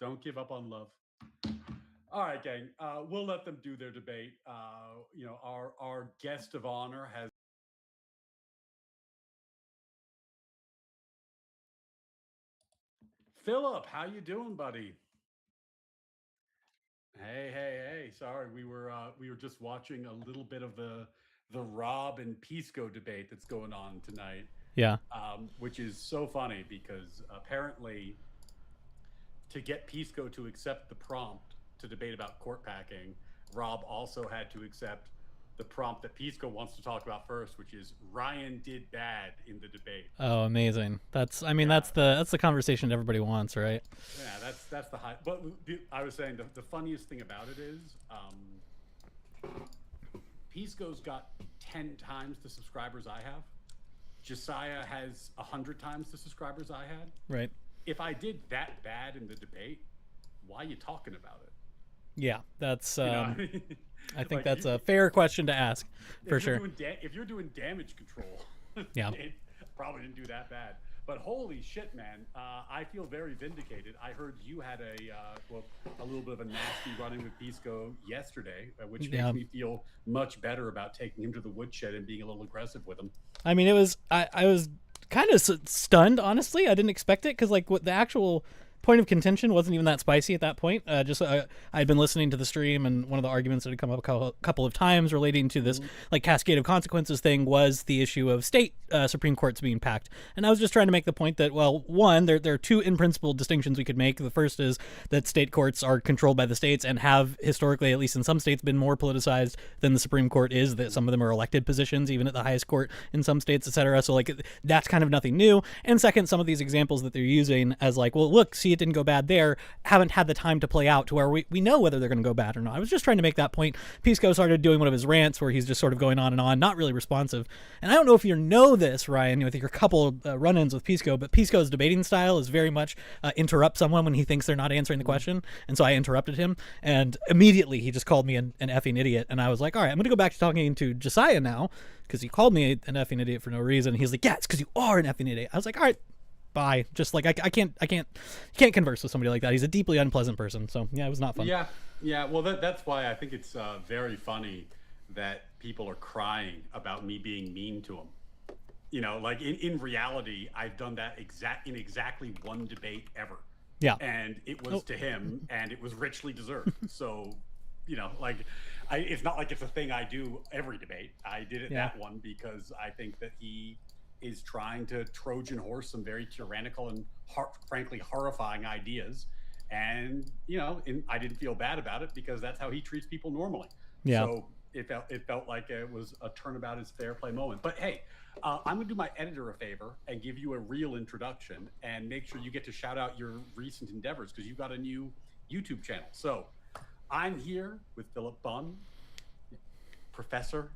Don't give up on love. All right, gang. We'll let them do their debate. Our guest of honor has Philip. How you doing, buddy? Hey. Sorry, we were just watching a little bit of the Rob and Pisco debate that's going on tonight, Yeah. which is so funny because apparently to get Pisco to accept the prompt to debate about court packing, Rob also had to accept the prompt that Pisco wants to talk about first, which is Ryan did bad in the debate. Oh, amazing. That's I mean Yeah, that's the conversation everybody wants, right? yeah, that's the high. But I was saying the funniest thing about it is Pisco's got 10 times the subscribers I have. Josiah has 100 times the subscribers I had. Right. If I did that bad in the debate, why are you talking about it? Yeah. That's You know, I think like that's a fair question to ask for sure. if you're doing damage control, Yeah. it probably didn't do that bad. But holy shit, man! I feel very vindicated. I heard you had a little bit of a nasty run-in with Pisco yesterday, which makes Yeah. me feel much better about taking him to the woodshed and being a little aggressive with him. I mean, I was kind of stunned, honestly. I didn't expect it because like what the actual point of contention wasn't even that spicy at that point. Just I had been listening to the stream, and one of the arguments that had come up a couple of times relating to this Mm-hmm. like cascade of consequences thing was the issue of state Supreme Courts being packed. And I was just trying to make the point that, well, one, there are two in principle distinctions we could make. The first is that state courts are controlled by the states and have historically, at least in some states, been more politicized than the Supreme Court is. That some of them are elected positions, even at the highest court in some states, etc. So like that's kind of nothing new. And second, some of these examples that they're using as like, well, look, see, it didn't go bad there, haven't had the time to play out to where we know whether they're going to go bad or not. I was just trying to make that point. Pisco started doing one of his rants where he's just sort of going on and on, not really responsive. And I don't know if you know this, Ryan, with your couple run-ins with Pisco, but Pisco's debating style is very much interrupt someone when he thinks they're not answering the question. And so I interrupted him, and immediately he just called me an effing idiot. And I was like, all right, I'm going to go back to talking to Josiah now because he called me an effing idiot for no reason. He's like, yeah, it's because you are an effing idiot. I was like, all right, bye. Just like I can't converse with somebody like that. He's a deeply unpleasant person. So yeah, it was not fun. Yeah. Well, that's why I think it's very funny that people are crying about me being mean to them. Like in reality, I've done that in exactly one debate ever, Yeah. and it was Oh, to him, and it was richly deserved. So, like, it's not like it's a thing I do every debate. I did it yeah. that one because I think that he is trying to Trojan horse some very tyrannical and frankly horrifying ideas, and I didn't feel bad about it because that's how he treats people normally. Yeah. So it felt like it was a turnabout his fair play moment. But hey, I'm going to do my editor a favor and give you a real introduction and make sure you get to shout out your recent endeavors because you've got a new YouTube channel. So I'm here with Philip Bunn, professor,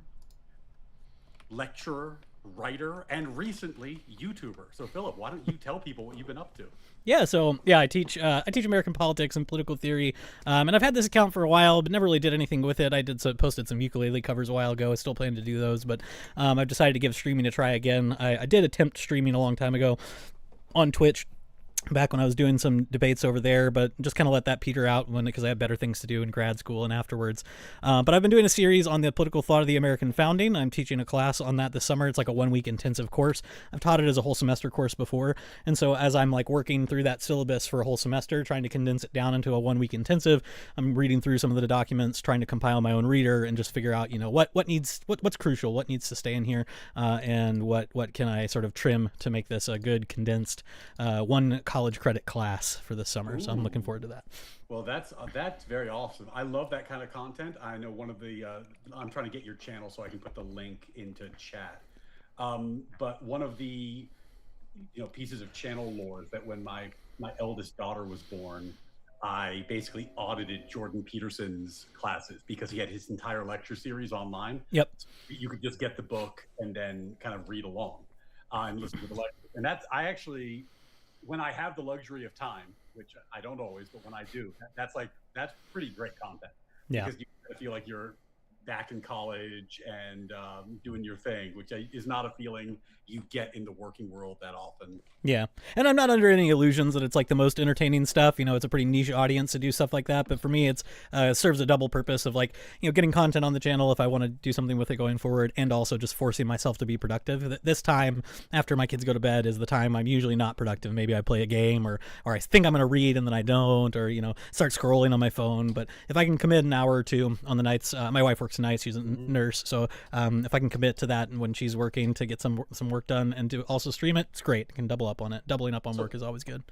lecturer, writer, and recently YouTuber. So Philip, why don't you tell people what you've been up to? Yeah, so yeah, I teach American politics and political theory, and I've had this account for a while, but never really did anything with it. Posted some ukulele covers a while ago. I still plan to do those, but I've decided to give streaming a try again. I did attempt streaming a long time ago on Twitch, back when I was doing some debates over there, but just kind of let that peter out because I had better things to do in grad school and afterwards. But I've been doing a series on the political thought of the American founding. I'm teaching a class on that this summer. It's like a 1 week intensive course. I've taught it as a whole semester course before, and so as I'm like working through that syllabus for a whole semester, trying to condense it down into a 1 week intensive, I'm reading through some of the documents, trying to compile my own reader and just figure out what's crucial, what needs to stay in here, and what can I sort of trim to make this a good condensed one college credit class for this summer. So I'm looking Ooh. forward to that. Well, that's very awesome. I love that kind of content. I know one of the I'm trying to get your channel so I can put the link into chat. But one of the pieces of channel lore is that when my eldest daughter was born, I basically audited Jordan Peterson's classes because he had his entire lecture series online. Yep. So you could just get the book and then kind of read along and listen to the lecture. And that's I actually when I have the luxury of time, which I don't always, but when I do, that's pretty great content Yeah. because you feel like you're back in college and doing your thing, which is not a feeling you get in the working world that often. Yeah. And I'm not under any illusions that it's like the most entertaining stuff. You know, it's a pretty niche audience to do stuff like that. But for me, it's serves a double purpose of like, you know, getting content on the channel if I want to do something with it going forward, and also just forcing myself to be productive. This time after my kids go to bed is the time I'm usually not productive. Maybe I play a game, or I think I'm going to read and then I don't, or, you know, start scrolling on my phone. But if I can commit an hour or two on the nights, my wife works nights, she's a nurse. So if I can commit to that and when she's working to get some work done and to also stream it, it's great. I can double up on it. Doubling up on work is always good.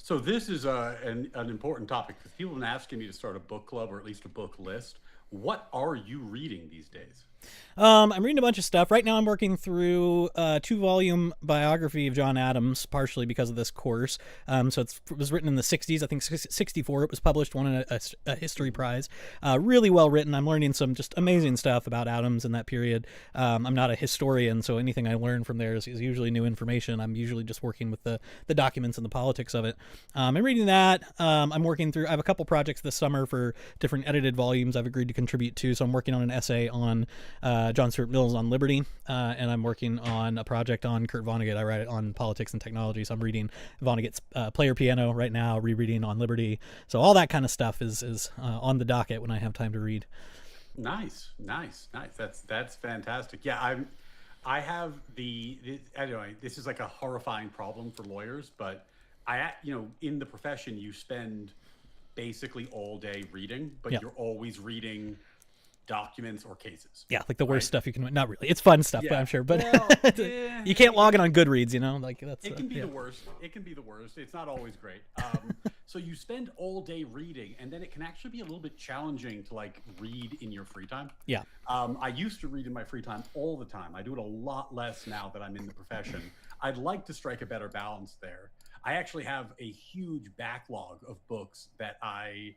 So this is an important topic because people have been asking me to start a book club or at least a book list. What are you reading these days? I'm reading a bunch of stuff. Right now I'm working through a 2-volume biography of John Adams, partially because of this course. So it was written in the 60s. I think 64 it was published, won a history prize. Really well written. I'm learning some just amazing stuff about Adams in that period. I'm not a historian, so anything I learn from there is usually new information. I'm usually just working with the documents and the politics of it. I'm reading that. I'm working through, I have a couple projects this summer for different edited volumes I've agreed to contribute to. So I'm working on an essay on John Stuart Mill's on liberty, and I'm working on a project on Kurt Vonnegut. I write it on politics and technology, so I'm reading Vonnegut's Player Piano right now, rereading On Liberty. So all that kind of stuff is on the docket when I have time to read. Nice. That's fantastic. Yeah, I have anyway, this is like a horrifying problem for lawyers, but in the profession you spend basically all day reading, but you're always reading documents or cases. Yeah, like the worst stuff you can. Not really. It's fun stuff, but I'm sure. But you can't log in on Goodreads, you know. Like that's. It can be the worst. It can be the worst. It's not always great. So you spend all day reading, and then it can actually be a little bit challenging to like read in your free time. Yeah. I used to read in my free time all the time. I do it a lot less now that I'm in the profession. I'd like to strike a better balance there. I actually have a huge backlog of books that I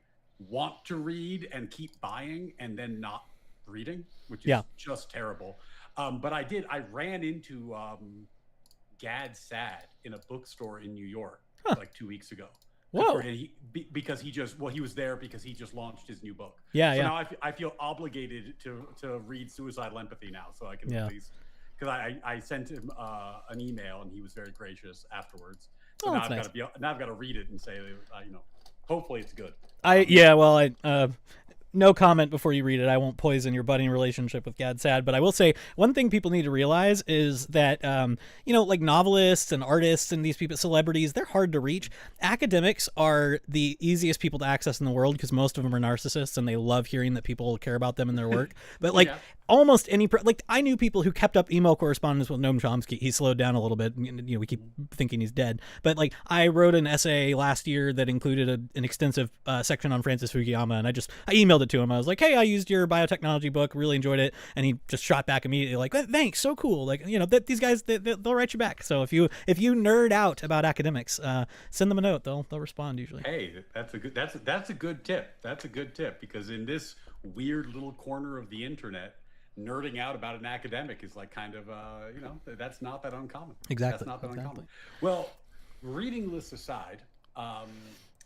want to read and keep buying and then not reading, which is just terrible. But I ran into Gad Saad in a bookstore in New York like 2 weeks ago. Whoa! Because he was there because he just launched his new book. Yeah, so now I feel obligated to read Suicidal Empathy now, so I can at least, because I sent him an email and he was very gracious afterwards. So now I've got to read it and say, hopefully it's good. No comment before you read it. I won't poison your budding relationship with Gad Saad, but I will say one thing people need to realize is that, like novelists and artists and these people, celebrities, they're hard to reach. Academics are the easiest people to access in the world because most of them are narcissists and they love hearing that people care about them and their work. But almost any, I knew people who kept up email correspondence with Noam Chomsky. He slowed down a little bit. We keep thinking he's dead. But I wrote an essay last year that included an extensive section on Francis Fukuyama, and I emailed it to him. I was like, hey, I used your biotechnology book, really enjoyed it. And he just shot back immediately like, thanks, so cool. These guys, they'll write you back. So if you nerd out about academics, send them a note. They'll respond usually. Hey, that's a good tip. That's a good tip, because in this weird little corner of the internet, nerding out about an academic is like kind of that's not that uncommon. Exactly. That's not that uncommon. Well, reading lists aside,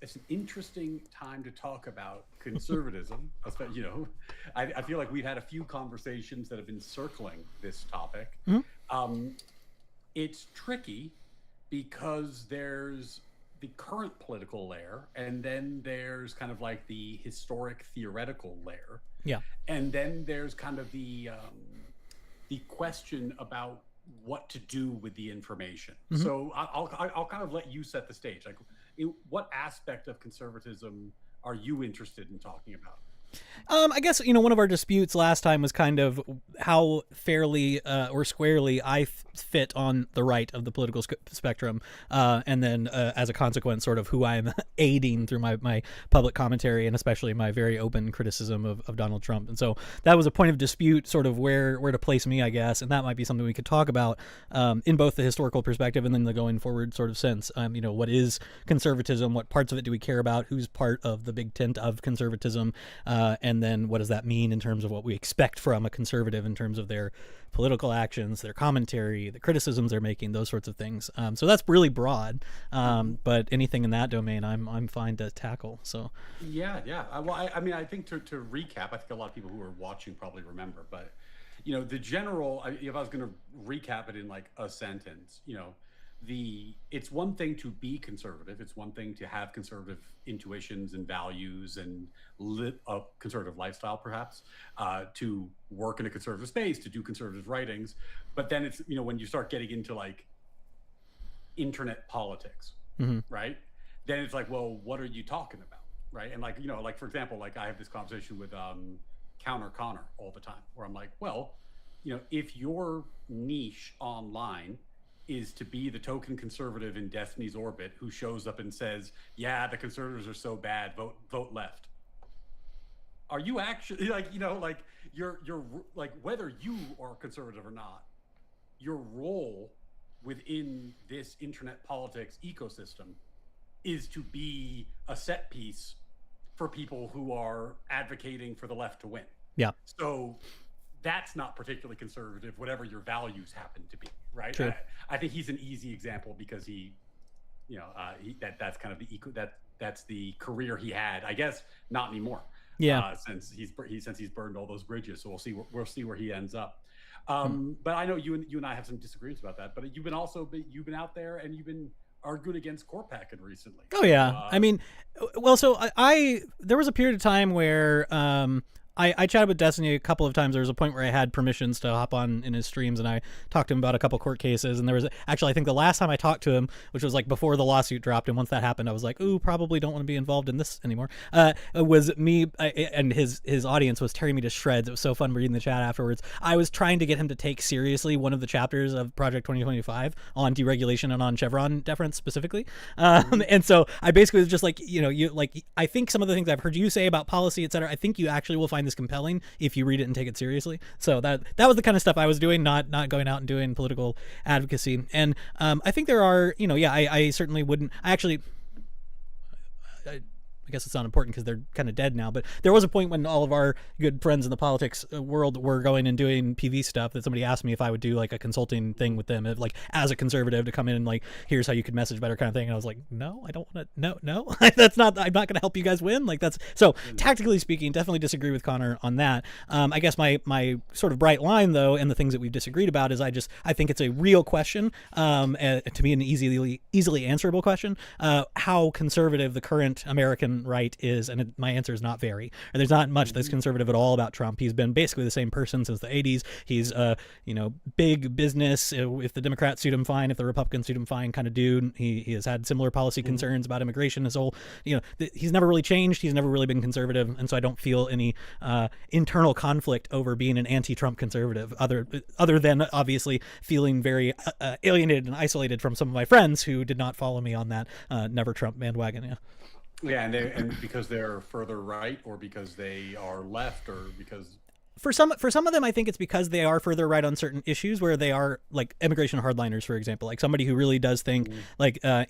it's an interesting time to talk about conservatism. I feel like we've had a few conversations that have been circling this topic. Mm-hmm. It's tricky because there's the current political layer, and then there's kind of like the historic theoretical layer. Yeah. And then there's kind of the question about what to do with the information. Mm-hmm. So I'll kind of let you set the stage. Like, what aspect of conservatism are you interested in talking about? I guess, one of our disputes last time was kind of how fairly or squarely I fit on the right of the political spectrum. And then as a consequence, sort of who I'm aiding through my public commentary and especially my very open criticism of Donald Trump. And so that was a point of dispute, sort of where to place me, I guess. And that might be something we could talk about in both the historical perspective and then the going forward sort of sense. What is conservatism? What parts of it do we care about? Who's part of the big tent of conservatism? and then what does that mean in terms of what we expect from a conservative in terms of their political actions, their commentary, the criticisms they're making, those sorts of things. So that's really broad, but anything in that domain, I'm fine to tackle. So yeah. I mean, I think to recap, I think a lot of people who are watching probably remember, but the general. If I was going to recap it in like a sentence, it's one thing to be conservative. It's one thing to have conservative intuitions and values and live a conservative lifestyle, perhaps, to work in a conservative space, to do conservative writings. But then it's, when you start getting into like internet politics, right? Then it's like, well, what are you talking about? Right. And like, like, for example, like I have this conversation with Counter Connor all the time where I'm like, well, if your niche online is to be the token conservative in Destiny's orbit who shows up and says, yeah, the conservatives are so bad, vote left. Are you actually like, like you're like, whether you are conservative or not, your role within this internet politics ecosystem is to be a set piece for people who are advocating for the left to win. Yeah. So that's not particularly conservative, whatever your values happen to be, right? True. I think he's an easy example because that's kind of that's the career he had. I guess not anymore. Yeah. Since he's burned all those bridges, so we'll see where he ends up. But I know you and I have some disagreements about that. But you've been out there and you've been arguing against Korpakin recently. Oh yeah. I mean, well, so I there was a period of time where I chatted with Destiny a couple of times. There was a point where I had permissions to hop on in his streams, and I talked to him about a couple court cases. And there was actually, I think the last time I talked to him, which was like before the lawsuit dropped, and once that happened, I was like, ooh, probably don't want to be involved in this anymore. Was me and his audience was tearing me to shreds. It was so fun reading the chat afterwards. I was trying to get him to take seriously one of the chapters of Project 2025 on deregulation and on Chevron deference specifically. And so I basically was just like, I think some of the things I've heard you say about policy, et cetera, I think you actually will find this compelling if you read it and take it seriously. So that was the kind of stuff I was doing, not going out and doing political advocacy. And I think there are, I certainly wouldn't. I guess it's not important because they're kind of dead now, but there was a point when all of our good friends in the politics world were going and doing PV stuff that somebody asked me if I would do like a consulting thing with them, like as a conservative to come in and like, here's how you could message better kind of thing. And I was like, no, I don't want to, no, I'm not going to help you guys win. Like so tactically speaking, definitely disagree with Connor on that. I guess my sort of bright line though, and the things that we've disagreed about is I think it's a real question, to me an easily answerable question, how conservative the current American right is, and my answer is not very. And there's not much that's conservative at all about Trump. He's been basically the same person since the 80s. He's big business. If the Democrats suit him, fine. If the Republicans suit him, fine kind of dude. He has had similar policy concerns about immigration. His whole, he's never really changed. He's never really been conservative, and so I don't feel any internal conflict over being an anti-Trump conservative, other than obviously feeling very alienated and isolated from some of my friends who did not follow me on that never Trump bandwagon. Yeah. Yeah, and because they're further right, or because they are left, or because for some of them, I think it's because they are further right on certain issues where they are like immigration hardliners, for example, like somebody who really does think like I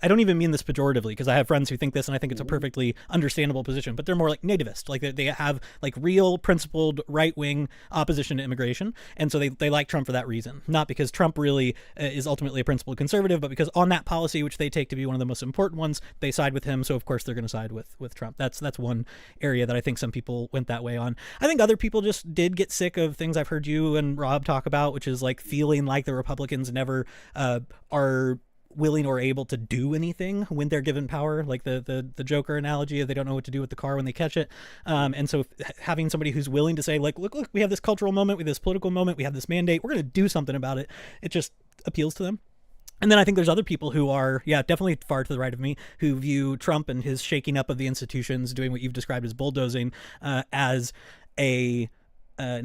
don't even mean this pejoratively because I have friends who think this, and I think it's a perfectly understandable position, but they're more like nativist, like they have like real principled right-wing opposition to immigration, and so they like Trump for that reason, not because Trump really is ultimately a principled conservative, but because on that policy, which they take to be one of the most important ones, they side with him, so of course they're going to side with Trump. That's one area that I think some people went that way on. I think other people just did get sick of things I've heard you and Rob talk about, which is like feeling like the Republicans never are willing or able to do anything when they're given power, like the Joker analogy of they don't know what to do with the car when they catch it. And so having somebody who's willing to say like, look, we have this cultural moment, we have this political moment, we have this mandate, we're going to do something about it. It just appeals to them. And then I think there's other people who are, definitely far to the right of me, who view Trump and his shaking up of the institutions, doing what you've described as bulldozing, as an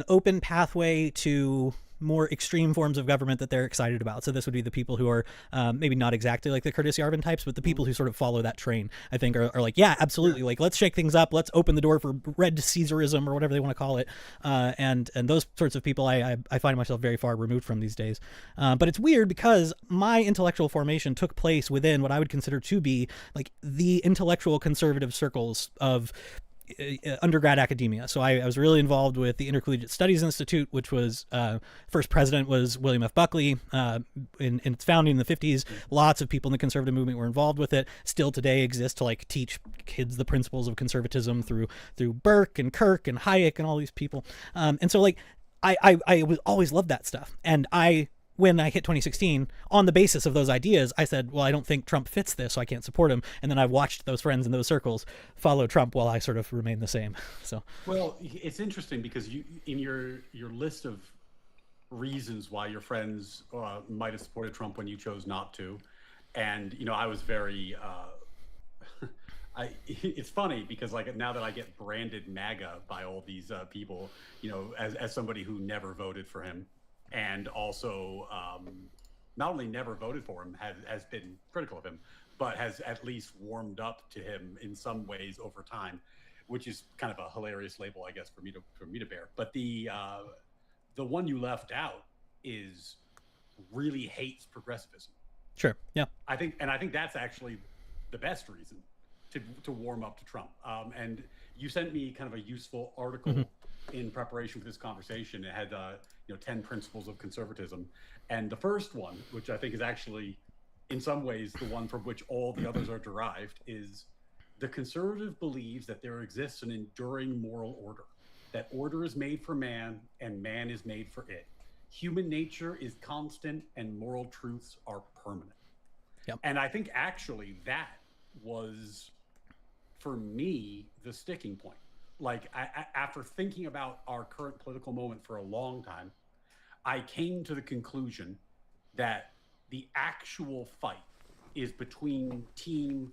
open pathway to more extreme forms of government that they're excited about. So this would be the people who are maybe not exactly like the Curtis Yarvin types, but the people who sort of follow that train, I think are like, yeah, absolutely. Like, let's shake things up. Let's open the door for red Caesarism or whatever they want to call it. And those sorts of people I find myself very far removed from these days. But it's weird because my intellectual formation took place within what I would consider to be like the intellectual conservative circles of undergrad academia. So I was really involved with the Intercollegiate Studies Institute, which was first president was William F. Buckley. In its founding in the 50s, lots of people in the conservative movement were involved with it. Still today exists to like teach kids the principles of conservatism through Burke and Kirk and Hayek and all these people. And so like I was always loved that stuff. And when I hit 2016, on the basis of those ideas, I said, well, I don't think Trump fits this, so I can't support him. And then I watched those friends in those circles follow Trump while I sort of remain the same. So, well, it's interesting because you, in your list of reasons why your friends might have supported Trump when you chose not to, and I was very. It's funny because like now that I get branded MAGA by all these people, as somebody who never voted for him. And also, not only never voted for him, has been critical of him, but has at least warmed up to him in some ways over time, which is kind of a hilarious label, I guess, for me to bear. But the one you left out is really hates progressivism. Sure, yeah. I think that's actually the best reason to warm up to Trump. And you sent me kind of a useful article. Mm-hmm. In preparation for this conversation. It had 10 principles of conservatism, and the first one, which I think is actually in some ways the one from which all the others are derived, is the conservative believes that there exists an enduring moral order, that order is made for man and man is made for it. Human nature is constant and moral truths are permanent. Yep. And I think actually that was for me the sticking point. Like after thinking about our current political moment for a long time, I came to the conclusion that the actual fight is between team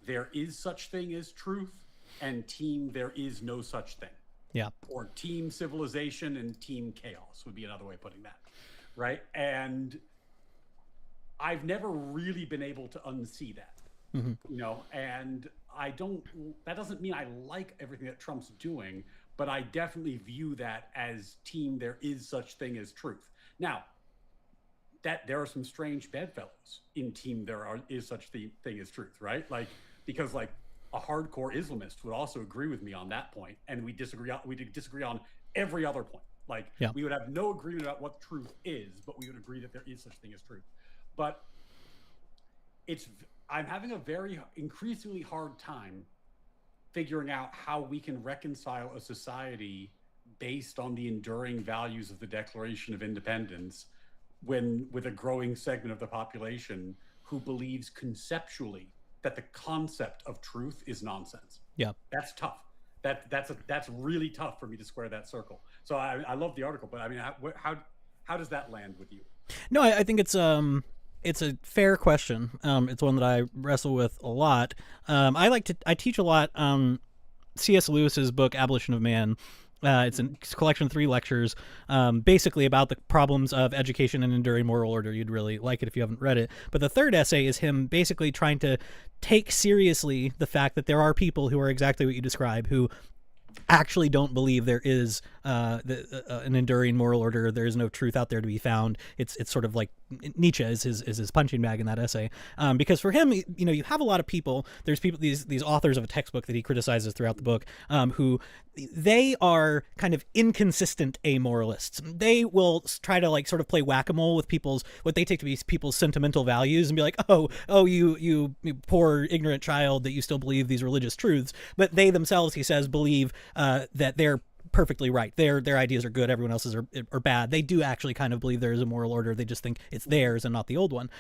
there is such thing as truth and team there is no such thing. Yeah. Or team civilization and team chaos would be another way of putting that. Right. And I've never really been able to unsee that. Mm-hmm. And that doesn't mean I like everything that Trump's doing, but I definitely view that as team there is such thing as truth. Now, that there are some strange bedfellows in team there is such thing as truth, right? Like, because like a hardcore Islamist would also agree with me on that point, and we disagree on every other point. Like, yeah. We would have no agreement about what truth is, but we would agree that there is such thing as truth. But I'm having a very increasingly hard time figuring out how we can reconcile a society based on the enduring values of the Declaration of Independence with a growing segment of the population who believes conceptually that the concept of truth is nonsense. Yeah. That's tough. That's really tough for me to square that circle. So I love the article, but I mean, how does that land with you? No, I think it's a fair question. It's one that I wrestle with a lot. I teach a lot C.S. Lewis's book, Abolition of Man. It's a collection of 3 lectures, basically about the problems of education and enduring moral order. You'd really like it if you haven't read it. But the third essay is him basically trying to take seriously the fact that there are people who are exactly what you describe, who actually don't believe there is an enduring moral order. There is no truth out there to be found. It's sort of like Nietzsche is his punching bag in that essay, because for him, you have a lot of people. There's people, these authors of a textbook that he criticizes throughout the book, who they are kind of inconsistent amoralists. They will try to like sort of play whack-a-mole with what they take to be people's sentimental values and be like, oh, you poor ignorant child, that you still believe these religious truths. But they themselves, he says, believe that they're perfectly right. Their ideas are good. Everyone else's are bad. They do actually kind of believe there is a moral order. They just think it's theirs and not the old one.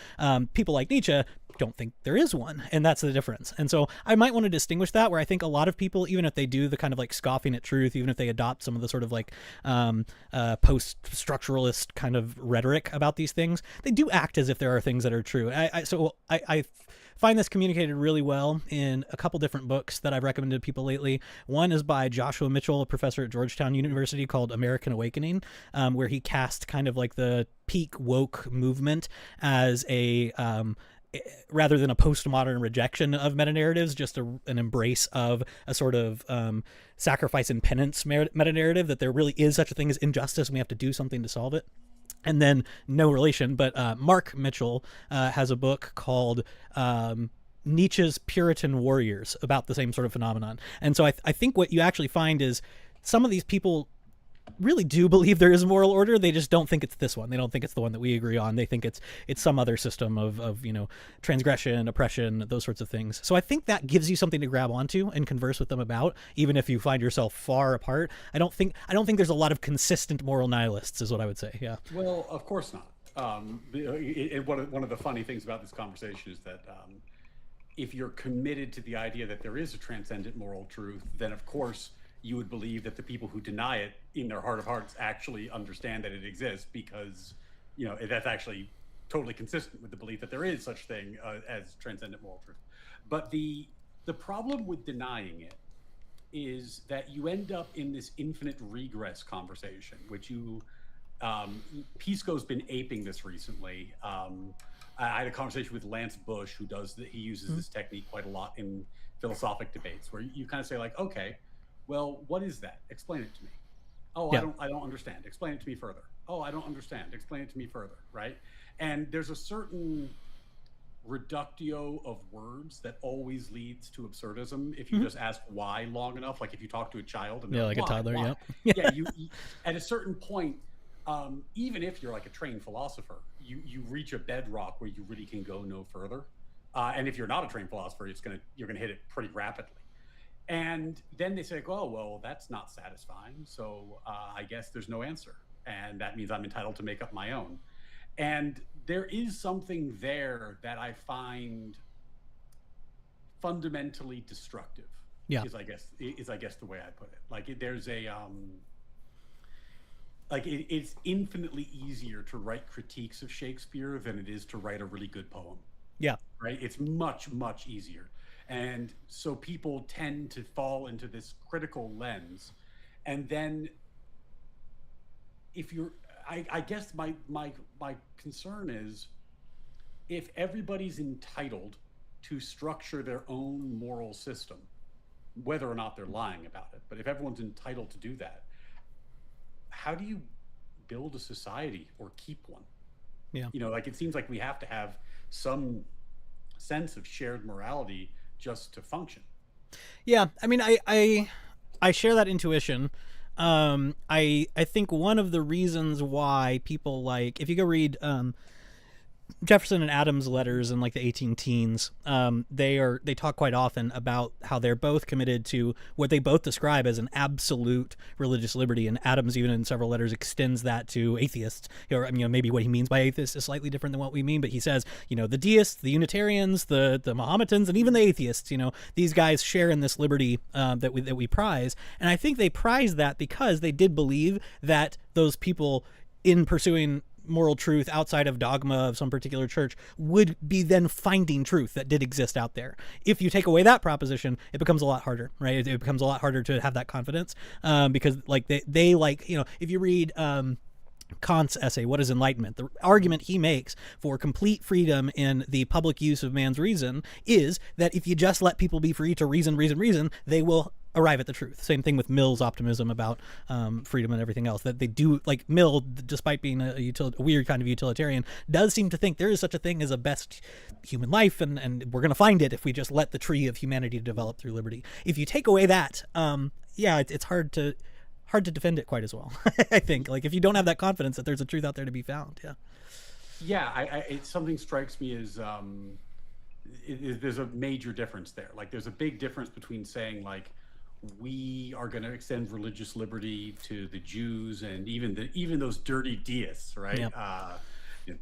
People like Nietzsche don't think there is one, and that's the difference. And so I might want to distinguish that, where I think a lot of people, even if they do the kind of like scoffing at truth, even if they adopt some of the sort of like post-structuralist kind of rhetoric about these things, they do act as if there are things that are true. I find this communicated really well in a couple different books that I've recommended to people lately. One is by Joshua Mitchell, a professor at Georgetown University, called American Awakening, where he cast kind of like the peak woke movement as a rather than a postmodern rejection of meta-narratives, just an embrace of a sort of sacrifice and penance meta-narrative, that there really is such a thing as injustice and we have to do something to solve it. And then, no relation, but Mark Mitchell has a book called Nietzsche's Puritan warriors about the same sort of phenomenon. And so I think what you actually find is some of these people really do believe there is a moral order. They just don't think it's this one. They don't think it's the one that we agree on. They think it's some other system of transgression, oppression, those sorts of things. So I think that gives you something to grab onto and converse with them about, even if you find yourself far apart. I don't think there's a lot of consistent moral nihilists, is what I would say. Yeah. Well, of course not. One of the funny things about this conversation is that if you're committed to the idea that there is a transcendent moral truth, then of course you would believe that the people who deny it in their heart of hearts actually understand that it exists, because that's actually totally consistent with the belief that there is such thing as transcendent moral truth. But the problem with denying it is that you end up in this infinite regress conversation, which Pisco's been aping this recently. I had a conversation with Lance Bush, he uses this technique quite a lot in philosophic debates, where you kind of say like, okay, well, what is that? Explain it to me. Oh, yeah. I don't understand. Explain it to me further. Oh, I don't understand. Explain it to me further. Right. And there's a certain reductio of words that always leads to absurdism if you just ask why long enough. Like if you talk to a child and like why, a toddler. Why? Yeah. You at a certain point, even if you're like a trained philosopher, you reach a bedrock where you really can go no further. And if you're not a trained philosopher, you're gonna hit it pretty rapidly. And then they say, oh, well, that's not satisfying. So I guess there's no answer. And that means I'm entitled to make up my own. And there is something there that I find fundamentally destructive. Yeah. Is I guess the way I put it. Like there's a it's infinitely easier to write critiques of Shakespeare than it is to write a really good poem. Yeah. Right. It's much, much easier. And so people tend to fall into this critical lens. And then I guess my concern is, if everybody's entitled to structure their own moral system, whether or not they're lying about it, but if everyone's entitled to do that, how do you build a society or keep one? Yeah. Like it seems like we have to have some sense of shared morality just to function. Yeah, I mean, I share that intuition. I think one of the reasons why people, like, if you go read Jefferson and Adams' letters in like the 18 teens, they talk quite often about how they're both committed to what they both describe as an absolute religious liberty, and Adams even in several letters extends that to atheists. Or maybe what he means by atheists is slightly different than what we mean, but he says the deists, the Unitarians, the Mohammedans, and even the atheists, these guys share in this liberty that we prize. And I think they prize that because they did believe that those people, in pursuing moral truth outside of dogma of some particular church, would be then finding truth that did exist out there. If you take away that proposition, it becomes a lot harder, right? It becomes a lot harder to have that confidence, because like they like, if you read Kant's essay, What is Enlightenment? The argument he makes for complete freedom in the public use of man's reason is that if you just let people be free to reason, they will arrive at the truth. Same thing with Mill's optimism about freedom and everything else, that they do. Like Mill, despite being a weird kind of utilitarian, does seem to think there is such a thing as a best human life, and we're going to find it if we just let the tree of humanity develop through liberty. If you take away that, it's hard to defend it quite as well. I think, like, if you don't have that confidence that there's a truth out there to be found. Something strikes me as there's a major difference there. Like there's a big difference between saying like, we are going to extend religious liberty to the Jews and even those dirty deists, right? Yep.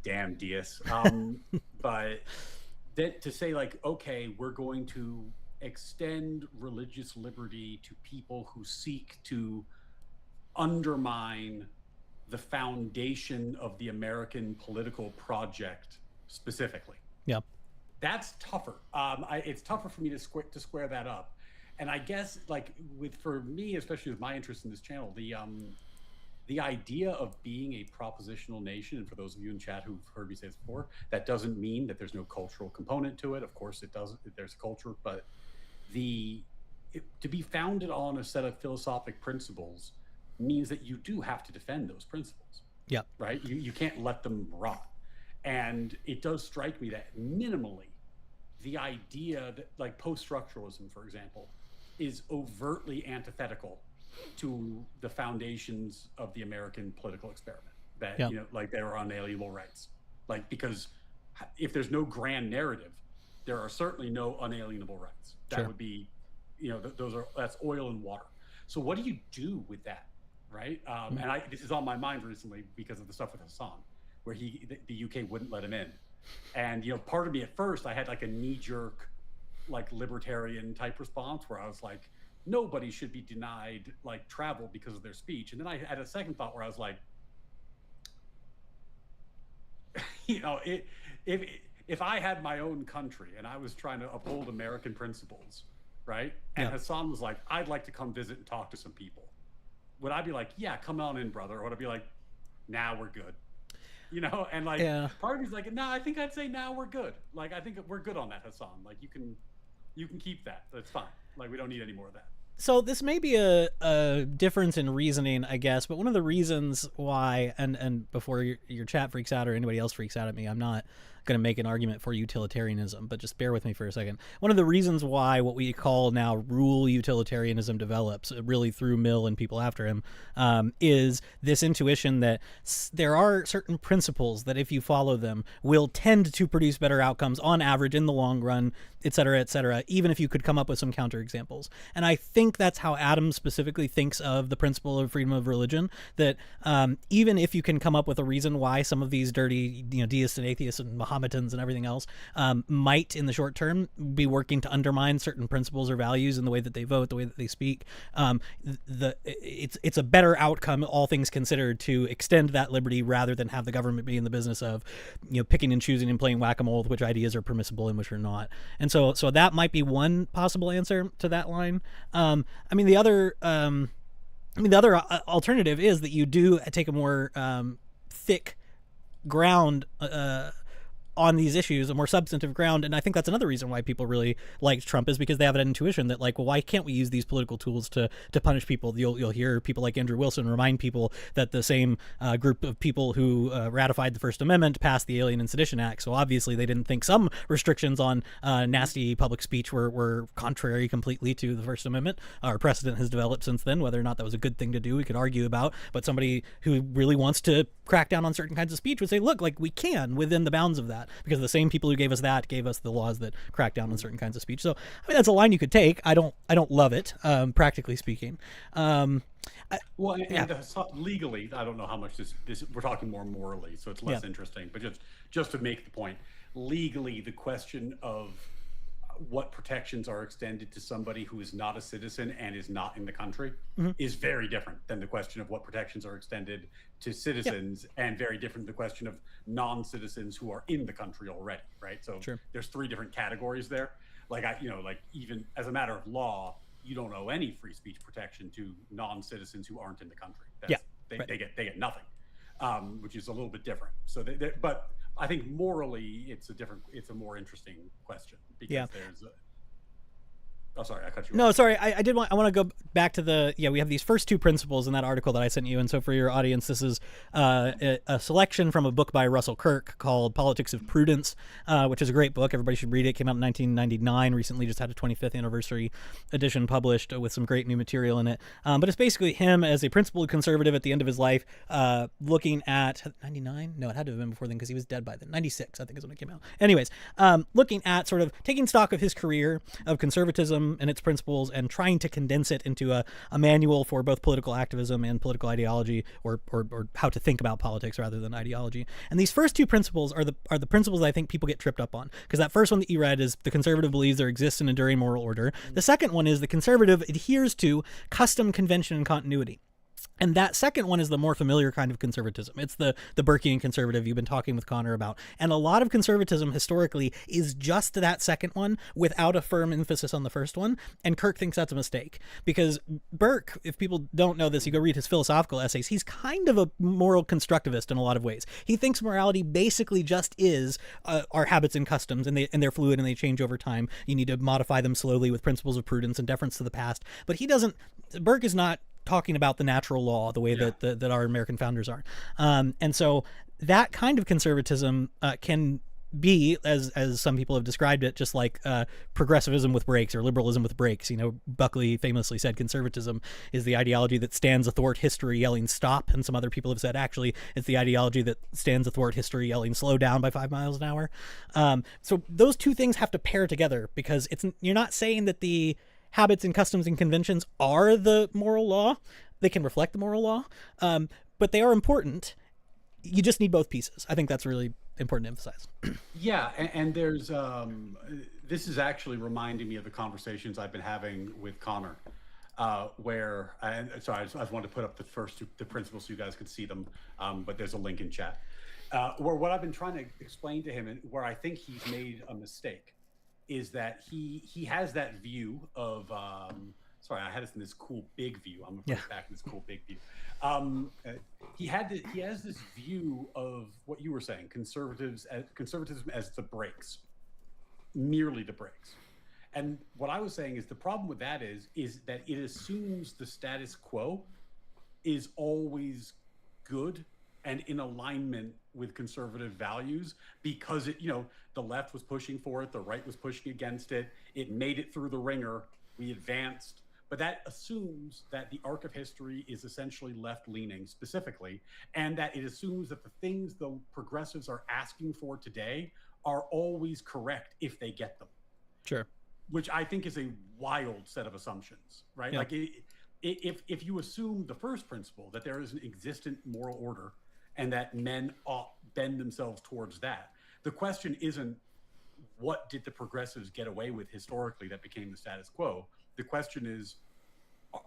Damn deists. But that to say like, okay, we're going to extend religious liberty to people who seek to undermine the foundation of the American political project specifically. Yep. That's tougher. It's tougher for me to square that up. And I guess like for me, especially with my interest in this channel, the idea of being a propositional nation, and for those of you in chat who've heard me say this before, that doesn't mean that there's no cultural component to it. Of course it does. There's culture, but to be founded on a set of philosophic principles means that you do have to defend those principles. Yeah. Right. You can't let them rot. And it does strike me that minimally the idea that, like, post-structuralism, for example, is overtly antithetical to the foundations of the American political experiment. That, Yeah. you know, like, there are unalienable rights. Like, because if there's no grand narrative, there are certainly no unalienable rights. That Sure. would be, you know, that's oil and water. So what do you do with that, right? And this is on my mind recently because of the stuff with Hassan, where the UK wouldn't let him in. And, you know, part of me at first, I had like a knee-jerk, like, libertarian type response where I was like, nobody should be denied like travel because of their speech. And then I had a second thought where I was like, you know, if I had my own country and I was trying to uphold American principles, right? And Yeah. Hassan was like, I'd like to come visit and talk to some people. Would I be like, yeah, come on in, brother? Or would I be like, nah, we're good? You know, and like, Yeah. part of me's like, no, I think I'd say now we're good. Like, I think we're good on that, Hassan. Like, you can keep that. That's fine. Like, we don't need any more of that. So this may be a difference in reasoning, I guess, but one of the reasons why, and before your chat freaks out or anybody else freaks out at me, I'm not going to make an argument for utilitarianism, but just bear with me for a second. One of the reasons why what we call now rule utilitarianism develops, really through Mill and people after him, is this intuition that there are certain principles that if you follow them will tend to produce better outcomes on average in the long run, et cetera, even if you could come up with some counterexamples. And I think that's how Adams specifically thinks of the principle of freedom of religion, that even if you can come up with a reason why some of these dirty, you know, deists and atheists and Mohammedans and everything else might in the short term be working to undermine certain principles or values in the way that they vote, the way that they speak, it's a better outcome, all things considered, to extend that liberty rather than have the government be in the business of, you know, picking and choosing and playing whack-a-mole with which ideas are permissible and which are not. And so that might be one possible answer to that line. I mean, the other alternative is that you do take a more thick ground on these issues, a more substantive ground. And I think that's another reason why people really liked Trump, is because they have an intuition that, like, well, why can't we use these political tools to punish people? You'll hear people like Andrew Wilson remind people that the same group of people who ratified the First Amendment passed the Alien and Sedition Act. So obviously they didn't think some restrictions on nasty public speech were contrary completely to the First Amendment. Our precedent has developed since then. Whether or not that was a good thing to do, we could argue about. But somebody who really wants to crack down on certain kinds of speech would say, look, like, we can within the bounds of that, because the same people who gave us the laws that crack down on certain kinds of speech. So I mean, that's a line you could take. I don't love it, practically speaking. Legally, I don't know how much this we're talking more morally, so it's less interesting. But just to make the point, legally, the question of what protections are extended to somebody who is not a citizen and is not in the country is very different than the question of what protections are extended to citizens, and very different than the question of non-citizens who are in the country already, right? So there's three different categories there. Like, even as a matter of law, you don't owe any free speech protection to non-citizens who aren't in the country. They get nothing, which is a little bit different. So but I think morally, it's a more interesting question, because there's oh, sorry, I cut you off. No, sorry. I want to go back to we have these first two principles in that article that I sent you. And so for your audience, this is a selection from a book by Russell Kirk called Politics of Prudence, which is a great book. Everybody should read it. It came out in 1999, recently just had a 25th anniversary edition published with some great new material in it. But it's basically him as a principled conservative at the end of his life, looking at 99? No, it had to have been before then, because he was dead by then. 96, I think, is when it came out. Anyways, looking at sort of taking stock of his career of conservatism and its principles, and trying to condense it into a manual for both political activism and political ideology, or how to think about politics rather than ideology. And these first two principles are the principles that I think people get tripped up on, because that first one that you read is the conservative believes there exists an enduring moral order. The second one is the conservative adheres to custom, convention, and continuity. And that second one is the more familiar kind of conservatism. It's the Burkean conservative you've been talking with Connor about. And a lot of conservatism historically is just that second one without a firm emphasis on the first one. And Kirk thinks that's a mistake, because Burke, if people don't know this, you go read his philosophical essays, he's kind of a moral constructivist in a lot of ways. He thinks morality basically just is our habits and customs, and they're fluid and they change over time. You need to modify them slowly with principles of prudence and deference to the past. But Burke is not talking about the natural law the way that our American founders are. And so that kind of conservatism can be, as some people have described it, just like progressivism with brakes or liberalism with brakes. You know, Buckley famously said conservatism is the ideology that stands athwart history yelling stop, and some other people have said actually it's the ideology that stands athwart history yelling slow down by 5 miles an hour. So those two things have to pair together, because you're not saying that the habits and customs and conventions are the moral law. They can reflect the moral law, but they are important. You just need both pieces. I think that's really important to emphasize. Yeah, and there's this is actually reminding me of the conversations I've been having with Connor, where and sorry, I just wanted to put up the principles so you guys could see them, but there's a link in chat. Where what I've been trying to explain to him, and where I think he's made a mistake, is that he has that view of sorry, I had this in this cool big view. I'm gonna put it back in this cool big view. He has this view of what you were saying, conservatism as the brakes, merely the brakes. And what I was saying is the problem with that is that it assumes the status quo is always good and in alignment with conservative values, because the left was pushing for it, the right was pushing against it, it made it through the ringer, we advanced. But that assumes that the arc of history is essentially left-leaning specifically, and that it assumes that the things the progressives are asking for today are always correct if they get them. Sure. Which I think is a wild set of assumptions, right? Yeah. Like if you assume the first principle, that there is an existent moral order and that men ought bend themselves towards that, the question isn't what did the progressives get away with historically that became the status quo. The question is,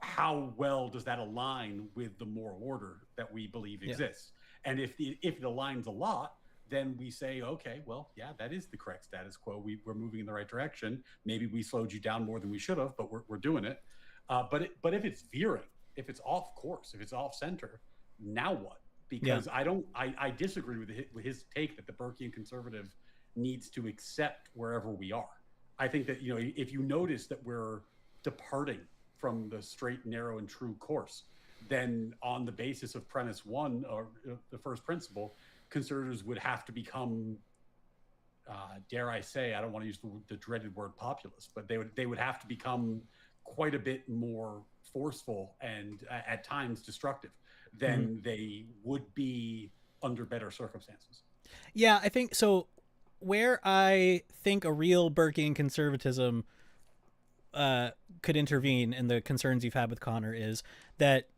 how well does that align with the moral order that we believe exists? And if it aligns a lot, then we say, okay, well, yeah, that is the correct status quo. We're moving in the right direction. Maybe we slowed you down more than we should have, but we're doing it. But if it's veering, if it's off course, if it's off center, now what? Because I disagree with his take that the Burkean conservative needs to accept wherever we are. I think that, if you notice that we're departing from the straight, narrow, and true course, then on the basis of premise one, or the first principle, conservatives would have to become, dare I say, I don't want to use the dreaded word populist, but they would have to become quite a bit more forceful and at times destructive than they would be under better circumstances. Yeah, I think so. Where I think a real Burkean conservatism could intervene in the concerns you've had with Connor is that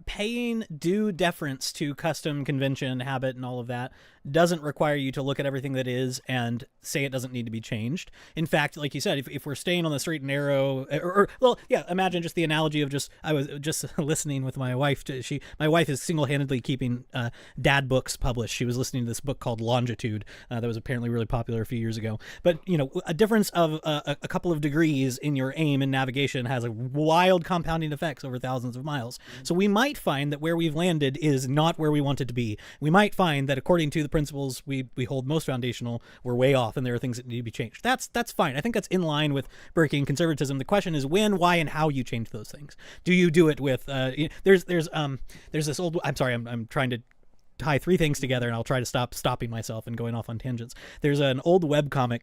paying due deference to custom, convention, habit, and all of that doesn't require you to look at everything that is and say it doesn't need to be changed. In fact, like you said, if we're staying on the straight and narrow, imagine just the analogy of I was just listening with my wife. My wife is single-handedly keeping dad books published. She was listening to this book called Longitude that was apparently really popular a few years ago. But, a difference of a couple of degrees in your aim and navigation has a wild compounding effects over thousands of miles. So we might find that where we've landed is not where we wanted to be. We might find that according to the principles we hold most foundational, we're way off and there are things that need to be changed. That's fine. I think that's in line with Burkean conservatism. The question is when, why, and how you change those things. Do you do it with there's this old, I'm sorry, I'm trying to tie three things together and I'll try to stop stopping myself and going off on tangents. There's an old webcomic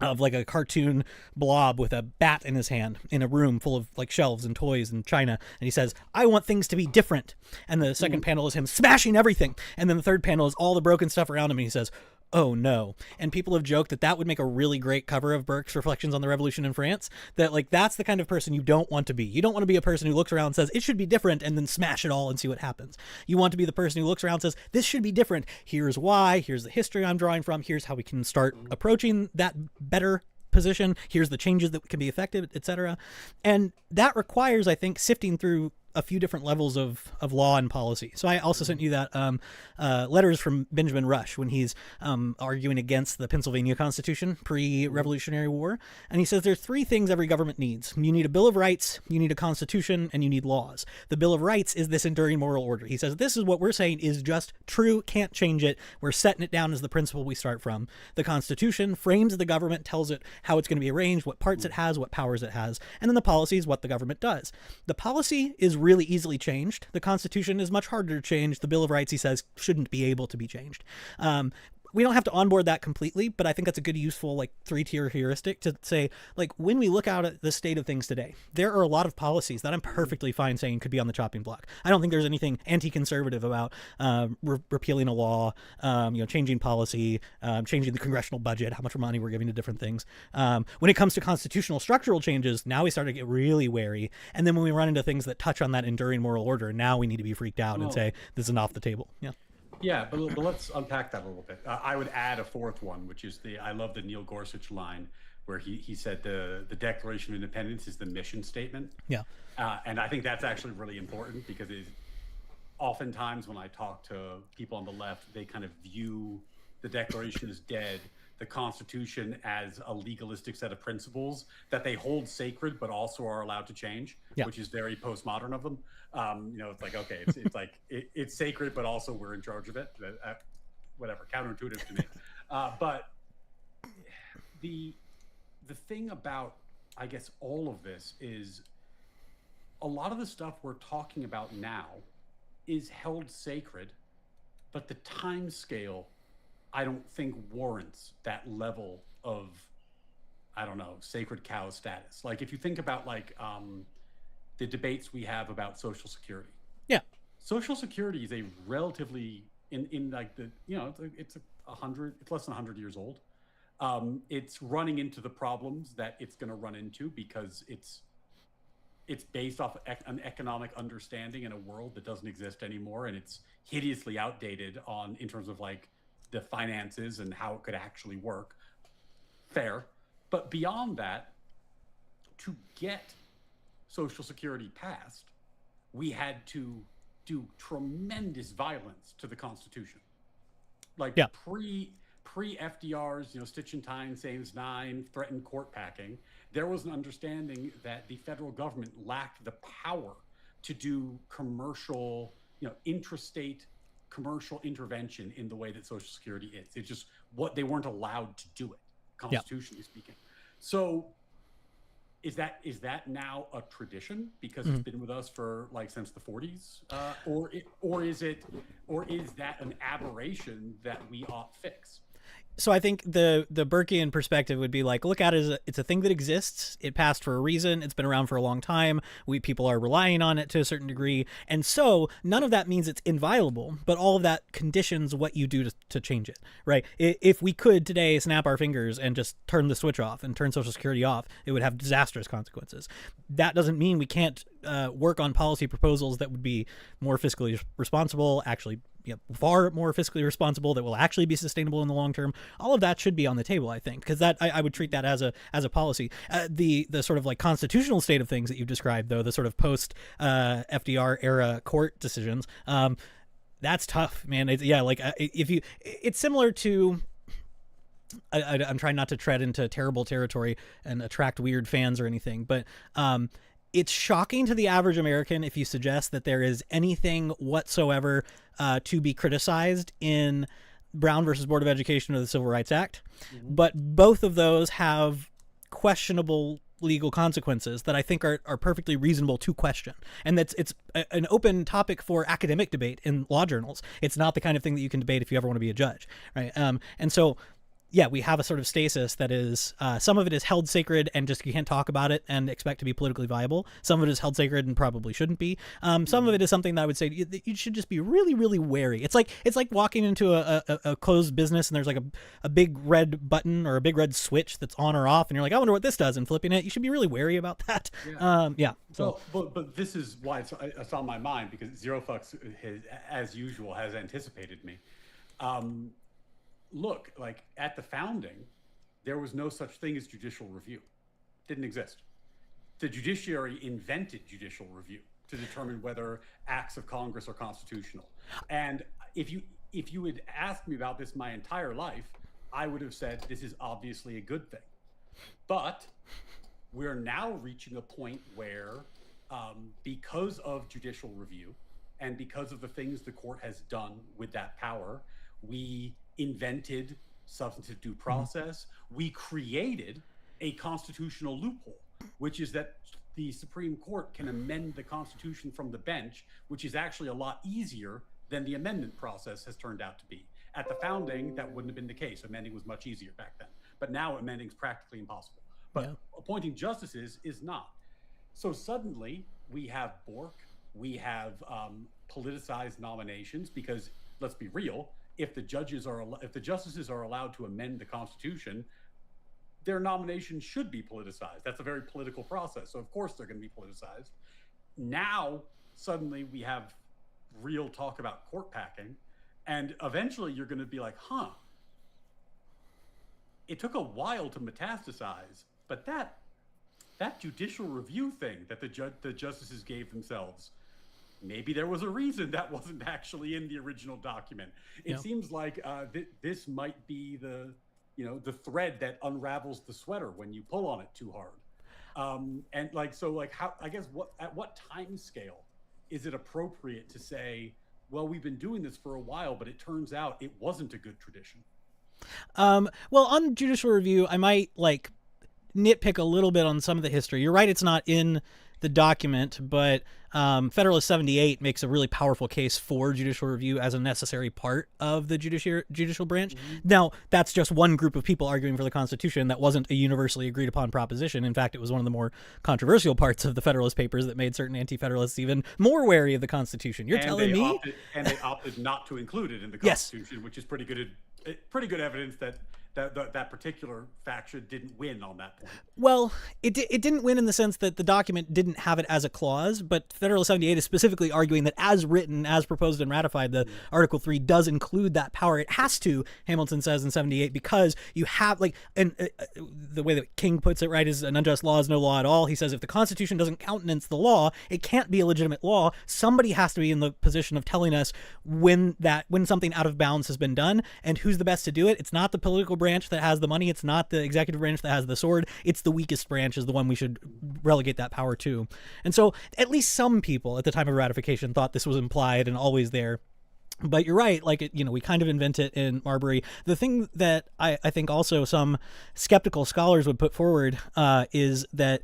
of like a cartoon blob with a bat in his hand in a room full of like shelves and toys and china, and he says, I want things to be different. And the second panel is him smashing everything, and then the third panel is all the broken stuff around him, and he says, oh no. And people have joked that would make a really great cover of Burke's Reflections on the Revolution in France, that like that's the kind of person you don't want to be. You don't want to be a person who looks around and says it should be different and then smash it all and see what happens. You want to be the person who looks around and says this should be different, here's why, here's the history I'm drawing from, here's how we can start approaching that better position, here's the changes that can be effective, etc. And that requires, I think, sifting through a few different levels of law and policy. So I also sent you that letters from Benjamin Rush when he's arguing against the Pennsylvania Constitution pre-Revolutionary War. And he says there's three things every government needs. You need a Bill of Rights, you need a Constitution, and you need laws. The Bill of Rights is this enduring moral order. He says this is what we're saying is just true, can't change it. We're setting it down as the principle we start from. The Constitution frames the government, tells it how it's going to be arranged, what parts it has, what powers it has. And then the policy is what the government does. The policy is really easily changed. The Constitution is much harder to change. The Bill of Rights, he says, shouldn't be able to be changed. we don't have to onboard that completely, but I think that's a good, useful, like, 3-tier heuristic to say, like, when we look out at the state of things today, there are a lot of policies that I'm perfectly fine saying could be on the chopping block. I don't think there's anything anti-conservative about repealing a law, changing policy, changing the congressional budget, how much money we're giving to different things. When it comes to constitutional structural changes, now we start to get really wary. And then when we run into things that touch on that enduring moral order, now we need to be freaked out and say, this is off the table. Yeah, but let's unpack that a little bit. I would add a fourth one, which is I love the Neil Gorsuch line where he said the Declaration of Independence is the mission statement. Yeah. And I think that's actually really important because oftentimes when I talk to people on the left, they kind of view the Declaration as dead, the Constitution as a legalistic set of principles that they hold sacred but also are allowed to change, which is very postmodern of them. It's like, okay, it's like it's sacred but also we're in charge of it. Whatever, counterintuitive to me. But the thing about, I guess, all of this is a lot of the stuff we're talking about now is held sacred, but the time scale I don't think warrants that level of, I don't know, sacred cow status. Like if you think about the debates we have about Social Security. Yeah. Social Security is a relatively in like the, it's less than 100 years old. It's running into the problems that it's going to run into because it's based off an economic understanding in a world that doesn't exist anymore, and it's hideously outdated in terms of like the finances and how it could actually work. Fair. But beyond that, to get Social Security passed, we had to do tremendous violence to the Constitution. Like pre FDR's, Stitch and Tie, Saves 9, threatened court packing, there was an understanding that the federal government lacked the power to do commercial, intrastate commercial intervention in the way that Social Security is. It's just they weren't allowed to do it, constitutionally speaking. So is that now a tradition because it's been with us for since the 40s, or is that an aberration that we ought fix? So I think the Burkean perspective would be like, look at it as it's a thing that exists. It passed for a reason. It's been around for a long time. People are relying on it to a certain degree. And so none of that means it's inviolable, but all of that conditions what you do to change it, right? If we could today snap our fingers and just turn the switch off and turn Social Security off, it would have disastrous consequences. That doesn't mean we can't work on policy proposals that would be more fiscally responsible, actually far more fiscally responsible, that will actually be sustainable in the long term. All of that should be on the table, I think, because that I would treat that as a policy. The sort of like constitutional state of things that you've described, though, the sort of post FDR era court decisions, that's tough, man. It's similar to. I'm trying not to tread into terrible territory and attract weird fans or anything, but it's shocking to the average American if you suggest that there is anything whatsoever to be criticized in Brown versus Board of Education or the Civil Rights Act. Mm-hmm. But both of those have questionable legal consequences that I think are perfectly reasonable to question. And it's an open topic for academic debate in law journals. It's not the kind of thing that you can debate if you ever want to be a judge, right? And so we have a sort of stasis that is, some of it is held sacred and just you can't talk about it and expect to be politically viable. Some of it is held sacred and probably shouldn't be. Some of it is something that I would say you should just be really, really wary. It's like walking into a closed business and there's like a big red button or a big red switch that's on or off, and you're like, I wonder what this does, and flipping it. You should be really wary about that. So, but this is why it's on my mind, because Zero Fucks, as usual, has anticipated me. Look, like at the founding, there was no such thing as judicial review. Didn't exist. The judiciary invented judicial review to determine whether acts of Congress are constitutional. And if you had asked me about this my entire life, I would have said this is obviously a good thing. But we're now reaching a point where, because of judicial review and because of the things the court has done with that power, we invented substantive due process. We created a constitutional loophole, which is that the Supreme Court can amend the Constitution from the bench, which is actually a lot easier than the amendment process has turned out to be. At the founding, that wouldn't have been the case. Amending was much easier back then. But now amending is practically impossible. But appointing justices is not. So suddenly we have Bork, we have politicized nominations, because let's be real, if the justices are allowed to amend the Constitution, their nomination should be politicized. That's a very political process. So of course they're going to be politicized. Now suddenly we have real talk about court packing, and eventually you're going to be like, it took a while to metastasize, but that judicial review thing that the justices gave themselves, maybe there was a reason that wasn't actually in the original document. It seems like this might be the thread that unravels the sweater when you pull on it too hard. At what time scale is it appropriate to say, well, we've been doing this for a while, but it turns out it wasn't a good tradition? Well, on judicial review, I might nitpick a little bit on some of the history. You're right, it's not in the document, but Federalist 78 makes a really powerful case for judicial review as a necessary part of the judicial branch. Now, that's just one group of people arguing for the Constitution. That wasn't a universally agreed upon proposition. In fact, it was one of the more controversial parts of the Federalist Papers that made certain anti-Federalists even more wary of the Constitution. You're telling me? They opted not to include it in the Constitution, which is pretty good evidence that particular faction didn't win on that point. Well, it didn't win in the sense that the document didn't have it as a clause, but Federalist 78 is specifically arguing that as written, as proposed and ratified, the Article 3 does include that power. It has to, Hamilton says in 78, because you have, the way that King puts it, right, is an unjust law is no law at all. He says if the Constitution doesn't countenance the law, it can't be a legitimate law. Somebody has to be in the position of telling us when something out of bounds has been done, and who's the best to do it. It's not the political branch that has the money. It's not the executive branch that has the sword. It's the weakest branch is the one we should relegate that power to. And so at least some people at the time of ratification thought this was implied and always there. But you're right, we kind of invent it in Marbury. The thing that I think also some skeptical scholars would put forward is that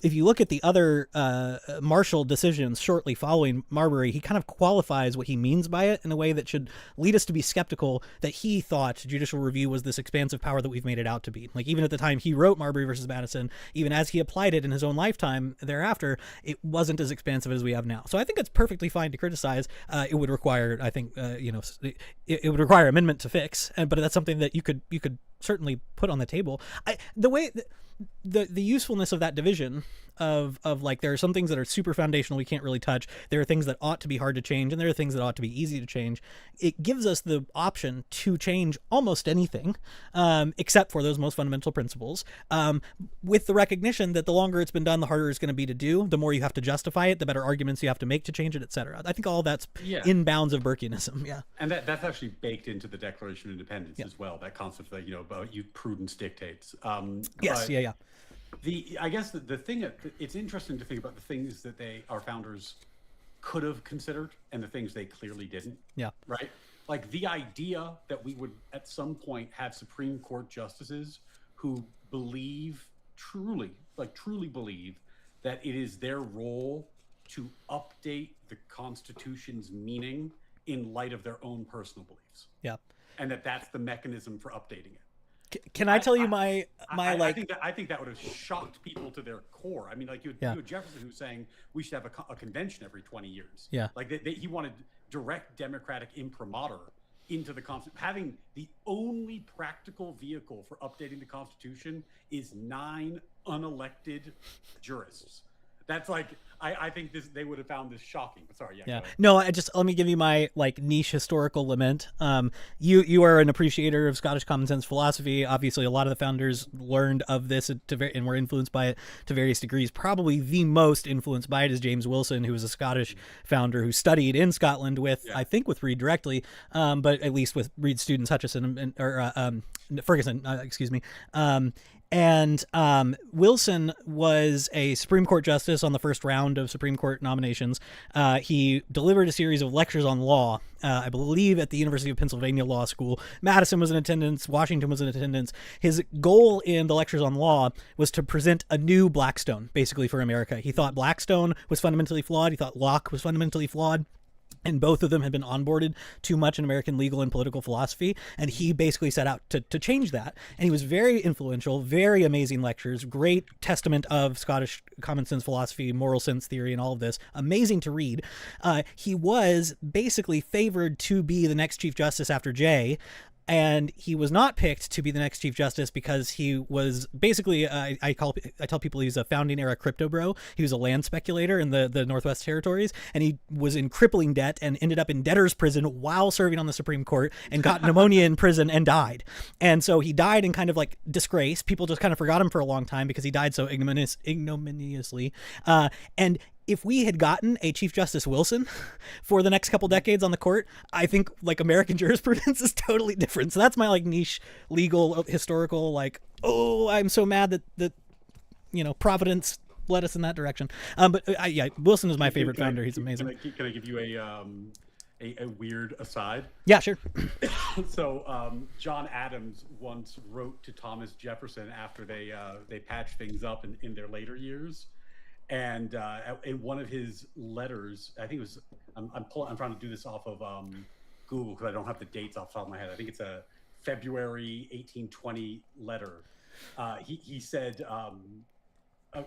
if you look at the other Marshall decisions shortly following Marbury, he kind of qualifies what he means by it in a way that should lead us to be skeptical that he thought judicial review was this expansive power that we've made it out to be. Even at the time he wrote Marbury versus Madison, even as he applied it in his own lifetime thereafter, it wasn't as expansive as we have now. So I think it's perfectly fine to criticize. It would require, I think, it would require amendment to fix, but that's something that you could certainly put on the table. The usefulness of that division of there are some things that are super foundational we can't really touch. There are things that ought to be hard to change, and there are things that ought to be easy to change. It gives us the option to change almost anything, except for those most fundamental principles, with the recognition that the longer it's been done, the harder it's going to be to do. The more you have to justify it, the better arguments you have to make to change it, etc. I think all that's in bounds of Burkeanism. Yeah, and that's actually baked into the Declaration of Independence as well. That concept that about prudence dictates. Yes. Yeah. I guess the thing it's interesting to think about the things that our founders could have considered and the things they clearly didn't. Yeah. Right. The idea that we would at some point have Supreme Court justices who truly believe that it is their role to update the Constitution's meaning in light of their own personal beliefs. Yeah. And that's the mechanism for updating it. Can I tell you I think that would have shocked people to their core. You had Jefferson who was saying we should have a convention every 20 years. Yeah. He wanted direct democratic imprimatur into the Constitution. Having the only practical vehicle for updating the Constitution is 9 unelected jurists. That's I think they would have found this shocking. Sorry, yeah. No, let me give you my niche historical lament. You are an appreciator of Scottish common sense philosophy. Obviously, a lot of the founders learned of this and were influenced by it to various degrees. Probably the most influenced by it is James Wilson, who was a Scottish founder who studied in Scotland with Reed directly, but at least with Reed's students Hutchison or Ferguson, excuse me. And Wilson was a Supreme Court justice on the first round of Supreme Court nominations. He delivered a series of lectures on law, I believe at the University of Pennsylvania Law School. Madison was in attendance. Washington was in attendance. His goal in the lectures on law was to present a new Blackstone, basically, for America. He thought Blackstone was fundamentally flawed. He thought Locke was fundamentally flawed. and both of them had been onboarded too much in American legal and political philosophy, and he basically set out to change that. And he was very influential, very amazing lectures, great testament of Scottish common sense philosophy, moral sense theory, and all of this. Amazing to read. He was basically favored to be the next Chief Justice after Jay. And he was not picked to be the next Chief Justice because he was basically, I tell people he's a founding era crypto bro. He was a land speculator in the Northwest Territories, and he was in crippling debt and ended up in debtor's prison while serving on the Supreme Court, and got pneumonia in prison and died. And so he died in kind of like disgrace. People just kind of forgot him for a long time because he died so ignominiously. And if we had gotten a Chief Justice Wilson for the next couple decades on the court, I think like American jurisprudence is totally different. So that's my like niche legal historical, like, oh, I'm so mad that Providence led us in that direction. But yeah, Wilson is my favorite founder. He's amazing. Can I give you a weird aside? Yeah, sure. So John Adams once wrote to Thomas Jefferson after they patched things up in their later years. And in one of his letters, I think it was, I'm trying to do this off of Google because I don't have the dates off the top of my head. I think it's a February 1820 letter. He said,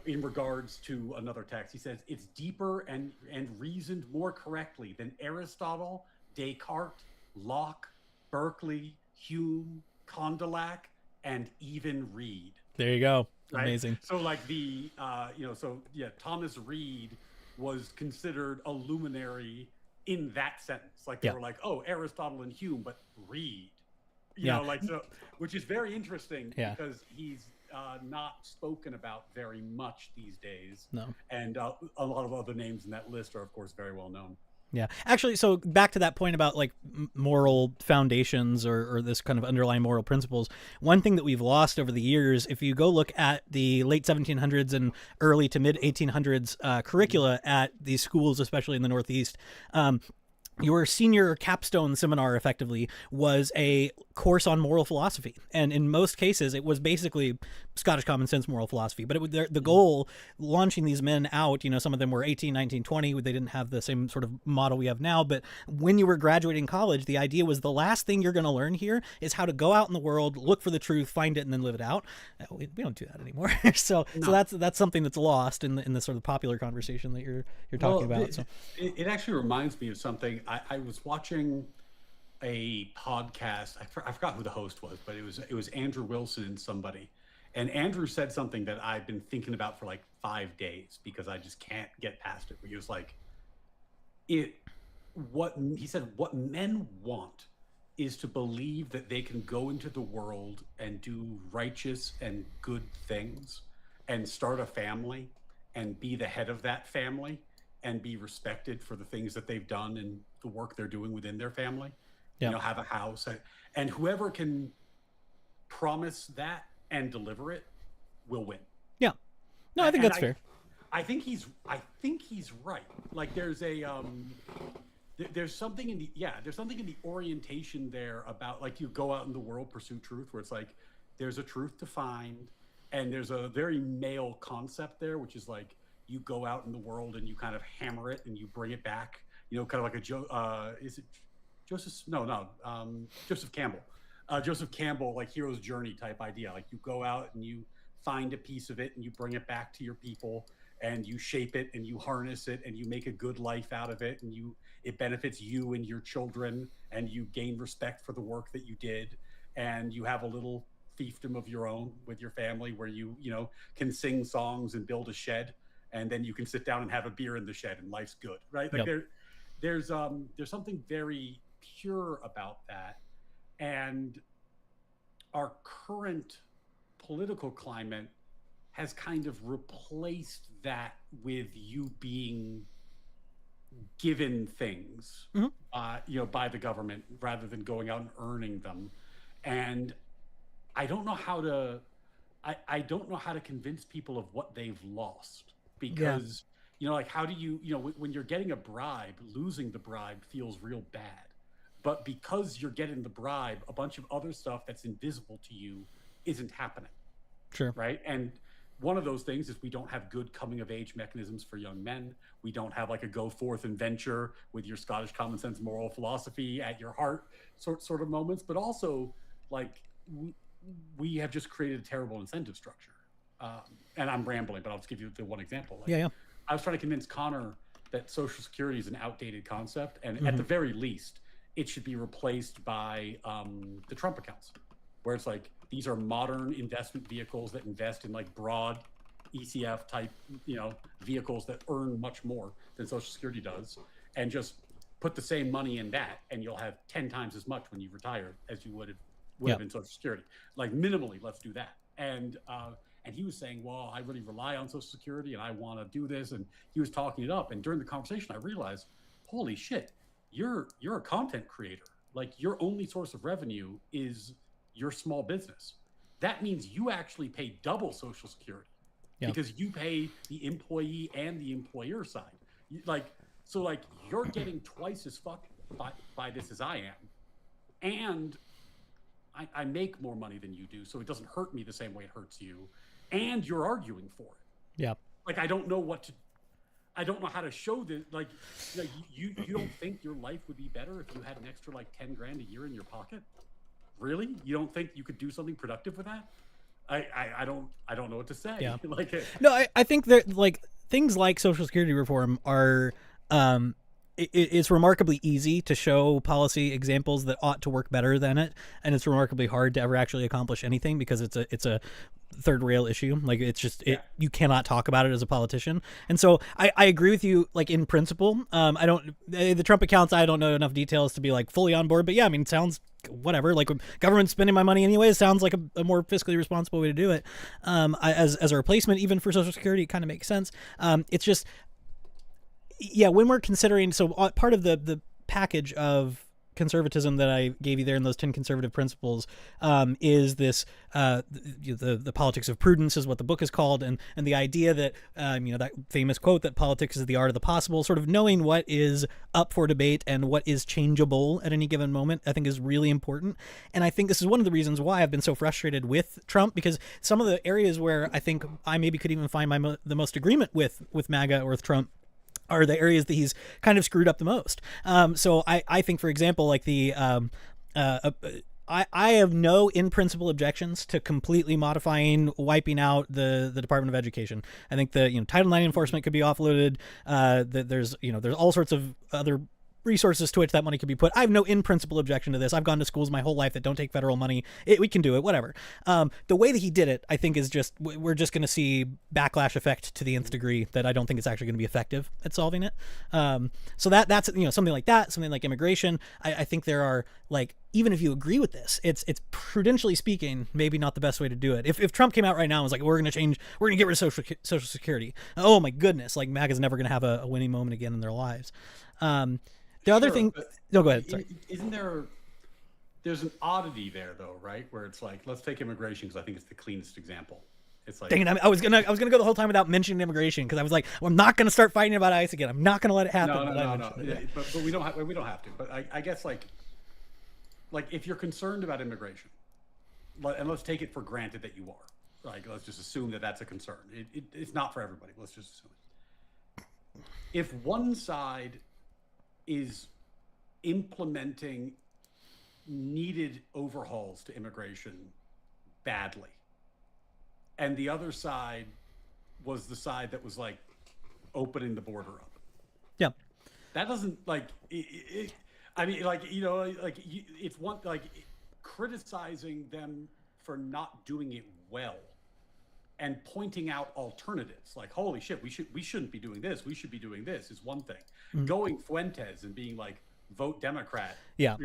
in regards to another text, he says, it's deeper and reasoned more correctly than Aristotle, Descartes, Locke, Berkeley, Hume, Condillac, and even Reed. There you go. Right? Amazing. So like Thomas Reed was considered a luminary in that sentence. Like they were like, oh, Aristotle and Hume, but Reed, you know, like, so, which is very interesting because he's not spoken about very much these days. No. And a lot of other names in that list are of course very well known. Yeah, actually, so back to that point about like moral foundations or this kind of underlying moral principles, one thing that we've lost over the years, if you go look at the late 1700s and early to mid 1800s curricula at these schools, especially in the Northeast, your senior capstone seminar effectively was a course on moral philosophy. And in most cases, it was basically Scottish common sense moral philosophy. But the goal, launching these men out, some of them were 18, 19, 20. They didn't have the same sort of model we have now. But when you were graduating college, the idea was the last thing you're going to learn here is how to go out in the world, look for the truth, find it, and then live it out. We don't do that anymore. So that's something that's lost in the sort of popular conversation that you're talking about. So it actually reminds me of something. I was watching a podcast. I forgot who the host was, but it was Andrew Wilson and somebody. And Andrew said something that I've been thinking about for like 5 days because I just can't get past it. Where he was like, what men want is to believe that they can go into the world and do righteous and good things and start a family and be the head of that family and be respected for the things that they've done and the work they're doing within their family. Have a house, and whoever can promise that and deliver it will win. Yeah, no, I think that's fair. I think he's right. Like there's something in the orientation there about like you go out in the world, pursue truth, where it's like there's a truth to find, and there's a very male concept there, which is like you go out in the world and you kind of hammer it and you bring it back. Kind of like Joseph Campbell. Joseph Campbell, like hero's journey type idea. Like you go out and you find a piece of it and you bring it back to your people and you shape it and you harness it and you make a good life out of it and it benefits you and your children and you gain respect for the work that you did and you have a little fiefdom of your own with your family where you can sing songs and build a shed and then you can sit down and have a beer in the shed and life's good, right? Like there's something very pure about that, and our current political climate has kind of replaced that with you being given things by the government rather than going out and earning them. And I don't know how to convince people of what they've lost, because like how do you when you're getting a bribe, losing the bribe feels real bad. But because you're getting the bribe, a bunch of other stuff that's invisible to you isn't happening. Sure. Right. And one of those things is we don't have good coming of age mechanisms for young men. We don't have like a go forth and venture with your Scottish common sense moral philosophy at your heart sort of moments. But also, like, we have just created a terrible incentive structure. And I'm rambling, but I'll just give you the one example. Like, Yeah. I was trying to convince Connor that Social Security is an outdated concept, and at the very least, it should be replaced by the Trump accounts, where it's like, these are modern investment vehicles that invest in like broad ECF type, vehicles that earn much more than Social Security does, and just put the same money in that, and you'll have 10 times as much when you retire as you would have in Social Security. Like, minimally, let's do that. And he was saying, well, I really rely on Social Security and I want to do this. And he was talking it up. And during the conversation, I realized, holy shit, you're a content creator. Like, your only source of revenue is your small business. That means you actually pay double Social Security because you pay the employee and the employer side. So you're getting twice as fucked by this as I am. And I make more money than you do, so it doesn't hurt me the same way it hurts you. And you're arguing for it. Yeah. Like, I don't know how to show this. Like you don't think your life would be better if you had an extra like 10 grand a year in your pocket? Really? You don't think you could do something productive with that? I don't know what to say. Yeah. No, I think that like things like Social Security reform are it's remarkably easy to show policy examples that ought to work better than it, and it's remarkably hard to ever actually accomplish anything because it's a third rail issue. Like, it's just you cannot talk about it as a politician. And so I agree with you, like, in principle. The Trump accounts, I don't know enough details to be like fully on board, but yeah, I mean, it sounds whatever. Like, government spending my money anyway sounds like a more fiscally responsible way to do it. As a replacement even for Social Security, it kind of makes sense. It's just, yeah, when we're considering, so part of the package of conservatism that I gave you there in those 10 conservative principles is this the politics of prudence is what the book is called, and the idea that that famous quote that politics is the art of the possible, sort of knowing what is up for debate and what is changeable at any given moment, I think is really important. And I think this is one of the reasons why I've been so frustrated with Trump, because some of the areas where I think I maybe could even find the most agreement with MAGA or with Trump are the areas that he's kind of screwed up the most. So I think, for example, like I have no in principle objections to completely modifying, wiping out the Department of Education. I think the Title IX enforcement could be offloaded. There's all sorts of other resources to which that money could be put. I have no in principle objection to this. I've gone to schools my whole life that don't take federal money. We can do it, whatever. The way that he did it, I think, is just, we're just going to see backlash effect to the nth degree that I don't think it's actually going to be effective at solving it. So that's something like that, something like immigration. I think there are, like, even if you agree with this, it's prudentially speaking, maybe not the best way to do it. If Trump came out right now and was like, we're going to get rid of Social Security, oh my goodness, like, MAGA's never going to have a winning moment again in their lives. The other thing, no, go ahead. Sorry. Isn't there's an oddity there though, right? Where it's like, let's take immigration because I think it's the cleanest example. It's like, dang it, I was gonna go the whole time without mentioning immigration because I was like, well, I'm not gonna start fighting about ICE again. I'm not gonna let it happen. No. Yeah, but we don't have to. But I guess like if you're concerned about immigration, and let's take it for granted that you are. Like, let's just assume that that's a concern. It's not for everybody. Let's just assume it. If one side is implementing needed overhauls to immigration badly, and the other side was the side that was like opening the border up. Yeah, that doesn't it's one, like, criticizing them for not doing it well and pointing out alternatives, like, holy shit, we shouldn't be doing this, we should be doing this, is one thing. Mm-hmm. Going Fuentes and being like, vote Democrat. Yeah.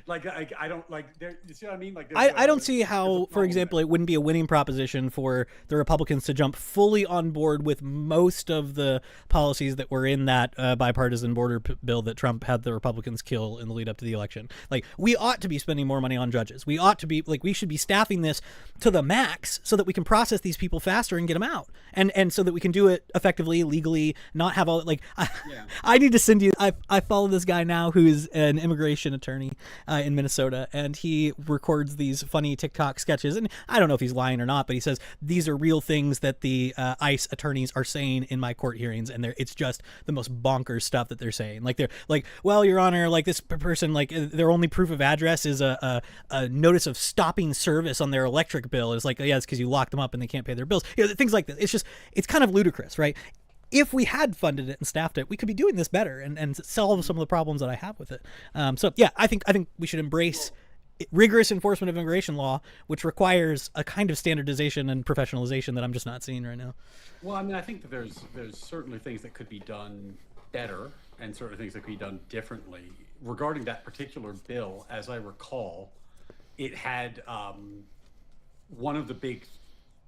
I don't like there. You see what I mean? Like, I don't see how, for example, it wouldn't be a winning proposition for the Republicans to jump fully on board with most of the policies that were in that bipartisan border bill that Trump had the Republicans kill in the lead up to the election. Like, we ought to be spending more money on judges. We ought to be we should be staffing this to the max so that we can process these people faster and get them out, and so that we can do it effectively, legally, not have all I need to send you. I follow this guy now who's is an immigration attorney in Minnesota, and he records these funny TikTok sketches. And I don't know if he's lying or not, but he says these are real things that the ICE attorneys are saying in my court hearings, and it's just the most bonkers stuff that they're saying. Like they're like, well, Your Honor, like this person, like their only proof of address is a notice of stopping service on their electric bill. It's like, yeah, it's because you locked them up and they can't pay their bills. You know, things like this. It's kind of ludicrous, right? If we had funded it and staffed it, we could be doing this better and solve some of the problems that I have with it. So yeah, I think we should embrace rigorous enforcement of immigration law, which requires a kind of standardization and professionalization that I'm just not seeing right now. Well, I mean, I think that there's certainly things that could be done better and certain things that could be done differently. Regarding that particular bill, as I recall, it had one of the big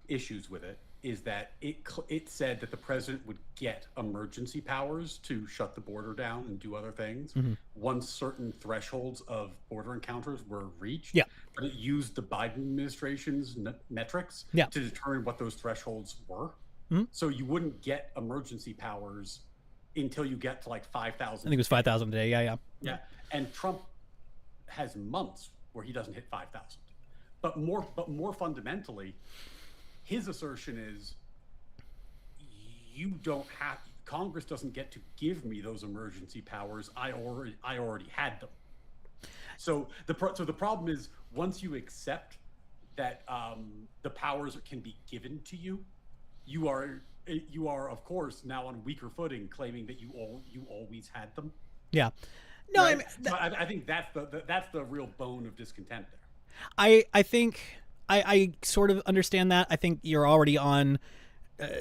issues with it is that it said that the president would get emergency powers to shut the border down and do other things once certain thresholds of border encounters were reached. Yeah. But it used the Biden administration's metrics to determine what those thresholds were. So you wouldn't get emergency powers until you get to like 5,000. I think it was 5,000 a day. Yeah. And Trump has months where he doesn't hit 5,000. But more fundamentally, his assertion is Congress doesn't get to give me those emergency powers. I already had them. So the problem is, once you accept that the powers can be given to you, you are of course now on weaker footing, claiming that you always had them. Yeah. No, right? I think that's the real bone of discontent there. I think I sort of understand that. I think you're already on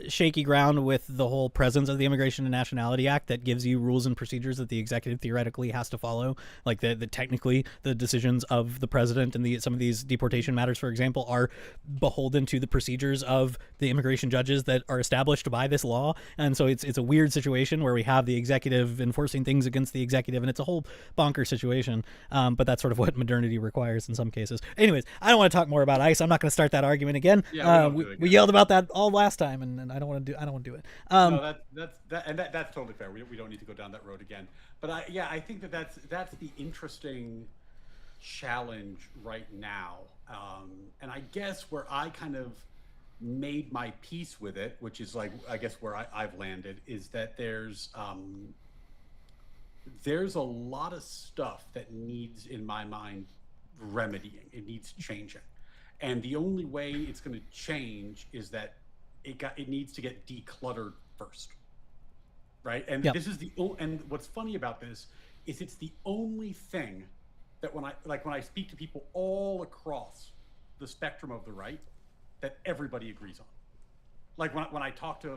shaky ground with the whole presence of the Immigration and Nationality Act that gives you rules and procedures that the executive theoretically has to follow. Like the technically the decisions of the president and some of these deportation matters, for example, are beholden to the procedures of the immigration judges that are established by this law. And so it's a weird situation where we have the executive enforcing things against the executive, and it's a whole bonker situation. But that's sort of what modernity requires in some cases. Anyways, I don't want to talk more about ICE. I'm not going to start that argument again. Yeah, we yelled about that all last time, and I don't want to do it. No, that's totally fair. We don't need to go down that road again. But I think that's the interesting challenge right now. And I guess where I kind of made my peace with it, which is like, I guess where I've landed, is that there's a lot of stuff that needs, in my mind, remedying. It needs changing. And the only way it's going to change is that it needs to get decluttered first, right? And this is and what's funny about this is it's the only thing that when I speak to people all across the spectrum of the right, that everybody agrees on. Like when I talk to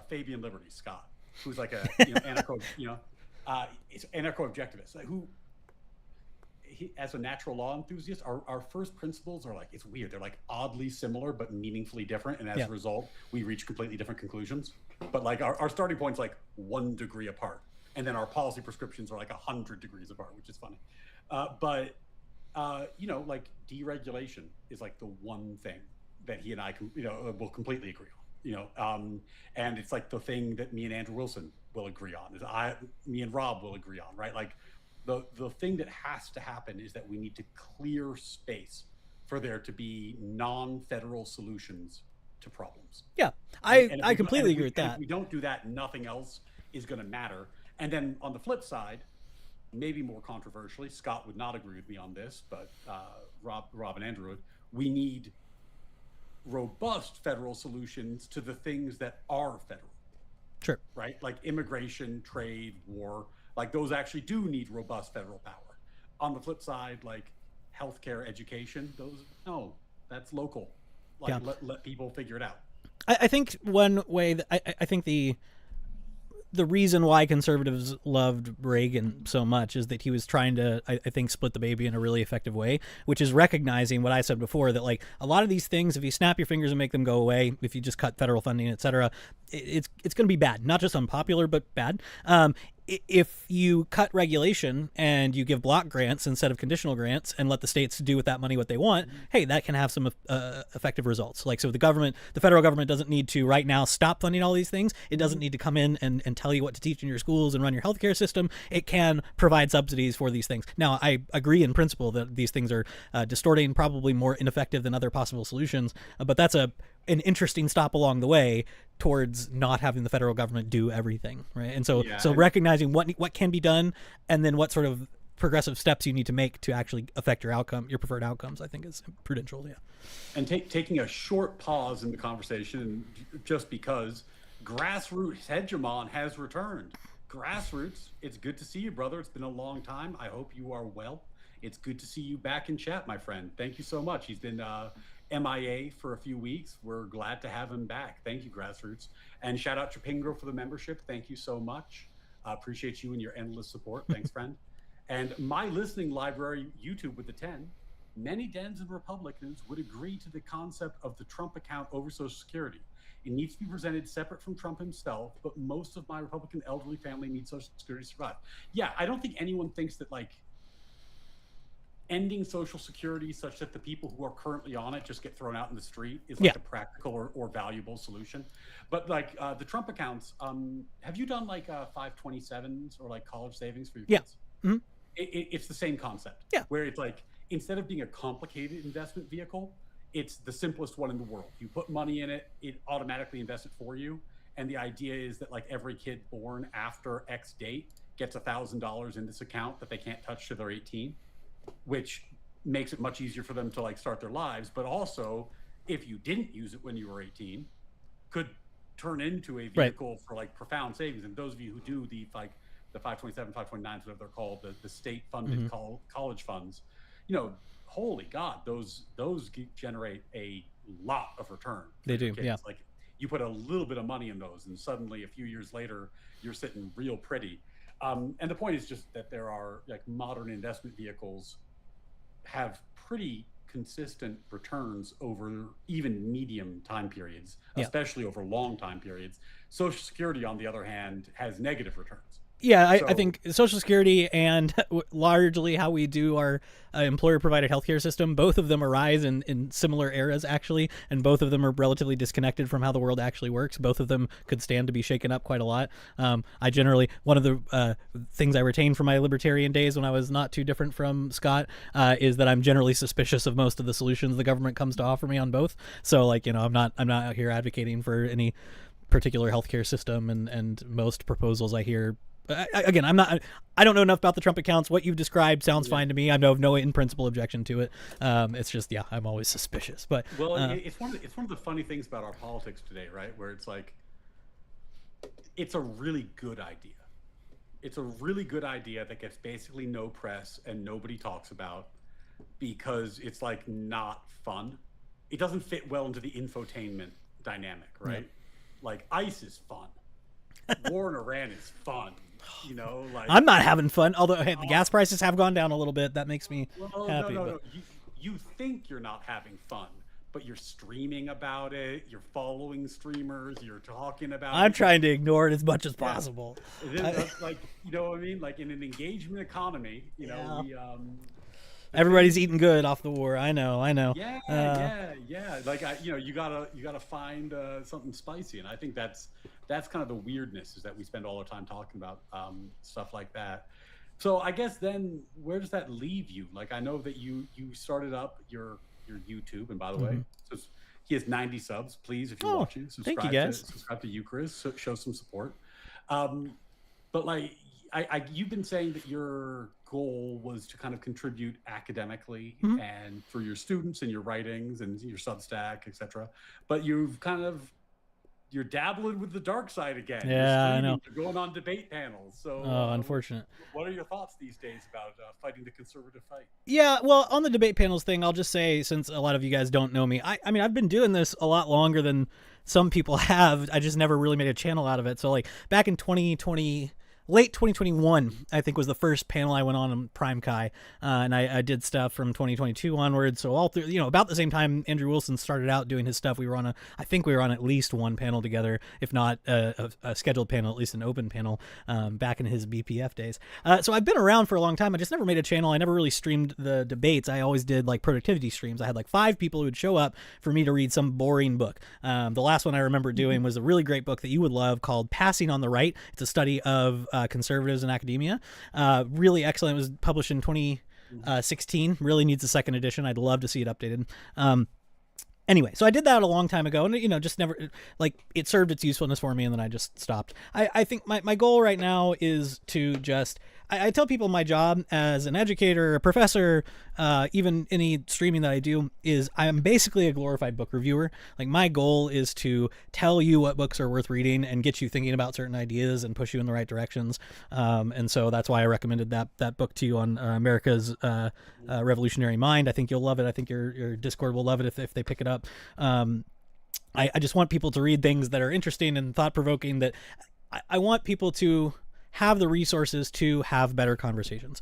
Fabian Liberty Scott, who's like a anarcho anarcho-objectivist, who as a natural law enthusiast, our first principles are like, it's weird. They're like oddly similar, but meaningfully different. And as a result, we reach completely different conclusions. But like our starting point's like 1 degree apart. And then our policy prescriptions are like 100 degrees apart, which is funny. But like deregulation is like the one thing that he and I will completely agree on, and it's like the thing that me and Andrew Wilson will agree on, me and Rob will agree on, right? Like, the thing that has to happen is that we need to clear space for there to be non-federal solutions to problems. Yeah, I completely agree with that. If we don't do that, nothing else is going to matter. And then on the flip side, maybe more controversially, Scott would not agree with me on this, but Rob and Andrew would, we need robust federal solutions to the things that are federal. Sure. Right? Like immigration, trade, war. Like those actually do need robust federal power. On the flip side, like healthcare, education, that's local. Like let people figure it out. I think one way that I think the reason why conservatives loved Reagan so much is that he was trying to, I think, split the baby in a really effective way, which is recognizing what I said before, that like a lot of these things, if you snap your fingers and make them go away, if you just cut federal funding, et cetera, it's going to be bad, not just unpopular, but bad. if you cut regulation and you give block grants instead of conditional grants and let the states do with that money what they want, hey, that can have some effective results. Like, so the federal government doesn't need to right now stop funding all these things. It doesn't need to come in and tell you what to teach in your schools and run your healthcare system. It can provide subsidies for these things. Now, I agree in principle that these things are distorting, probably more ineffective than other possible solutions, but that's an interesting stop along the way towards not having the federal government do everything, right? And so recognizing what can be done, and then what sort of progressive steps you need to make to actually affect your preferred outcomes, I think is prudential. Yeah. And taking a short pause in the conversation, just because grassroots hegemon has returned. Grassroots, it's good to see you, brother. It's been a long time. I hope you are well. It's good to see you back in chat, my friend. Thank you so much. He's been MIA for a few weeks. We're glad to have him back. Thank you, Grassroots. And shout out to Pingro for the membership. Thank you so much. Appreciate you and your endless support. Thanks, friend. And my listening library, YouTube with the 10, many Dens and Republicans would agree to the concept of the Trump account over Social Security. It needs to be presented separate from Trump himself, but most of my Republican elderly family needs Social Security to survive. Yeah, I don't think anyone thinks that, like, ending Social Security such that the people who are currently on it just get thrown out in the street is like a practical or valuable solution. But like the Trump accounts, have you done like 527s or like college savings for your kids? Mm-hmm. It's the same concept. Where it's like, instead of being a complicated investment vehicle, it's the simplest one in the world. You put money in it, it automatically invests it for you. And the idea is that like every kid born after X date gets $1,000 in this account that they can't touch till they're 18. Which makes it much easier for them to like start their lives, but also if you didn't use it when you were 18, could turn into a vehicle for like profound savings. And those of you who do the 527, 529s, whatever they're called, the state funded college funds, you know, holy God, those generate a lot of return. They do, kids. Like you put a little bit of money in those, and suddenly a few years later, you're sitting real pretty. And the point is just that there are like modern investment vehicles have pretty consistent returns over even medium time periods, especially over long time periods. Social Security, on the other hand, has negative returns. Yeah, I think Social Security and largely how we do our employer-provided healthcare system, both of them arise in similar eras, actually, and both of them are relatively disconnected from how the world actually works. Both of them could stand to be shaken up quite a lot. I generally, one of the things I retained from my libertarian days when I was not too different from Scott is that I'm generally suspicious of most of the solutions the government comes to offer me on both. So, like, you know, I'm not out here advocating for any particular healthcare system, and most proposals I hear. Again, I don't know enough about the Trump accounts. What you've described sounds fine to me. I have no in principle objection to it. It's just, I'm always suspicious. But it's one of the funny things about our politics today, right? Where it's like, it's a really good idea. It's a really good idea that gets basically no press and nobody talks about because it's like not fun. It doesn't fit well into the infotainment dynamic, right? Yeah. Like ICE is fun. War in Iran is fun. You know, like I'm not having fun. Although the gas prices have gone down a little bit, that makes me happy. No. You think you're not having fun, but you're streaming about it. You're following streamers. You're talking about. I'm trying to ignore it as much as possible. Like, you know what I mean? Like in an engagement economy, you know, everybody's eating good off the war. I know. Yeah. Like you gotta find something spicy, and I think that's kind of the weirdness, is that we spend all our time talking about stuff like that. So I guess then where does that leave you? Like, I know that you started up your YouTube, and by the way, so he has 90 subs. Please, if you're watching, subscribe. Thank you, guys. Subscribe to Eucharist. So show some support. But like, you've been saying that your goal was to kind of contribute academically and through your students and your writings and your Substack, etc. But you're dabbling with the dark side again. Yeah, I know. You're going on debate panels. So, unfortunate. What are your thoughts these days about fighting the conservative fight? Yeah, well, on the debate panels thing, I'll just say, since a lot of you guys don't know me, I mean, I've been doing this a lot longer than some people have. I just never really made a channel out of it. So, like, back in 2020. late 2021, I think, was the first panel I went on Prime Kai, and I did stuff from 2022 onwards. So all through, about the same time Andrew Wilson started out doing his stuff, I think we were on at least one panel together, if not a scheduled panel, at least an open panel, back in his BPF days. So I've been around for a long time. I just never made a channel. I never really streamed the debates. I always did like productivity streams. I had like 5 people who would show up for me to read some boring book. The last one I remember doing was a really great book that you would love called Passing on the Right. It's a study of conservatives in academia. Really excellent. It was published in 2016. Really needs a second edition. I'd love to see it updated. Anyway, so I did that a long time ago, and just never, like, it served its usefulness for me, and then I just stopped. I think my goal right now is to just, I tell people my job as an educator, a professor, even any streaming that I do, is I'm basically a glorified book reviewer. Like, my goal is to tell you what books are worth reading and get you thinking about certain ideas and push you in the right directions. And so that's why I recommended that book to you on America's Revolutionary Mind. I think you'll love it. I think your Discord will love it if they pick it up. I just want people to read things that are interesting and thought-provoking, that I want people to have the resources to have better conversations.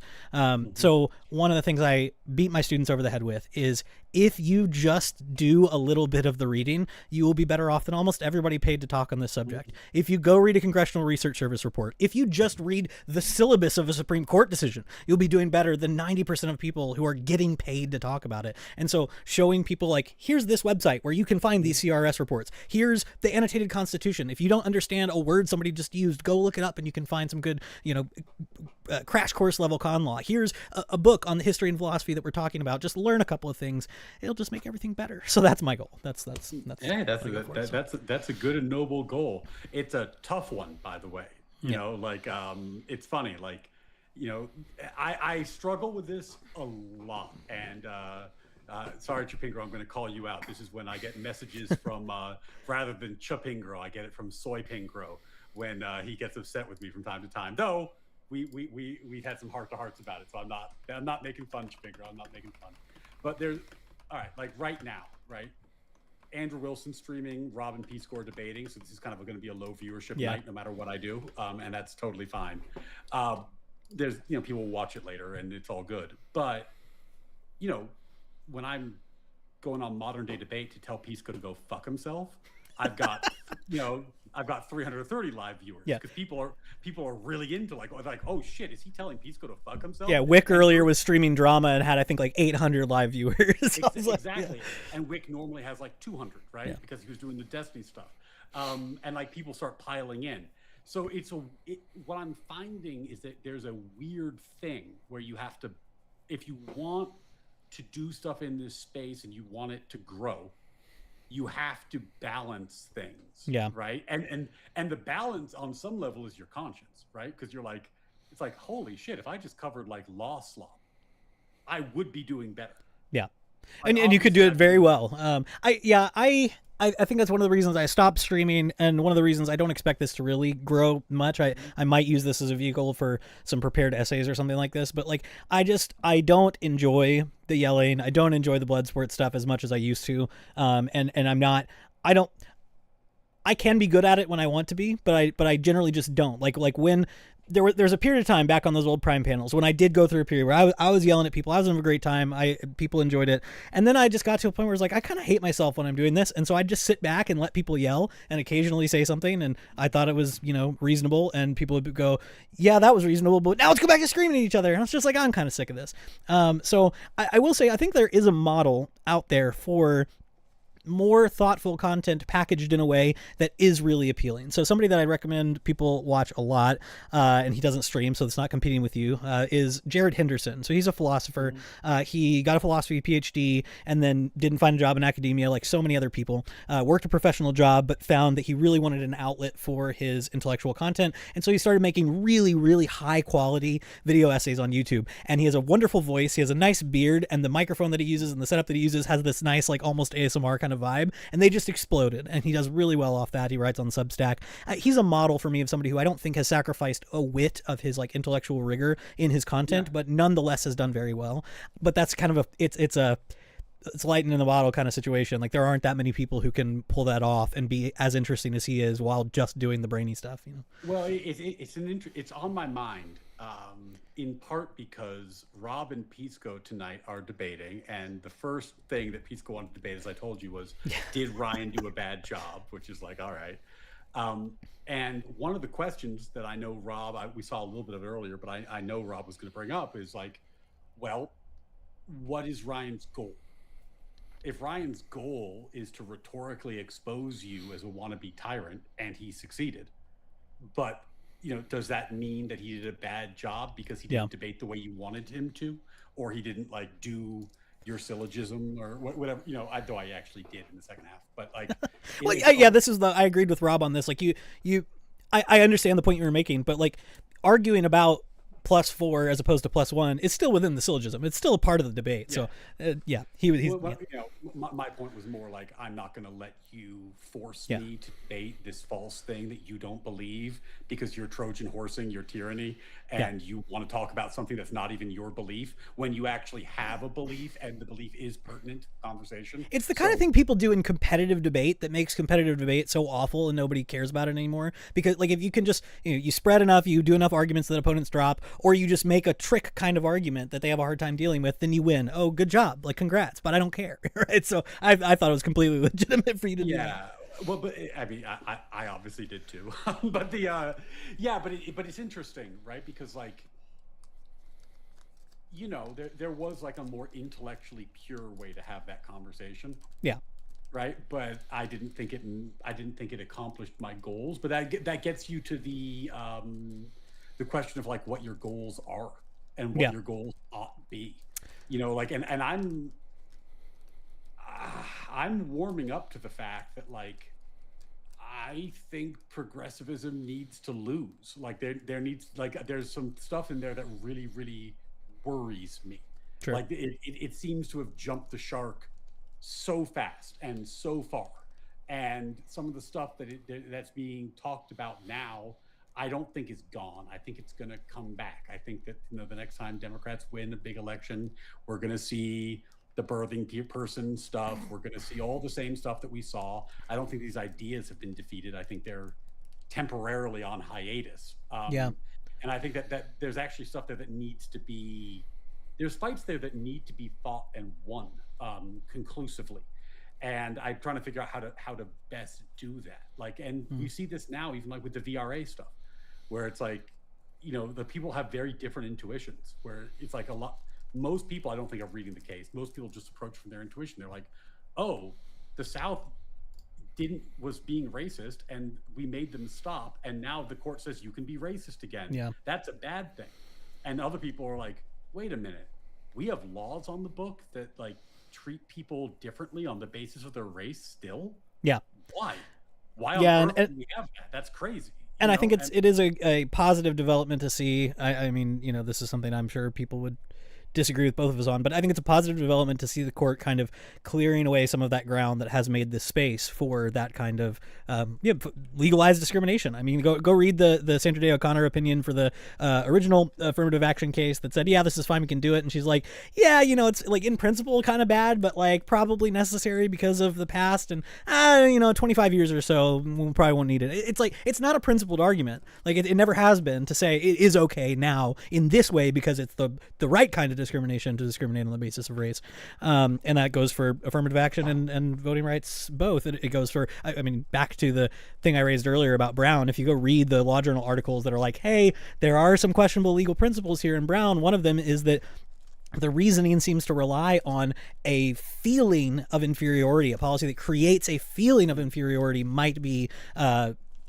So one of the things I beat my students over the head with is, if you just do a little bit of the reading, you will be better off than almost everybody paid to talk on this subject. If you go read a Congressional Research Service report, if you just read the syllabus of a Supreme Court decision, you'll be doing better than 90% of people who are getting paid to talk about it. And so showing people, like, here's this website where you can find these CRS reports. Here's the annotated Constitution. If you don't understand a word somebody just used, go look it up and you can find some good, crash course level con law. Here's a book on the history and philosophy that we're talking about. Just learn a couple of things. It'll just make everything better. So that's my goal. That's a good and noble goal. It's a tough one, by the way. It's funny. I struggle with this a lot. And sorry, Chupingro, I'm going to call you out. This is when I get messages from rather than Chupingro, I get it from Soy Pingro when he gets upset with me from time to time. Though we've had some heart-to-hearts about it, so I'm not making fun, Chupingro. I'm not making fun. But there's, all right, like right now, right? Andrew Wilson streaming, Robin P-Score debating. So this is kind of going to be a low viewership night, no matter what I do, and that's totally fine. There's, people will watch it later, and it's all good. But, when I'm going on Modern Day Debate to tell P-Score to go fuck himself, I've got, I've got 330 live viewers, because people are really into like, oh shit, is he telling P-Score to fuck himself? Yeah, Wick earlier was streaming drama and had, I think, like 800 live viewers. Exactly. And Wick normally has like 200, right? Yeah. Because he was doing the Destiny stuff. And like people start piling in. So what I'm finding is that there's a weird thing where you have to, if you want to do stuff in this space and you want it to grow, you have to balance things, right? And the balance on some level is your conscience, right? Because you're like, it's like, holy shit, if I just covered like law slop, I would be doing better. Yeah, like, and you could do it very well. I think that's one of the reasons I stopped streaming, and one of the reasons I don't expect this to really grow much. I might use this as a vehicle for some prepared essays or something like this, but like I don't enjoy the yelling. I don't enjoy the blood sport stuff as much as I used to. I can be good at it when I want to be, but I generally just don't. Like when there's a period of time back on those old Prime panels when I did go through a period where I was yelling at people. I was having a great time. People enjoyed it. And then I just got to a point where it's like, I kind of hate myself when I'm doing this. And so I just sit back and let people yell and occasionally say something. And I thought it was, reasonable. And people would go, yeah, that was reasonable, but now let's go back to screaming at each other. And it's just like, I'm kind of sick of this. So I will say, I think there is a model out there for more thoughtful content packaged in a way that is really appealing. So somebody that I recommend people watch a lot, and he doesn't stream, so it's not competing with you, is Jared Henderson. So he's a philosopher. He got a philosophy PhD and then didn't find a job in academia like so many other people. Worked a professional job, but found that he really wanted an outlet for his intellectual content. And so he started making really, really high quality video essays on YouTube. And he has a wonderful voice. He has a nice beard, and the microphone that he uses and the setup that he uses has this nice, like almost ASMR kind of vibe, and they just exploded, and he does really well off that. He writes on Substack. He's a model for me of somebody who I don't think has sacrificed a whit of his like intellectual rigor in his content, but nonetheless has done very well. But that's kind of it's a it's lightning in the bottle kind of situation. Like there aren't that many people who can pull that off and be as interesting as he is while just doing the brainy stuff. You know. Well, it's on my mind, in part because Rob and Pisco tonight are debating, and the first thing that Pisco wanted to debate, as I told you, was did Ryan do a bad job? Which is like, all right. And one of the questions that I know Rob, we saw a little bit of it earlier, but I know Rob was going to bring up is like, well, what is Ryan's goal? If Ryan's goal is to rhetorically expose you as a wannabe tyrant, and he succeeded, but does that mean that he did a bad job because he didn't debate the way you wanted him to, or he didn't like do your syllogism or whatever? Though I actually did in the second half, but like, well, this is I agreed with Rob on this. Like I understand the point you were making, but like arguing about +4 as opposed to +1 is still within the syllogism. It's still a part of the debate. So my point was more like, I'm not going to let you force me to debate this false thing that you don't believe because you're Trojan horsing your tyranny and you want to talk about something that's not even your belief when you actually have a belief and the belief is pertinent to the conversation. It's the kind of thing people do in competitive debate that makes competitive debate so awful and nobody cares about it anymore. Because like if you can just you spread enough, you do enough arguments that opponents drop, or you just make a trick kind of argument that they have a hard time dealing with, then you win. Oh, good job. Like, congrats, but I don't care. Right. So I thought it was completely legitimate for you to do that. Well, but I mean, I obviously did too. But but it's interesting, right? Because like, there was like a more intellectually pure way to have that conversation. Yeah. Right. But I didn't think it accomplished my goals. But that gets you to the question of like what your goals are and what your goals ought to be, like, and I'm warming up to the fact that like, I think progressivism needs to lose. Like there needs, like, there's some stuff in there that really, really worries me. Sure. Like it seems to have jumped the shark so fast and so far. And some of the stuff that's being talked about now, I don't think is gone. I think it's going to come back. I think that the next time Democrats win a big election, we're going to see the birthing person stuff. We're going to see all the same stuff that we saw. I don't think these ideas have been defeated. I think they're temporarily on hiatus. And I think that there's actually stuff there that needs to be. There's fights there that need to be fought and won conclusively. And I'm trying to figure out how to best do that. Like, and you see this now, even like with the VRA stuff, where it's like, the people have very different intuitions. Where it's like most people, I don't think, are reading the case. Most people just approach from their intuition. They're like, oh, the South was being racist, and we made them stop, and now the court says you can be racist again. Yeah, that's a bad thing. And other people are like, wait a minute, we have laws on the book that like treat people differently on the basis of their race still? Yeah. Why on earth do we have that? That's crazy. And I think it is a positive development to see. I mean, this is something I'm sure people would disagree with both of us on, but I think it's a positive development to see the court kind of clearing away some of that ground that has made this space for that kind of legalized discrimination. I mean, go read the Sandra Day O'Connor opinion for the original affirmative action case that said, yeah, this is fine, we can do it. And she's like, yeah, it's like in principle kind of bad, but like probably necessary because of the past, and 25 years or so, we probably won't need it. It's like, it's not a principled argument. Like it never has been to say it is okay now in this way because it's the right kind of discrimination to discriminate on the basis of race. And that goes for affirmative action and voting rights both. It goes for, I mean, back to the thing I raised earlier about Brown. If you go read the Law Journal articles that are like, hey, there are some questionable legal principles here in Brown, one of them is that the reasoning seems to rely on a feeling of inferiority. A policy that creates a feeling of inferiority might be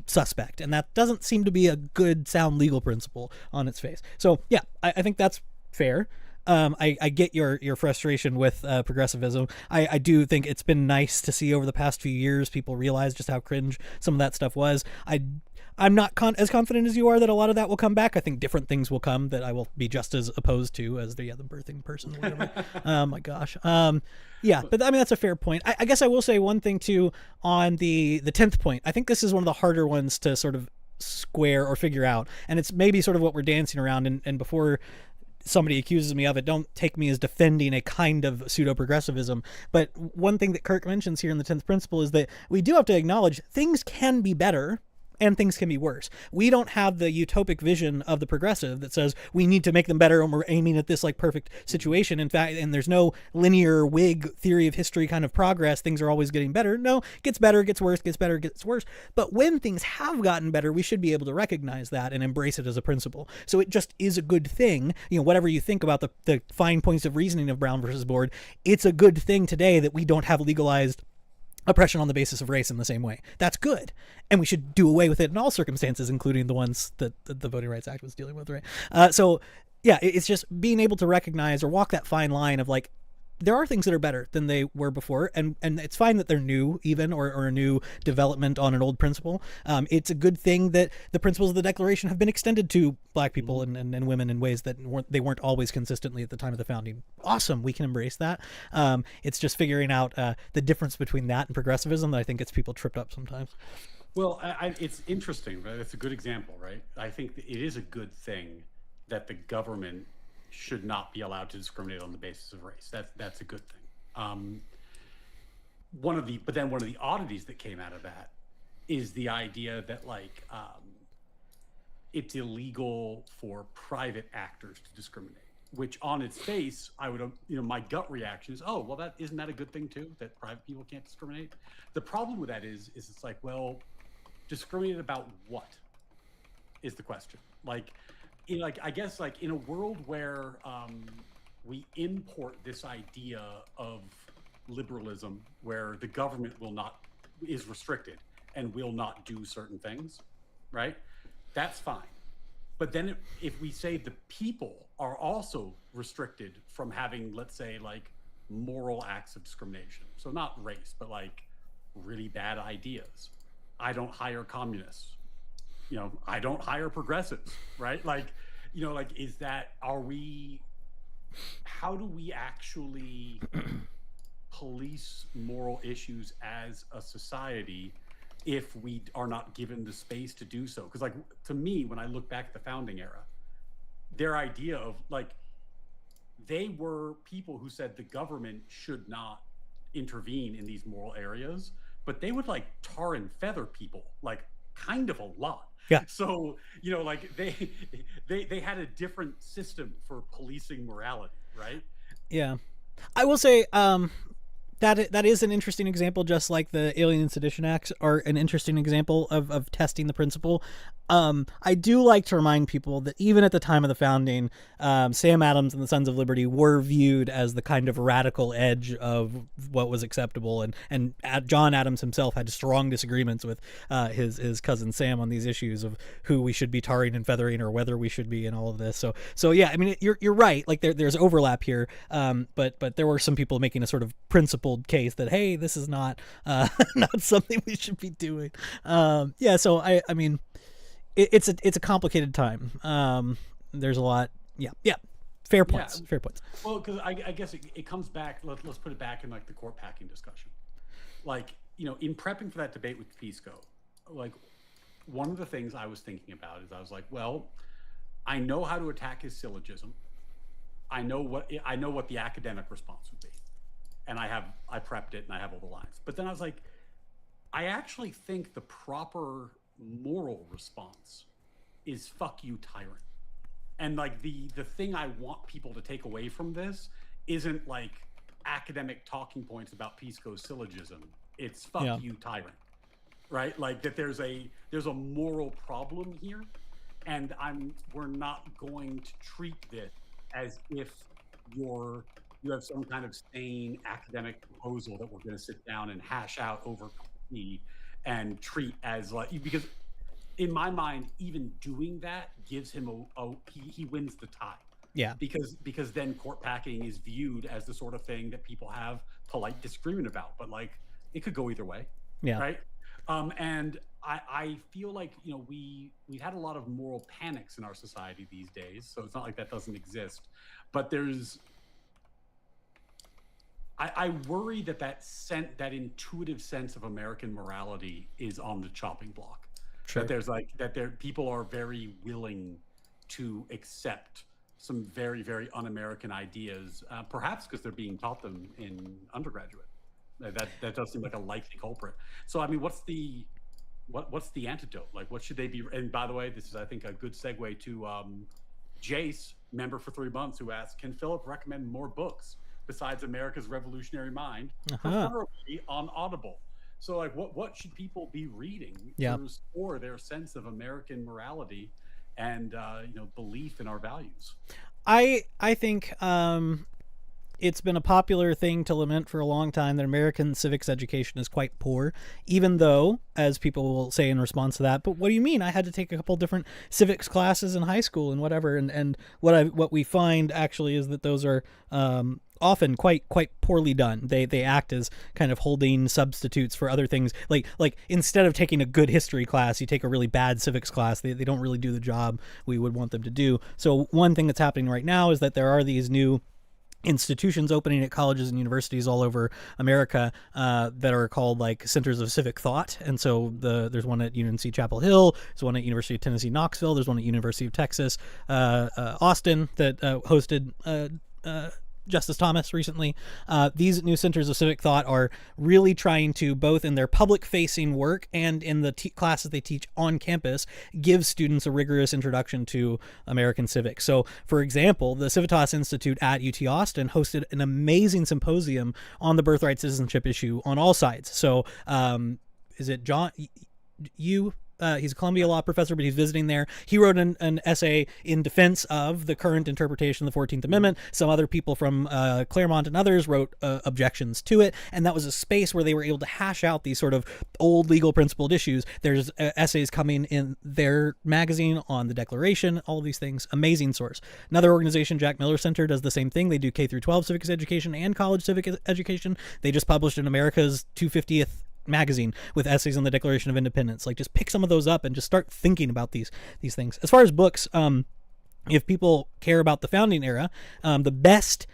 suspect, and that doesn't seem to be a good sound legal principle on its face. So yeah, I think that's fair. I get your frustration with progressivism. I do think it's been nice to see over the past few years people realize just how cringe some of that stuff was. I'm not as confident as you are that a lot of that will come back. I think different things will come that I will be just as opposed to as the birthing person or whatever. Oh my gosh. Yeah, but I mean, that's a fair point. I guess I will say one thing too on the 10th point. I think this is one of the harder ones to sort of square or figure out, and it's maybe sort of what we're dancing around. And before somebody accuses me of it, don't take me as defending a kind of pseudo-progressivism. But one thing that Kirk mentions here in the 10th principle is that we do have to acknowledge things can be better and things can be worse. We don't have the utopic vision of the progressive that says we need to make them better and we're aiming at this like perfect situation. In fact, and there's no linear Whig theory of history kind of progress. Things are always getting better. No, it gets better, gets worse, gets better, gets worse. But when things have gotten better, we should be able to recognize that and embrace it as a principle. So it just is a good thing. You know, whatever you think about the fine points of reasoning of Brown versus Board, it's a good thing today that we don't have legalized oppression on the basis of race in the same way. That's good. And we should do away with it in all circumstances, including the ones that the Voting Rights Act was dealing with, right? So, yeah, it's just being able to recognize or walk that fine line of like, there are things that are better than they were before, and it's fine that they're new even, or a new development on an old principle. It's a good thing that the principles of the Declaration have been extended to Black people and women in ways that weren't always consistently at the time of the founding. Awesome, we can embrace that. It's just figuring out the difference between that and progressivism that I think gets people tripped up sometimes. Well, it's interesting, right? It's a good example, right? I think that it is a good thing that the government should not be allowed to discriminate on the basis of race. That's a good thing. One of the oddities that came out of that is the idea that like it's illegal for private actors to discriminate, which on its face, I would, my gut reaction is, oh, well, isn't that a good thing too, that private people can't discriminate? The problem with that is it's like, well, discriminate about what is the question? Like, I guess like in a world where we import this idea of liberalism, where the government is restricted and will not do certain things, right? That's fine. But then if we say the people are also restricted from having, let's say, like moral acts of discrimination, so not race, but like really bad ideas. I don't hire communists. I don't hire progressives, right? Like, how do we actually police moral issues as a society if we are not given the space to do so? Because like, to me, when I look back at the founding era, their idea of like, they were people who said the government should not intervene in these moral areas, but they would like tar and feather people like kind of a lot. Yeah. So, like they had a different system for policing morality, right? Yeah. I will say that is an interesting example, just like the Alien and Sedition Acts are an interesting example of testing the principle. I do like to remind people that even at the time of the founding, Sam Adams and the Sons of Liberty were viewed as the kind of radical edge of what was acceptable, and John Adams himself had strong disagreements with his cousin Sam on these issues of who we should be tarring and feathering or whether we should be in all of this. So yeah, I mean, you're right. Like there's overlap here, but there were some people making a sort of principled case that, hey, this is not not something we should be doing. Yeah, so I mean, it's a complicated time. There's a lot. Yeah. Fair points. Yeah. Fair points. Well, because I guess it comes back. Let's put it back in like the court packing discussion. Like, in prepping for that debate with Pisco, like one of the things I was thinking about is I was like, well, I know how to attack his syllogism. I know what the academic response would be, and I prepped it and I have all the lines. But then I was like, I actually think the proper moral response is "fuck you, tyrant." And like the thing I want people to take away from this isn't like academic talking points about Pisco's syllogism. It's "fuck you, tyrant," right? Like that there's a moral problem here, and we're not going to treat this as if you have some kind of sane academic proposal that we're going to sit down and hash out over coffee and treat as like, because in my mind, even doing that gives him he wins the tie. Yeah. Because then court packing is viewed as the sort of thing that people have polite disagreement about, but like it could go either way. Yeah. Right. And I feel like, we've had a lot of moral panics in our society these days. So it's not like that doesn't exist, but I worry that intuitive sense of American morality is on the chopping block. Sure. That people are very willing to accept some very, very un-American ideas, perhaps because they're being taught them in undergraduate. That does seem like a likely culprit. So, I mean, what's the antidote? Like, what should they be? And by the way, this is, I think, a good segue to Jace, member for 3 months, who asked, "Can Philip recommend more books besides America's Revolutionary Mind, preferably on Audible?" So, like, what should people be reading to restore their sense of American morality and belief in our values? I think it's been a popular thing to lament for a long time that American civics education is quite poor, even though, as people will say in response to that, but what do you mean? I had to take a couple different civics classes in high school and whatever. And what we find actually is that those are often quite poorly done. They act as kind of holding substitutes for other things. Like instead of taking a good history class, you take a really bad civics class. They don't really do the job we would want them to do. So one thing that's happening right now is that there are these new institutions opening at colleges and universities all over America that are called like centers of civic thought. And so there's one at UNC Chapel Hill, there's one at University of Tennessee Knoxville, there's one at University of Texas Austin that hosted Justice Thomas recently. These new centers of civic thought are really trying to, both in their public-facing work and in the classes they teach on campus, give students a rigorous introduction to American civics. So, for example, the Civitas Institute at UT Austin hosted an amazing symposium on the birthright citizenship issue on all sides. So, is it John? He's a Columbia Law professor, but he's visiting there. He wrote an essay in defense of the current interpretation of the 14th Amendment. Some other people from Claremont and others wrote objections to it, and that was a space where they were able to hash out these sort of old legal principled issues. There's essays coming in their magazine on the Declaration, all of these things. Amazing source. Another organization, Jack Miller Center, does the same thing. They do K through 12 civics education and college civic education. They just published in America's 250th magazine with essays on the Declaration of Independence. Like, just pick some of those up and just start thinking about these things. As far as books, if people care about the founding era, the best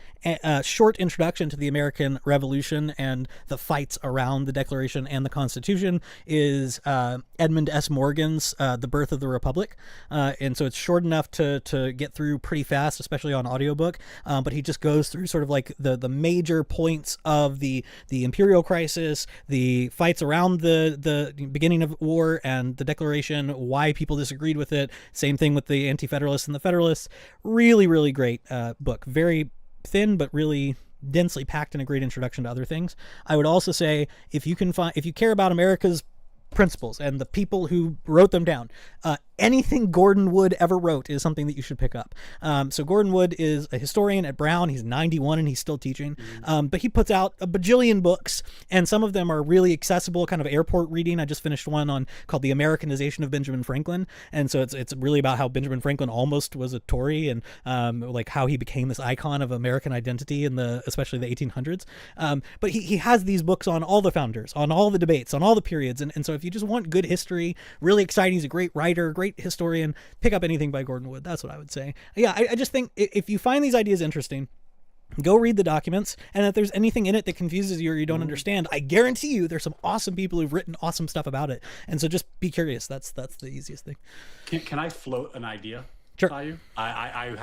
short introduction to the American Revolution and the fights around the Declaration and the Constitution is Edmund S. Morgan's The Birth of the Republic. And so it's short enough to get through pretty fast, especially on audiobook. But he just goes through sort of like the major points of the imperial crisis, the fights around the beginning of war and the Declaration, why people disagreed with it. Same thing with the Anti-Federalists and the Federalists. Really, really great book. Very thin, but really densely packed and a great introduction to other things. I would also say, if you care about America's principles and the people who wrote them down, anything Gordon Wood ever wrote is something that you should pick up. So Gordon Wood is a historian at Brown. He's 91 and he's still teaching. But he puts out a bajillion books, and some of them are really accessible, kind of airport reading. I just finished one called The Americanization of Benjamin Franklin. And so it's really about how Benjamin Franklin almost was a Tory, and like how he became this icon of American identity in especially the 1800s. But he has these books on all the founders, on all the debates, on all the periods. And so if you just want good history, really exciting, he's a great writer, great historian, pick up anything by Gordon Wood. That's what I would say. Yeah, I just think if you find these ideas interesting, go read the documents, and if there's anything in it that confuses you or you don't understand, I guarantee you there's some awesome people who've written awesome stuff about it. And so just be curious. That's the easiest thing. Can I float an idea? Sure. By you? I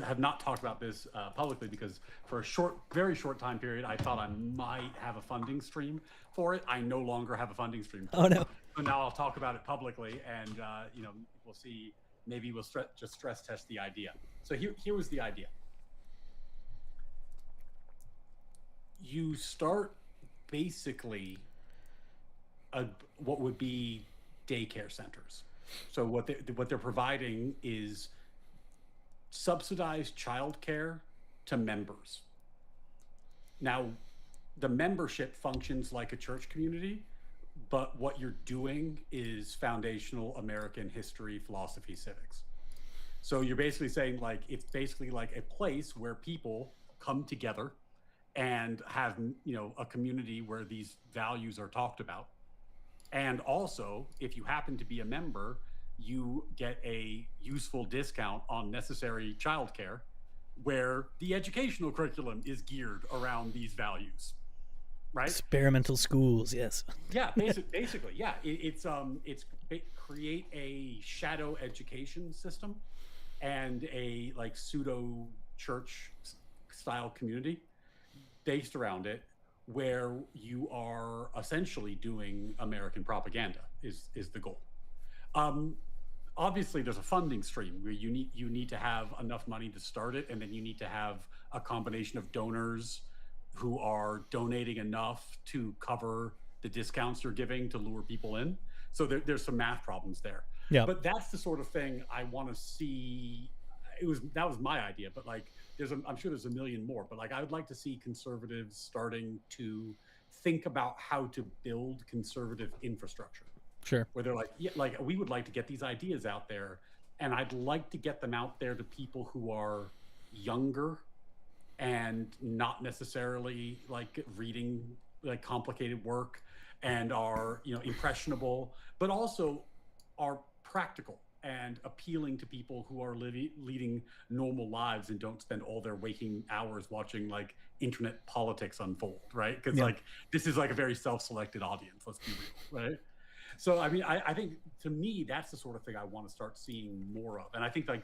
have not talked about this publicly because for a very short time period, I thought I might have a funding stream for it. I no longer have a funding stream. Oh no! So now I'll talk about it publicly, and we'll see. Maybe we'll just stress test the idea. So here was the idea. You start basically what would be daycare centers. So what they're providing is subsidized childcare to members. Now, the membership functions like a church community, but what you're doing is foundational American history, philosophy, civics. So you're basically saying, like, it's basically like a place where people come together and have, a community where these values are talked about. And also, if you happen to be a member, you get a useful discount on necessary childcare, where the educational curriculum is geared around these values, right? Experimental schools, yes. Yeah, basically, yeah. It's create a shadow education system and a like pseudo church style community based around it, where you are essentially doing American propaganda is the goal. Um, Obviously, there's a funding stream where you need to have enough money to start it, and then you need to have a combination of donors who are donating enough to cover the discounts you're giving to lure people in. So there's some math problems there. Yeah. But that's the sort of thing I want to see. That was my idea, but like I'm sure there's a million more. But like I would like to see conservatives starting to think about how to build conservative infrastructure, Sure. where they're like, yeah, like we would like to get these ideas out there, and I'd like to get them out there to people who are younger and not necessarily like reading like complicated work, and are impressionable, but also are practical and appealing to people who are leading normal lives and don't spend all their waking hours watching like internet politics unfold, right? Because like this is like a very self-selected audience, let's be real, right? So I mean, I think to me that's the sort of thing I want to start seeing more of. And I think like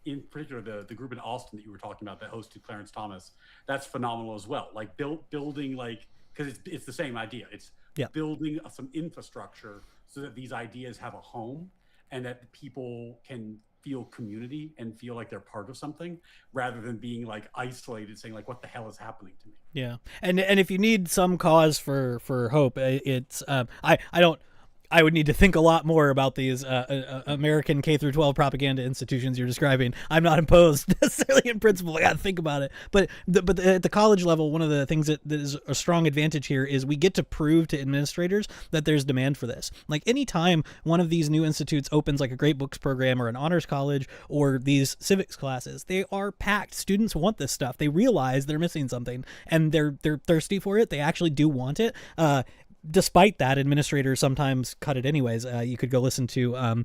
in particular the group in Austin that you were talking about that hosted Clarence Thomas, that's phenomenal as well. Like building like, because it's the same idea. It's building some infrastructure so that these ideas have a home and that people can feel community and feel like they're part of something, rather than being like isolated saying like, what the hell is happening to me? Yeah. And if you need some cause for hope, it's I would need to think a lot more about these American K through 12 propaganda institutions you're describing. I'm not opposed necessarily in principle. I got to think about it. But at the college level, one of the things that is a strong advantage here is we get to prove to administrators that there's demand for this. Like anytime one of these new institutes opens like a great books program or an honors college or these civics classes, they are packed. Students want this stuff. They realize they're missing something and they're thirsty for it. They actually do want it. Despite that, administrators sometimes cut it anyways. You could go listen to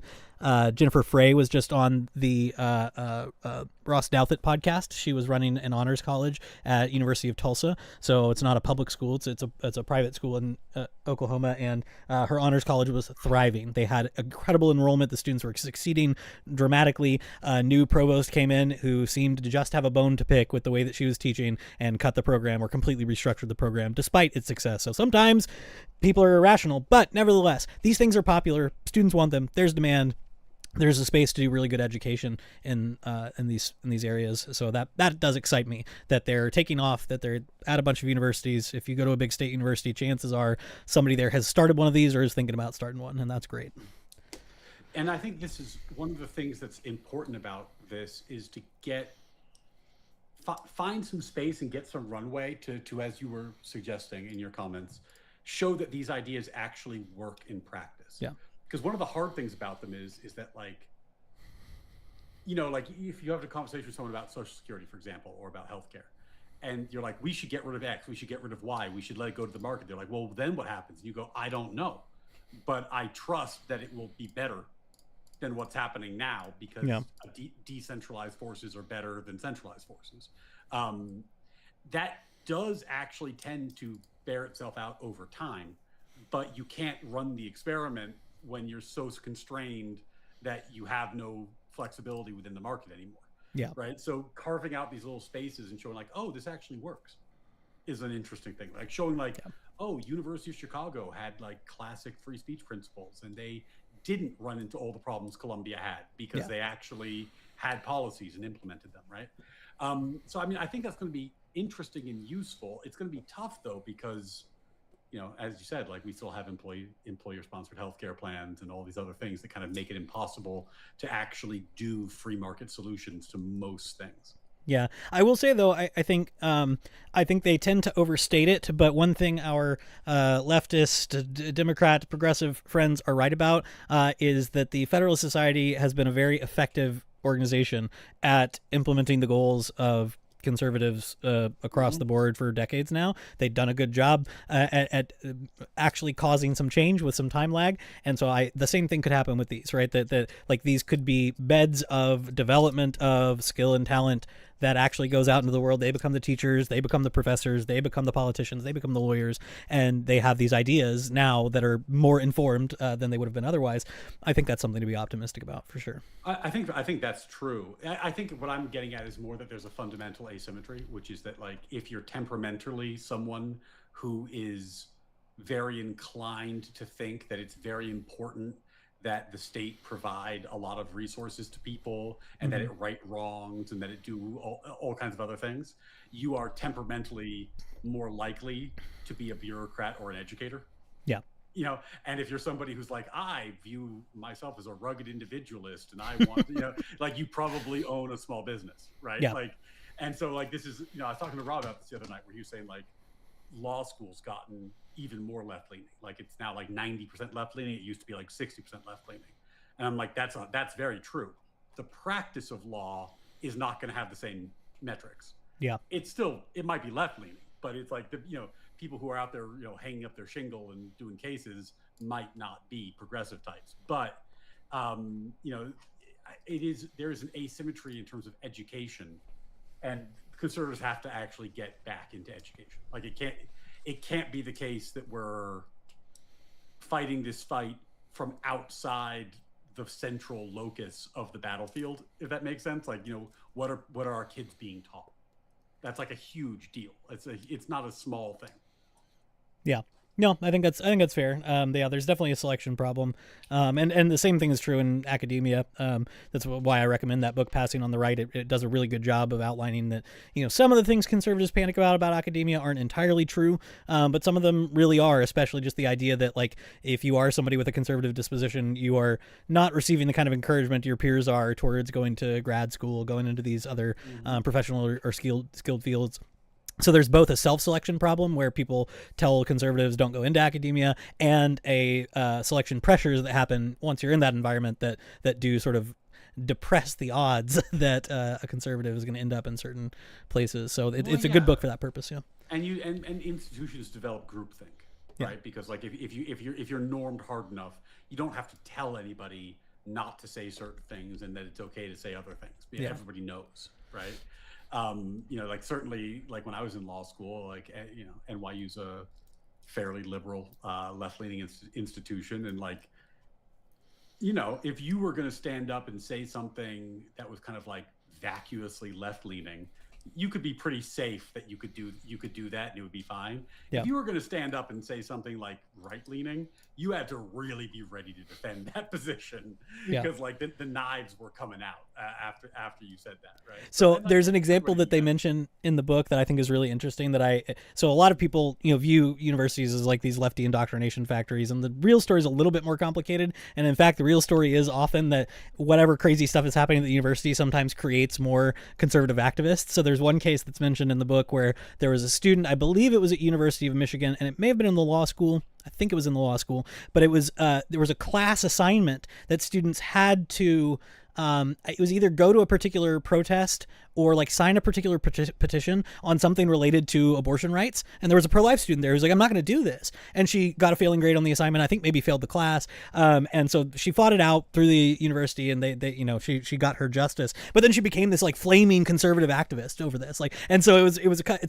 Jennifer Frey was just on the Ross Douthat podcast. She was running an honors college at University of Tulsa, so it's not a public school. It's a private school in Oklahoma, and her honors college was thriving. They had incredible enrollment. The students were succeeding dramatically. A new provost came in who seemed to just have a bone to pick with the way that she was teaching and cut the program or completely restructured the program despite its success. So sometimes people are irrational, but nevertheless, these things are popular. Students want them. There's demand. There's a space to do really good education in these areas. So that does excite me that they're taking off, that they're at a bunch of universities. If you go to a big state university, chances are somebody there has started one of these or is thinking about starting one, and that's great. And I think this is one of the things that's important about this is to find some space and get some runway to, as you were suggesting in your comments, show that these ideas actually work in practice. Yeah. Because one of the hard things about them is that like, like if you have a conversation with someone about Social Security, for example, or about healthcare, and you're like, we should get rid of X, we should get rid of Y, we should let it go to the market. They're like, well, then what happens? And you go, I don't know, but I trust that it will be better than what's happening now, because decentralized forces are better than centralized forces. That does actually tend to bear itself out over time, but you can't run the experiment when you're so constrained that you have no flexibility within the market anymore. Yeah. Right. So carving out these little spaces and showing like, oh, this actually works is an interesting thing. Like showing like, oh, University of Chicago had like classic free speech principles and they didn't run into all the problems Columbia had because they actually had policies and implemented them. Right. So, I mean, I think that's going to be interesting and useful. It's going to be tough though, because as you said, like we still have employer-sponsored healthcare plans and all these other things that kind of make it impossible to actually do free market solutions to most things. Yeah, I will say though, I think they tend to overstate it. But one thing our leftist, Democrat, progressive friends are right about is that the Federalist Society has been a very effective organization at implementing the goals of conservatives across the board for decades now. They've done a good job at actually causing some change with some time lag, and so the same thing could happen with these, right? That like these could be beds of development of skill and talent that actually goes out into the world. They become the teachers, they become the professors, they become the politicians, they become the lawyers, and they have these ideas now that are more informed than they would have been otherwise. I think that's something to be optimistic about for sure. I think that's true. I think what I'm getting at is more that there's a fundamental asymmetry, which is that like if you're temperamentally someone who is very inclined to think that it's very important that the state provide a lot of resources to people and that it right wrongs and that it do all kinds of other things, you are temperamentally more likely to be a bureaucrat or an educator. Yeah. You know, and if you're somebody who's like, I view myself as a rugged individualist and I want, you know, like you probably own a small business, right? Yeah. Like, and so like this is, you know, I was talking to Rob about this the other night where he was saying like law school's gotten even more left leaning. Like it's now like 90% left leaning. It used to be like 60% left leaning. And I'm like, that's very true. The practice of law is not going to have the same metrics. Yeah. It's still, it might be left leaning, but it's like the, you know, people who are out there, you know, hanging up their shingle and doing cases might not be progressive types. But, you know, there is an asymmetry in terms of education, and conservatives have to actually get back into education. Like it can't be the case that we're fighting this fight from outside the central locus of the battlefield, if that makes sense. Like, you know, what are our kids being taught? That's like a huge deal. It's not a small thing. Yeah. No, I think that's fair. Yeah, there's definitely a selection problem, and the same thing is true in academia. That's why I recommend that book, Passing on the Right. It does a really good job of outlining that, you know, some of the things conservatives panic about academia aren't entirely true, but some of them really are. Especially just the idea that like if you are somebody with a conservative disposition, you are not receiving the kind of encouragement your peers are towards going to grad school, going into these other professional or skilled fields. So there's both a self-selection problem where people tell conservatives don't go into academia, and a selection pressures that happen once you're in that environment that do sort of depress the odds that a conservative is going to end up in certain places. So it's a good book for that purpose. Yeah. And institutions develop groupthink, right? Yeah. Because like if you're normed hard enough, you don't have to tell anybody not to say certain things and that it's okay to say other things. Yeah. Everybody knows, right? You know, like certainly like when I was in law school, like, you know, NYU's a fairly liberal, left-leaning institution. And like, you know, if you were going to stand up and say something that was kind of like vacuously left-leaning, you could be pretty safe that you could do that and it would be fine. Yeah. If you were going to stand up and say something like right-leaning, you had to really be ready to defend that position because like the knives were coming out after you said that, right? So there's an example that they mention in the book that I think is really interesting so a lot of people, you know, view universities as like these lefty indoctrination factories, and the real story is a little bit more complicated. And in fact, the real story is often that whatever crazy stuff is happening at the university sometimes creates more conservative activists. So there's one case that's mentioned in the book where there was a student, I believe it was at University of Michigan, and it may have been in the law school. I think it was in the law school, but it was there was a class assignment that students had to it was either go to a particular protest or like sign a particular petition on something related to abortion rights. And there was a pro-life student there who's like, I'm not going to do this. And she got a failing grade on the assignment. I think maybe failed the class. And so she fought it out through the university, and they you know, she got her justice. But then she became this like flaming conservative activist over this. Like, and so it's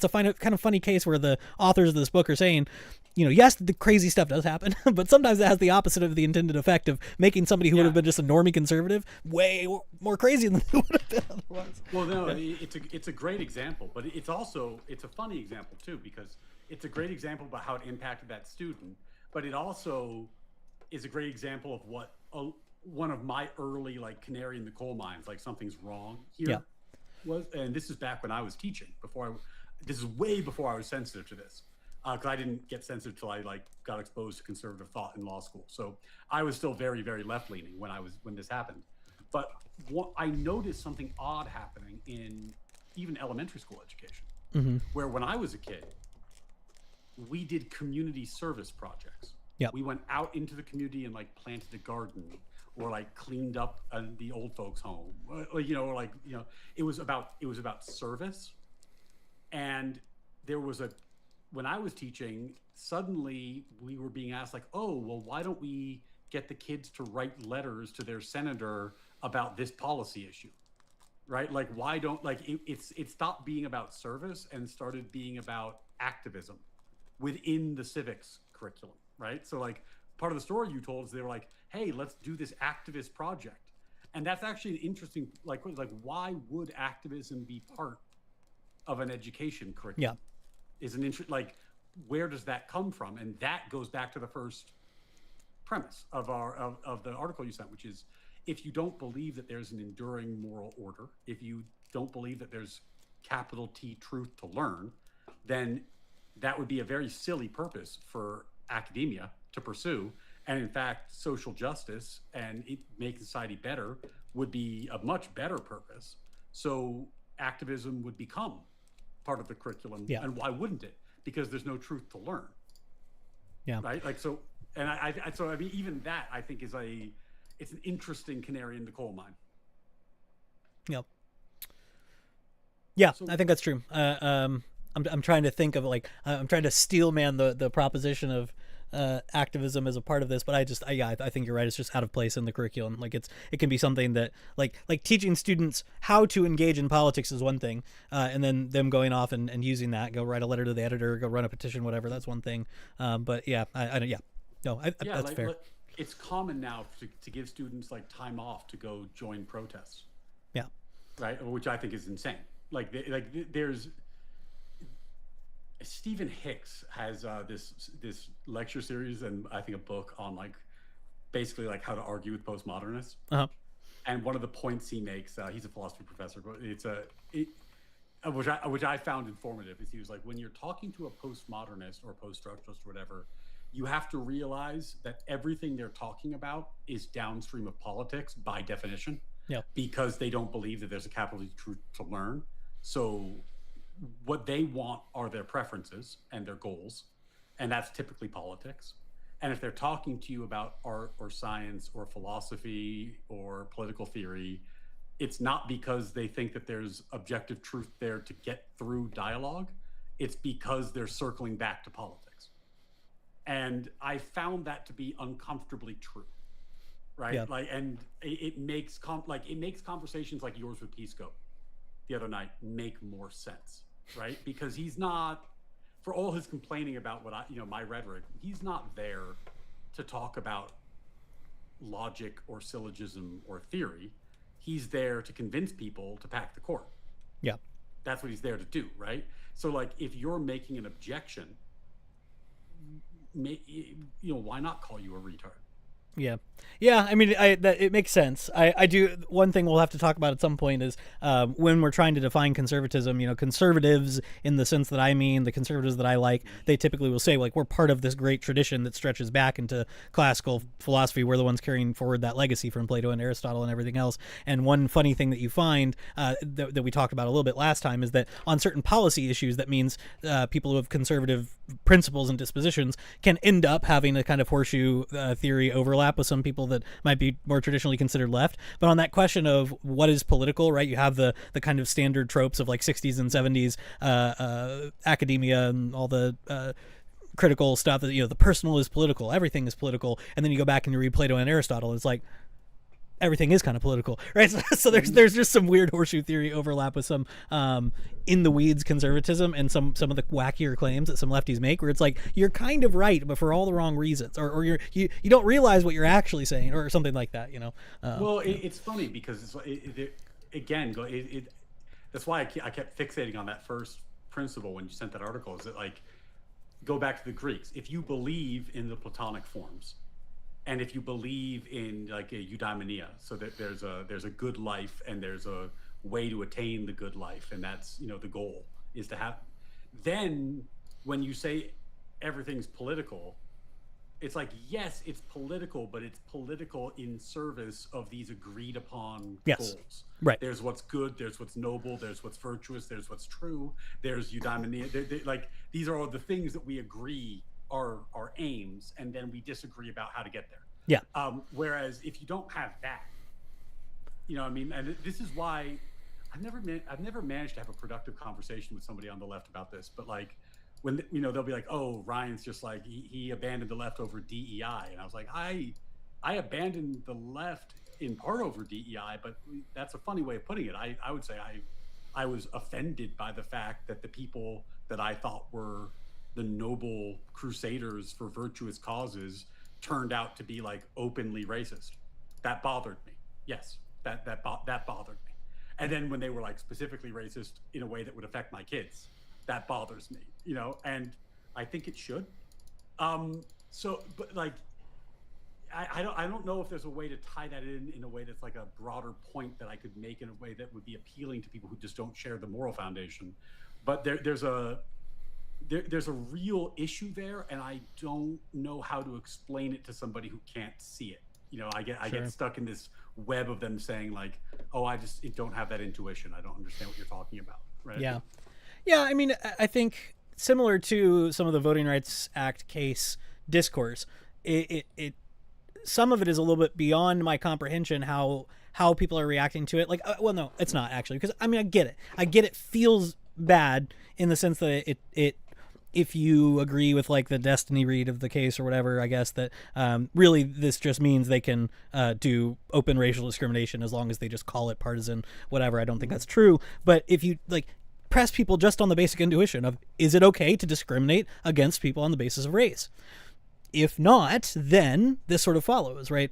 a kind of funny case where the authors of this book are saying, you know, yes, the crazy stuff does happen, but sometimes it has the opposite of the intended effect of making somebody who would have been just a normie conservative way more crazy than they would have been otherwise. Well, no, it's a great example, but it's a funny example too, because it's a great example about how it impacted that student, but it also is a great example of what one of my early like canary in the coal mines, like something's wrong here, was. And this is back when I was teaching. This is way before I was sensitive to this. Because I didn't get sensitive till I like got exposed to conservative thought in law school. So I was still very, very left-leaning when this happened. But I noticed something odd happening in even elementary school education, where when I was a kid, we did community service projects. Yep. We went out into the community and like planted a garden, or like cleaned up the old folks' home, you know, or like, you know, it was about service. And there was when I was teaching, suddenly we were being asked like, oh, well, why don't we get the kids to write letters to their senator about this policy issue? right? Like, why don't like it stopped being about service and started being about activism within the civics curriculum, right? So like part of the story you told is they were like, hey, let's do this activist project. And that's actually an interesting, like why would activism be part of an education curriculum? Is an interest, like, where does that come from? And that goes back to the first premise of of the article you sent, which is, if you don't believe that there's an enduring moral order, if you don't believe that there's capital T truth to learn, then that would be a very silly purpose for academia to pursue. And in fact, social justice and it making society better would be a much better purpose. So activism would become part of the curriculum. And why wouldn't it? Because there's no truth to learn. Right. Like, so, and so I mean, even that I think is it's an interesting canary in the coal mine. So, I think that's true. I'm trying to think of like, I'm trying to steelman the proposition of activism as a part of this, but I think you're right. It's just out of place in the curriculum. Like it can be something that like teaching students how to engage in politics is one thing, and then them going off and using that, go write a letter to the editor, go run a petition, whatever. That's one thing. But that's fair. It's common now to give students like time off to go join protests. Right, which I think is insane. There's Stephen Hicks has this lecture series and I think a book on like basically like how to argue with postmodernists. And one of the points he makes, he's a philosophy professor, but which I found informative, is he was like, when you're talking to a postmodernist or post-structuralist or whatever, you have to realize that everything they're talking about is downstream of politics by definition. Because they don't believe that there's a capital T truth to learn. So what they want are their preferences and their goals, and that's typically politics. And if they're talking to you about art or science or philosophy or political theory, it's not because they think that there's objective truth there to get through dialogue. It's because they're circling back to politics. And I found that to be uncomfortably true. Right. Like, and it makes conversations like yours with Pisco the other night make more sense. Right. Because he's not, for all his complaining about what my rhetoric, he's not there to talk about logic or syllogism or theory. He's there to convince people to pack the court. That's what he's there to do. Right. So like, if you're making an objection, why not call you a retard? I mean, it makes sense. I do. One thing we'll have to talk about at some point is when we're trying to define conservatism. Conservatives, in the sense that I mean, the conservatives that I like, they typically will say like, we're part of this great tradition that stretches back into classical philosophy. We're the ones carrying forward that legacy from Plato and Aristotle and everything else. And one funny thing that you find that we talked about a little bit last time is that on certain policy issues, that means people who have conservative principles and dispositions can end up having a kind of horseshoe theory overlap with some people that might be more traditionally considered left. But on that question of what is political, right, you have the kind of standard tropes of like 60s and 70s academia and all the critical stuff that, the personal is political, everything is political, and then you go back and you read Plato and Aristotle, it's like everything is kind of political, right? So there's just some weird horseshoe theory overlap with some in the weeds conservatism and some of the wackier claims that some lefties make, where it's like, you're kind of right, but for all the wrong reasons, or you don't realize what you're actually saying, or something like that. It's funny because that's why I kept fixating on that first principle when you sent that article. Is that like, go back to the Greeks? If you believe in the Platonic forms, and if you believe in like a eudaimonia, so that there's a good life and there's a way to attain the good life, and that's the goal is to have. Then when you say everything's political, it's like, yes, it's political, but it's political in service of these agreed upon goals. Right. There's what's good, there's what's noble, there's what's virtuous, there's what's true, there's eudaimonia. Like, these are all the things that we agree are aims, and then we disagree about how to get there. Whereas if you don't have that, and this is why I've never managed to have a productive conversation with somebody on the left about this. But like, when they'll be like, "Oh, Ryan's just like he abandoned the left over DEI," and I was like, I abandoned the left in part over DEI, but that's a funny way of putting it. I would say I was offended by the fact that the people that I thought were the noble crusaders for virtuous causes turned out to be like openly racist. That bothered me. Yes, that bothered me. And then when they were like specifically racist in a way that would affect my kids, that bothers me, you know, and I think it should. So, but like, I don't know if there's a way to tie that in a way that's like a broader point that I could make in a way that would be appealing to people who just don't share the moral foundation. But there's a real issue there, and I don't know how to explain it to somebody who can't see it. You know, I get stuck in this web of them saying like, "Oh, I don't have that intuition. I don't understand what you're talking about." Right? Yeah, yeah. I mean, I think similar to some of the Voting Rights Act case discourse, it some of it is a little bit beyond my comprehension how people are reacting to it. Like, well, no, it's not actually, because I mean, I get it feels bad in the sense that it if you agree with like the Destiny read of the case or whatever, I guess that really this just means they can do open racial discrimination as long as they just call it partisan, whatever. I don't think that's true. But if you like press people just on the basic intuition of, is it okay to discriminate against people on the basis of race? If not, then this sort of follows, right?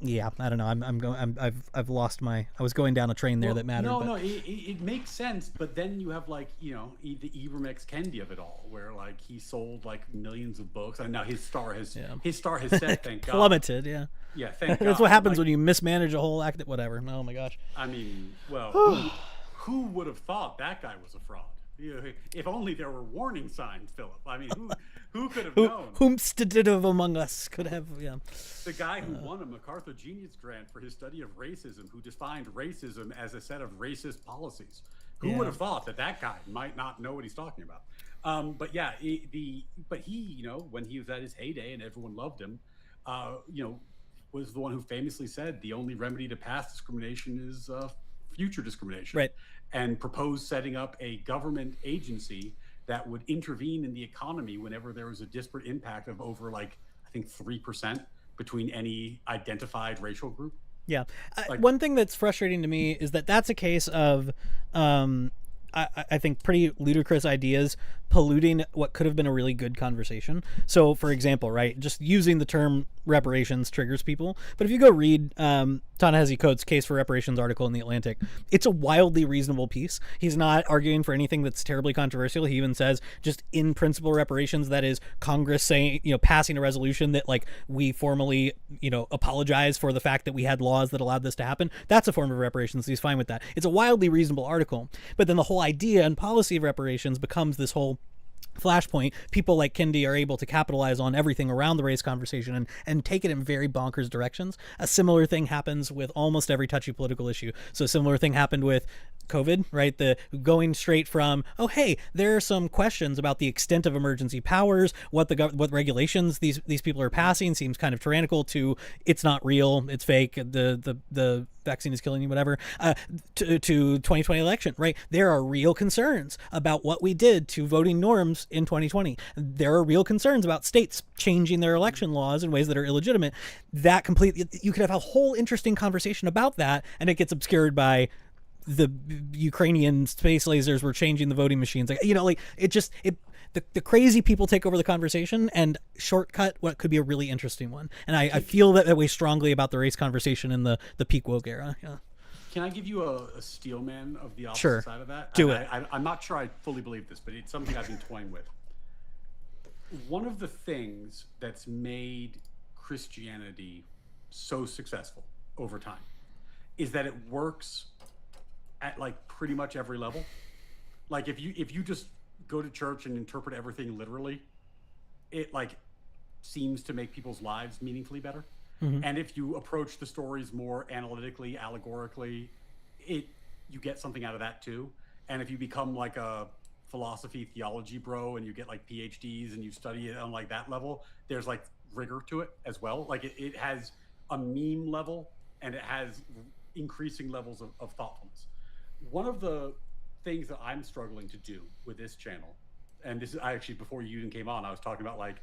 Yeah, I don't know. I've lost my. I was going down a train there that mattered. No, it makes sense, but then you have like, you know, the Ibram X Kendi of it all, where like he sold like millions of books, and now his star has set, thank God, plummeted. Yeah, yeah, thank God. That's what happens when you mismanage a whole act. Whatever. Oh my gosh. I mean, well, who would have thought that guy was a fraud? If only there were warning signs, Philip. I mean, who could have known? Whomstedid among us could have, yeah. The guy who won a MacArthur Genius Grant for his study of racism, who defined racism as a set of racist policies. Who would have thought that guy might not know what he's talking about? But yeah, but he, you know, when he was at his heyday and everyone loved him, you know, was the one who famously said the only remedy to past discrimination is future discrimination. Right. And proposed setting up a government agency that would intervene in the economy whenever there was a disparate impact of over, like, I think 3% between any identified racial group. Yeah. One thing that's frustrating to me is that that's a case of, I think, pretty ludicrous ideas polluting what could have been a really good conversation. So, for example, right, just using the term reparations triggers people. But if you go read Ta-Nehisi Coates' Case for Reparations article in The Atlantic, it's a wildly reasonable piece. He's not arguing for anything that's terribly controversial. He even says just in principle reparations, that is Congress saying, you know, passing a resolution that like we formally, you know, apologize for the fact that we had laws that allowed this to happen. That's a form of reparations. He's fine with that. It's a wildly reasonable article. But then the whole idea and policy of reparations becomes this whole flashpoint. People like Kendi are able to capitalize on everything around the race conversation and take it in very bonkers directions. A similar thing happens with almost every touchy political issue. So a similar thing happened with COVID, right? The going straight from, oh, hey, there are some questions about the extent of emergency powers, what regulations these people are passing seems kind of tyrannical, to it's not real, it's fake, the vaccine is killing you, whatever, to 2020 election, right? There are real concerns about what we did to voting norms in 2020. There are real concerns about states changing their election laws in ways that are illegitimate. That completely, you could have a whole interesting conversation about that, and it gets obscured by the Ukrainian space lasers were changing the voting machines. Like, you know, like the crazy people take over the conversation and shortcut what could be a really interesting one. And I feel that way strongly about the race conversation in the peak woke era. Yeah. Can I give you a steel man of the opposite Sure. side of that? Do it. I'm not sure I fully believe this, but it's something I've been toying with. One of the things that's made Christianity so successful over time is that it works at like pretty much every level. Like if you just go to church and interpret everything literally, it like seems to make people's lives meaningfully better. Mm-hmm. And if you approach the stories more analytically, allegorically, you get something out of that too. And if you become like a philosophy theology bro and you get like PhDs and you study it on like that level, there's like rigor to it as well. Like it has a meme level and it has increasing levels of thoughtfulness. One of the things that I'm struggling to do with this channel, and this is actually before you even came on, I was talking about like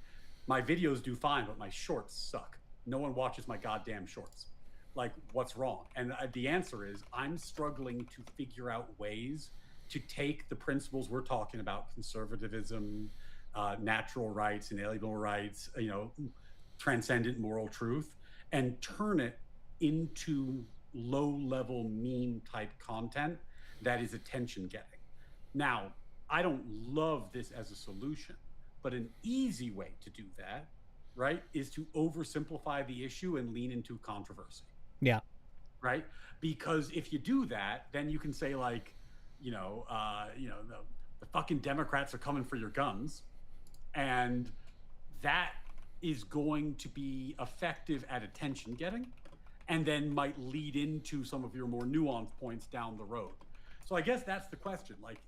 my videos do fine, but my shorts suck. no one watches my goddamn shorts. Like, what's wrong? And the answer is, I'm struggling to figure out ways to take the principles we're talking about, conservatism, natural rights, inalienable rights, transcendent moral truth, and turn it into low-level meme type content that is attention getting. Now, I don't love this as a solution, but an easy way to do that, right, is to oversimplify the issue and lean into controversy. Yeah. Right? Because if you do that, then you can say like, the fucking Democrats are coming for your guns, and that is going to be effective at attention getting, and then might lead into some of your more nuanced points down the road. So I guess that's the question. Like,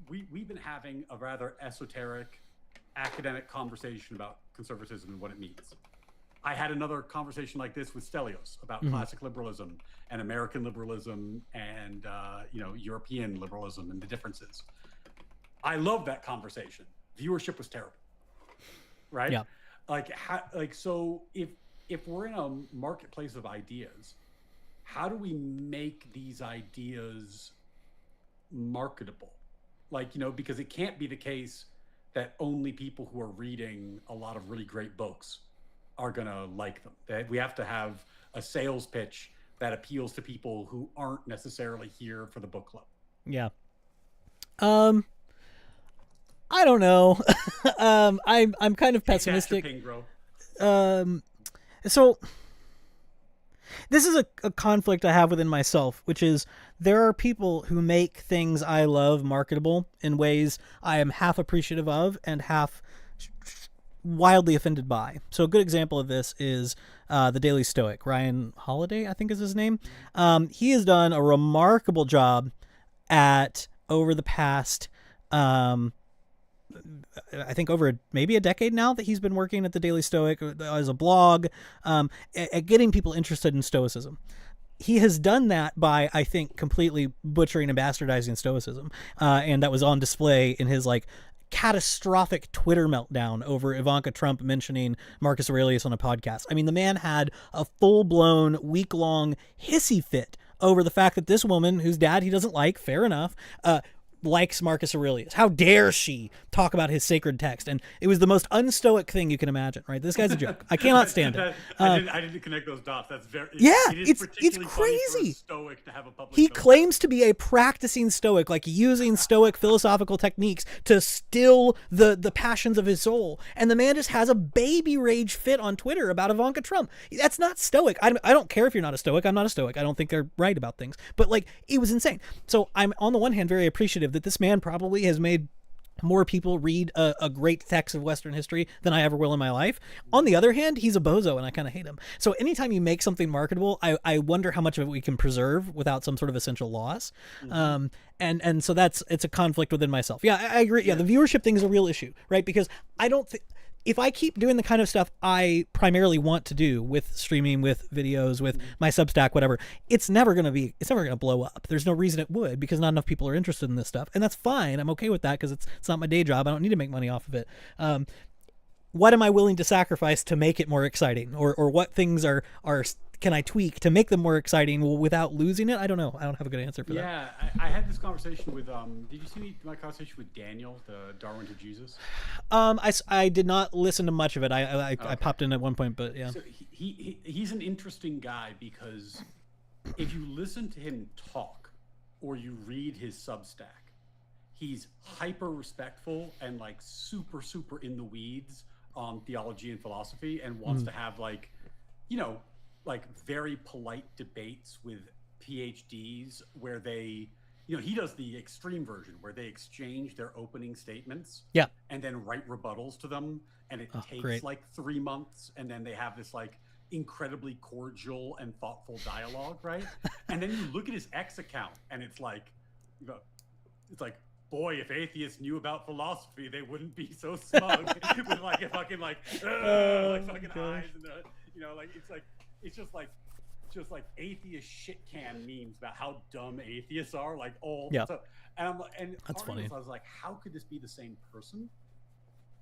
we've been having a rather esoteric academic conversation about conservatism and what it means. I had another conversation like this with Stelios about classic liberalism and American liberalism and European liberalism and the differences. I love that conversation. Viewership was terrible, right? Yeah. So if we're in a marketplace of ideas, how do we make these ideas marketable? Because it can't be the case that only people who are reading a lot of really great books are gonna like them. That we have to have a sales pitch that appeals to people who aren't necessarily here for the book club. Yeah. I don't know. I'm kind of pessimistic. Ping, bro. So this is a conflict I have within myself, which is there are people who make things I love marketable in ways I am half appreciative of and half wildly offended by. So a good example of this is the Daily Stoic. Ryan Holiday, I think is his name. He has done a remarkable job at, over the past, I think over maybe a decade now that he's been working at the Daily Stoic as a blog, at getting people interested in Stoicism. He has done that by, I think, completely butchering and bastardizing Stoicism. And that was on display in his catastrophic Twitter meltdown over Ivanka Trump mentioning Marcus Aurelius on a podcast. I mean, the man had a full-blown week-long hissy fit over the fact that this woman, whose dad he doesn't like, fair enough, likes Marcus Aurelius. How dare she talk about his sacred text? And it was the most unstoic thing you can imagine, right? This guy's a joke. I cannot stand it. I didn't connect those dots. That's very it's particularly funny for crazy. a Stoic to have a public He Stoic. claims to be a practicing Stoic, using Stoic philosophical techniques to still the passions of his soul. And the man just has a baby rage fit on Twitter about Ivanka Trump. That's not Stoic. I don't care if you're not a Stoic. I'm not a Stoic. I don't think they're right about things. But it was insane. So I'm on the one hand very appreciative that this man probably has made more people read a great text of Western history than I ever will in my life. On the other hand, he's a bozo and I kind of hate him. So anytime you make something marketable, I wonder how much of it we can preserve without some sort of essential loss. And so it's a conflict within myself. Yeah, I agree. Yeah, the viewership thing is a real issue, right? Because I don't think, if I keep doing the kind of stuff I primarily want to do with streaming, with videos, with my Substack, whatever, it's never going to blow up. There's no reason it would, because not enough people are interested in this stuff. And that's fine. I'm okay with that because it's not my day job. I don't need to make money off of it. What am I willing to sacrifice to make it more exciting? Or what things can I tweak to make them more exciting without losing it? I don't know. I don't have a good answer for that. Yeah, I had this conversation with, did you see my conversation with Daniel, the Darwin to Jesus? I did not listen to much of it. I popped in at one point, but yeah. So he's an interesting guy because if you listen to him talk or you read his Substack, he's hyper respectful and super, super in the weeds on theology and philosophy and wants to have very polite debates with PhDs where they, he does the extreme version where they exchange their opening statements and then write rebuttals to them. And it takes great. 3 months. And then they have this incredibly cordial and thoughtful dialogue. Right. And then you look at his X account and it's boy, if atheists knew about philosophy, they wouldn't be so smug with a fucking fucking eyes and it's just atheist shit can memes about how dumb atheists are, all stuff. And that's funny. I was like, how could this be the same person,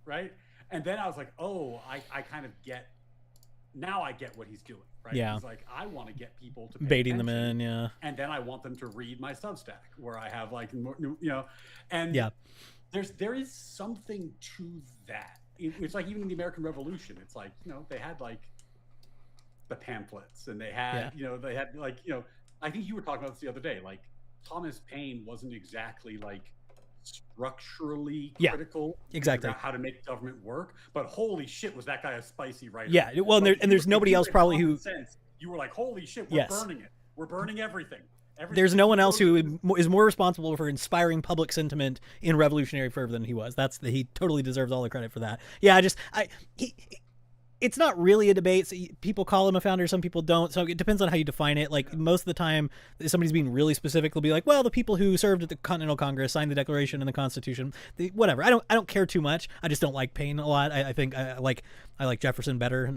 right? And then I was like, oh, I kind of get now I get what he's doing, right? Yeah. He's like, I want to get people to pay Baiting them attention, in, yeah. and then I want them to read my Substack where I have like more, and Yeah. there is something to that. It's like even in the American Revolution, it's like, they had like the pamphlets, and they had, they had like, I think you were talking about this the other day, like Thomas Paine wasn't exactly like structurally critical exactly about how to make government work, but holy shit, was that guy a spicy writer. Yeah, well, and there's nobody else probably who you were like, holy shit, we're burning it, we're burning everything. There's no one else who is more responsible for inspiring public sentiment in revolutionary fervor than he was. He totally deserves all the credit for that. Yeah, it's not really a debate. So people call him a founder, some people don't. So it depends on how you define it. Like most of the time, if somebody's being really specific, they'll be like, well, the people who served at the Continental Congress, signed the Declaration and the Constitution, whatever. I don't care too much. I just don't like Paine a lot. I think I like Jefferson better.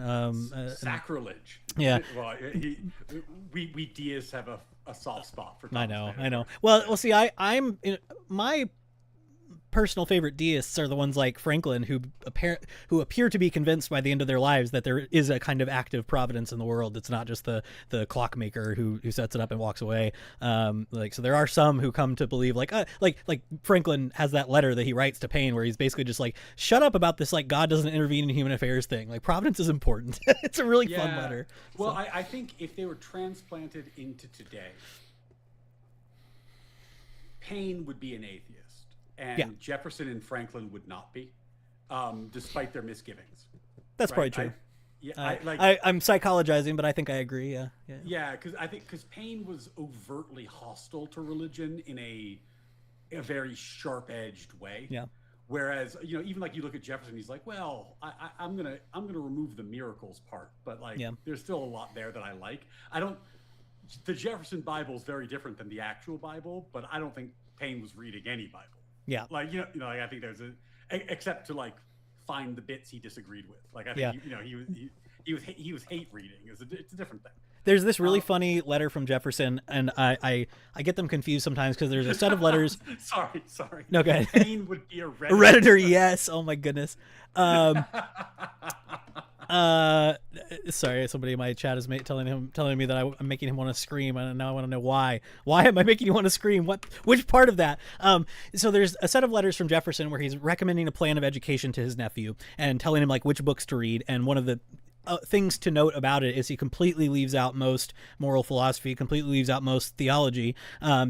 Sacrilege. Yeah. Well, we deists have a soft spot for Thomas I know. Well, see, I'm my personal favorite deists are the ones like Franklin who appear to be convinced by the end of their lives that there is a kind of active providence in the world. It's not just the clockmaker who sets it up and walks away. So there are some who come to believe like Franklin has that letter that he writes to Paine where he's basically just like, shut up about this like God doesn't intervene in human affairs thing. Like providence is important. It's a really fun letter. Well, so. I think if they were transplanted into today, Paine would be an atheist. And Jefferson and Franklin would not be, despite their misgivings. That's probably true. I'm psychologizing, but I think I agree. Yeah, because Paine was overtly hostile to religion in a very sharp-edged way. Yeah. Whereas, even like you look at Jefferson, he's like, well, I'm gonna remove the miracles part, but there's still a lot there that I like. The Jefferson Bible is very different than the actual Bible, but I don't think Paine was reading any Bible. Yeah. Like, I think there's except to like find the bits he disagreed with. Like, I think, he was hate reading. It's a different thing. There's this really funny letter from Jefferson, and I get them confused sometimes because there's a set of letters. Sorry. No, go ahead. Paine would be a redditor. Redditor, yes. Oh my goodness. Sorry, somebody in my chat is telling me that I'm making him want to scream, and now I want to know why. Why am I making you want to scream? Which part of that? So there's a set of letters from Jefferson where he's recommending a plan of education to his nephew and telling him like which books to read, and one of the things to note about it is he completely leaves out most moral philosophy, completely leaves out most theology,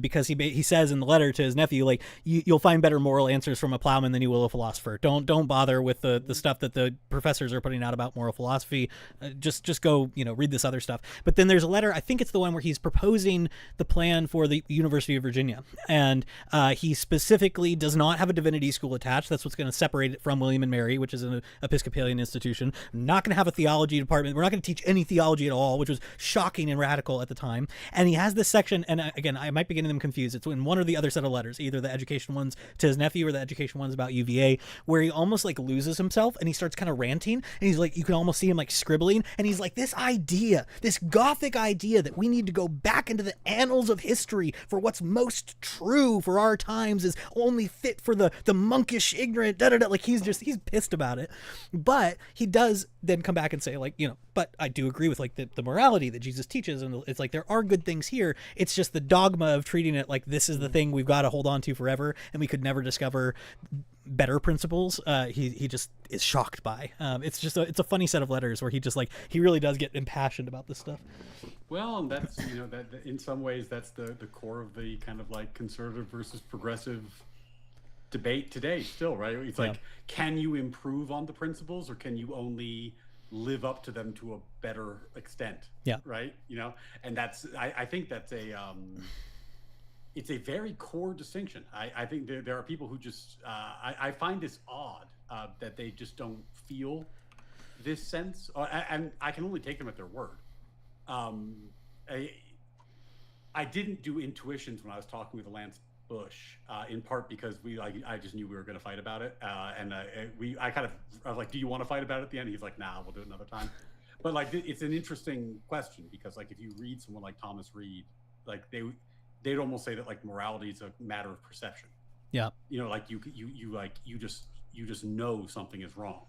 because he says in the letter to his nephew, like, you'll find better moral answers from a plowman than you will a philosopher. Don't bother with the stuff that the professors are putting out about moral philosophy. Just go, read this other stuff. But then there's a letter, I think it's the one where he's proposing the plan for the University of Virginia, and he specifically does not have a divinity school attached. That's what's going to separate it from William and Mary, which is an Episcopalian institution. Not going to have a theology department. We're not going to teach any theology at all, which was shocking and radical at the time. And he has this section, and again, I might be getting them confused. It's in one or the other set of letters, either the education ones to his nephew or the education ones about UVA, where he almost like loses himself and he starts kind of ranting, and he's like, you can almost see him like scribbling, and he's like, this Gothic idea that we need to go back into the annals of history for what's most true for our times is only fit for the monkish, ignorant, like he's pissed about it. But he does then come back and say, like, but I do agree with like the morality that Jesus teaches, and it's like there are good things here. It's just the dogma of treating it like this is the thing we've got to hold on to forever, and we could never discover better principles. He just is shocked by. It's a funny set of letters where he really does get impassioned about this stuff. Well, and that's that in some ways that's the core of the kind of like conservative versus progressive debate today still, right? It's like, can you improve on the principles, or can you only live up to them to a better extent? Right. And that's I think that's it's a very core distinction. I think there are people who just I find this odd that they just don't feel this sense, and I can only take them at their word. I didn't do intuitions when I was talking with Lance Bush, in part because I just knew we were going to fight about it, and I was like, do you want to fight about it at the end? He's like, nah, we'll do it another time. But like, it's an interesting question, because like if you read someone like Thomas Reed, like they'd almost say that like morality is a matter of perception. Like you just know something is wrong,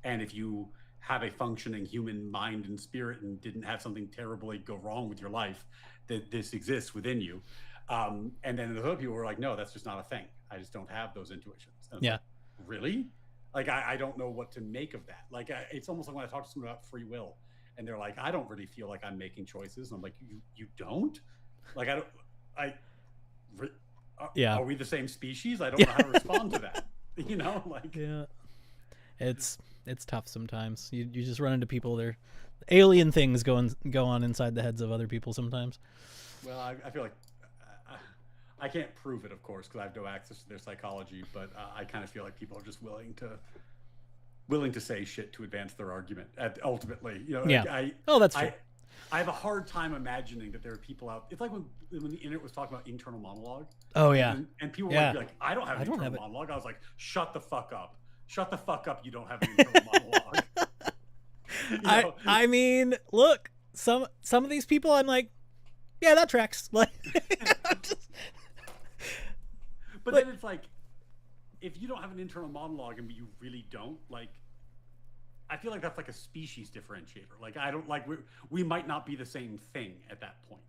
and if you have a functioning human mind and spirit and didn't have something terribly go wrong with your life, that this exists within you. And then the other people were like, no, that's just not a thing. I just don't have those intuitions. And Yeah. like, really? Like, I don't know what to make of that. Like, it's almost like when I talk to someone about free will and they're like, I don't really feel like I'm making choices. And I'm like, you don't? Like, Yeah. Are we the same species? I don't know how to respond to that. You know, like, Yeah. It's tough sometimes. You just run into people, their alien things go on inside the heads of other people sometimes. well, I feel like I can't prove it, of course, because I have no access to their psychology. But I kind of feel like people are just willing to say shit to advance their argument. Ultimately, you know, Yeah. like Oh, that's true. I have a hard time imagining that there are people out. It's like when the internet was talking about internal monologue. Oh yeah. And people Yeah. were like, I don't have an I don't internal have it. monologue. I was like, shut the fuck up. Shut the fuck up. You don't have an internal monologue. You know? I mean, look, some of these people, I'm like, yeah, that tracks. Like, But then it's like, if you don't have an internal monologue and you really don't, like, I feel like that's like a species differentiator. Like, I don't like, we might not be the same thing at that point.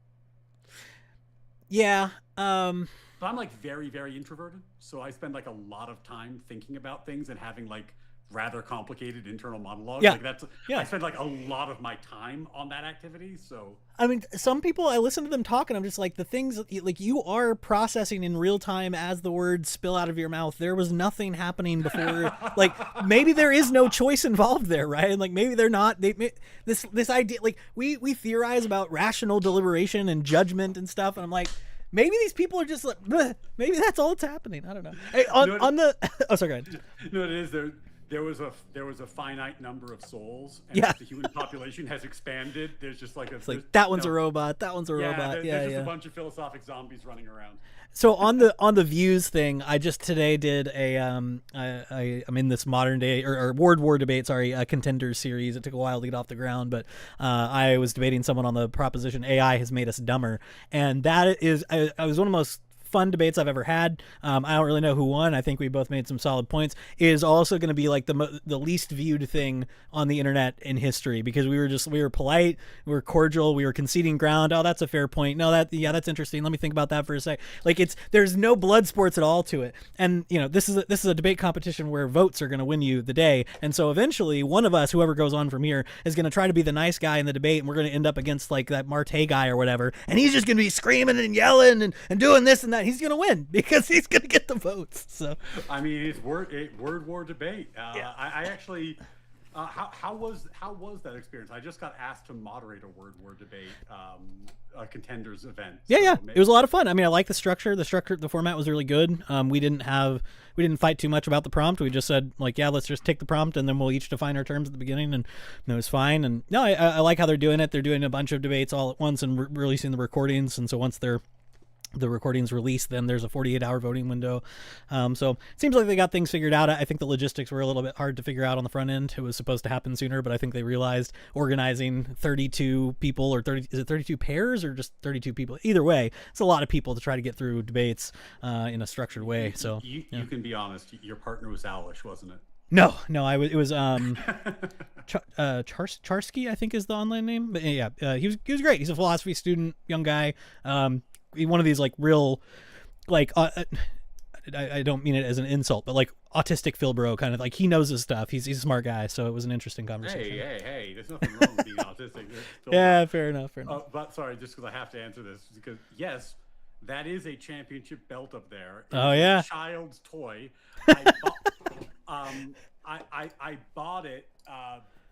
yeah. But I'm like very, very introverted. So I spend like a lot of time thinking about things and having like rather complicated internal monologues. Yeah. Like Yeah. I spend like a lot of my time on that activity. So I mean, some people, I listen to them talk and I'm just like, the things like you are processing in real time as the words spill out of your mouth. There was nothing happening before. Like, maybe there is no choice involved there, right? And like, maybe they're not. This idea, like we theorize about rational deliberation and judgment and stuff, and I'm like, maybe these people are just like, bleh, maybe that's all that's happening. I don't know. Hey, on the oh, sorry, go ahead. no, it is there was a finite number of souls, and Yeah. as the human population has expanded, there's just like It's like that one's a robot, that one's a yeah, robot. there's Yeah, just yeah. a bunch of philosophic zombies running around. So on the views thing, I just today did a I'm in this modern day or World War debate, contenders series. It took a while to get off the ground, but I was debating someone on the proposition AI has made us dumber, and that is I was one of the most fun debates I've ever had. I don't really know who won. I think we both made some solid points. It is also going to be like the least viewed thing on the internet in history, because we were polite, we were cordial, we were conceding ground. Oh, that's a fair point. No, that's interesting. Let me think about that for a sec. Like, there's no blood sports at all to it. And you know, this is a debate competition where votes are going to win you the day. And so eventually one of us, whoever goes on from here, is going to try to be the nice guy in the debate, and we're going to end up against like that Marte guy or whatever. And he's just going to be screaming and yelling and doing this and that. He's gonna win because he's gonna get the votes. So I mean, it's word war debate. Yeah. I actually, how was that experience? I just got asked to moderate a word war debate, a contenders event. Yeah, So it was a lot of fun. I mean, I like the structure. The format was really good. We didn't fight too much about the prompt. We just said like, yeah, let's just take the prompt and then we'll each define our terms at the beginning, and it was fine. And no, I like how they're doing it. They're doing a bunch of debates all at once and releasing the recordings. And so once the recording's released, then there's a 48-hour voting window. So it seems like they got things figured out. I think the logistics were a little bit hard to figure out on the front end. It was supposed to happen sooner, but I think they realized organizing 32 people or 32 pairs or just 32 people? Either way, it's a lot of people to try to get through debates in a structured way. So you can be honest. Your partner was Alish, wasn't it? No, it was Charsky, I think is the online name. But yeah, he was great. He's a philosophy student, young guy. One of these like real, like I don't mean it as an insult, but like autistic Philbro kind of, like he knows his stuff. He's a smart guy, so it was an interesting conversation. Hey! There's nothing wrong with being autistic. Yeah, fair enough. But sorry, just because I have to answer this, because yes, that is a championship belt up there. Oh yeah, a child's toy. I bought it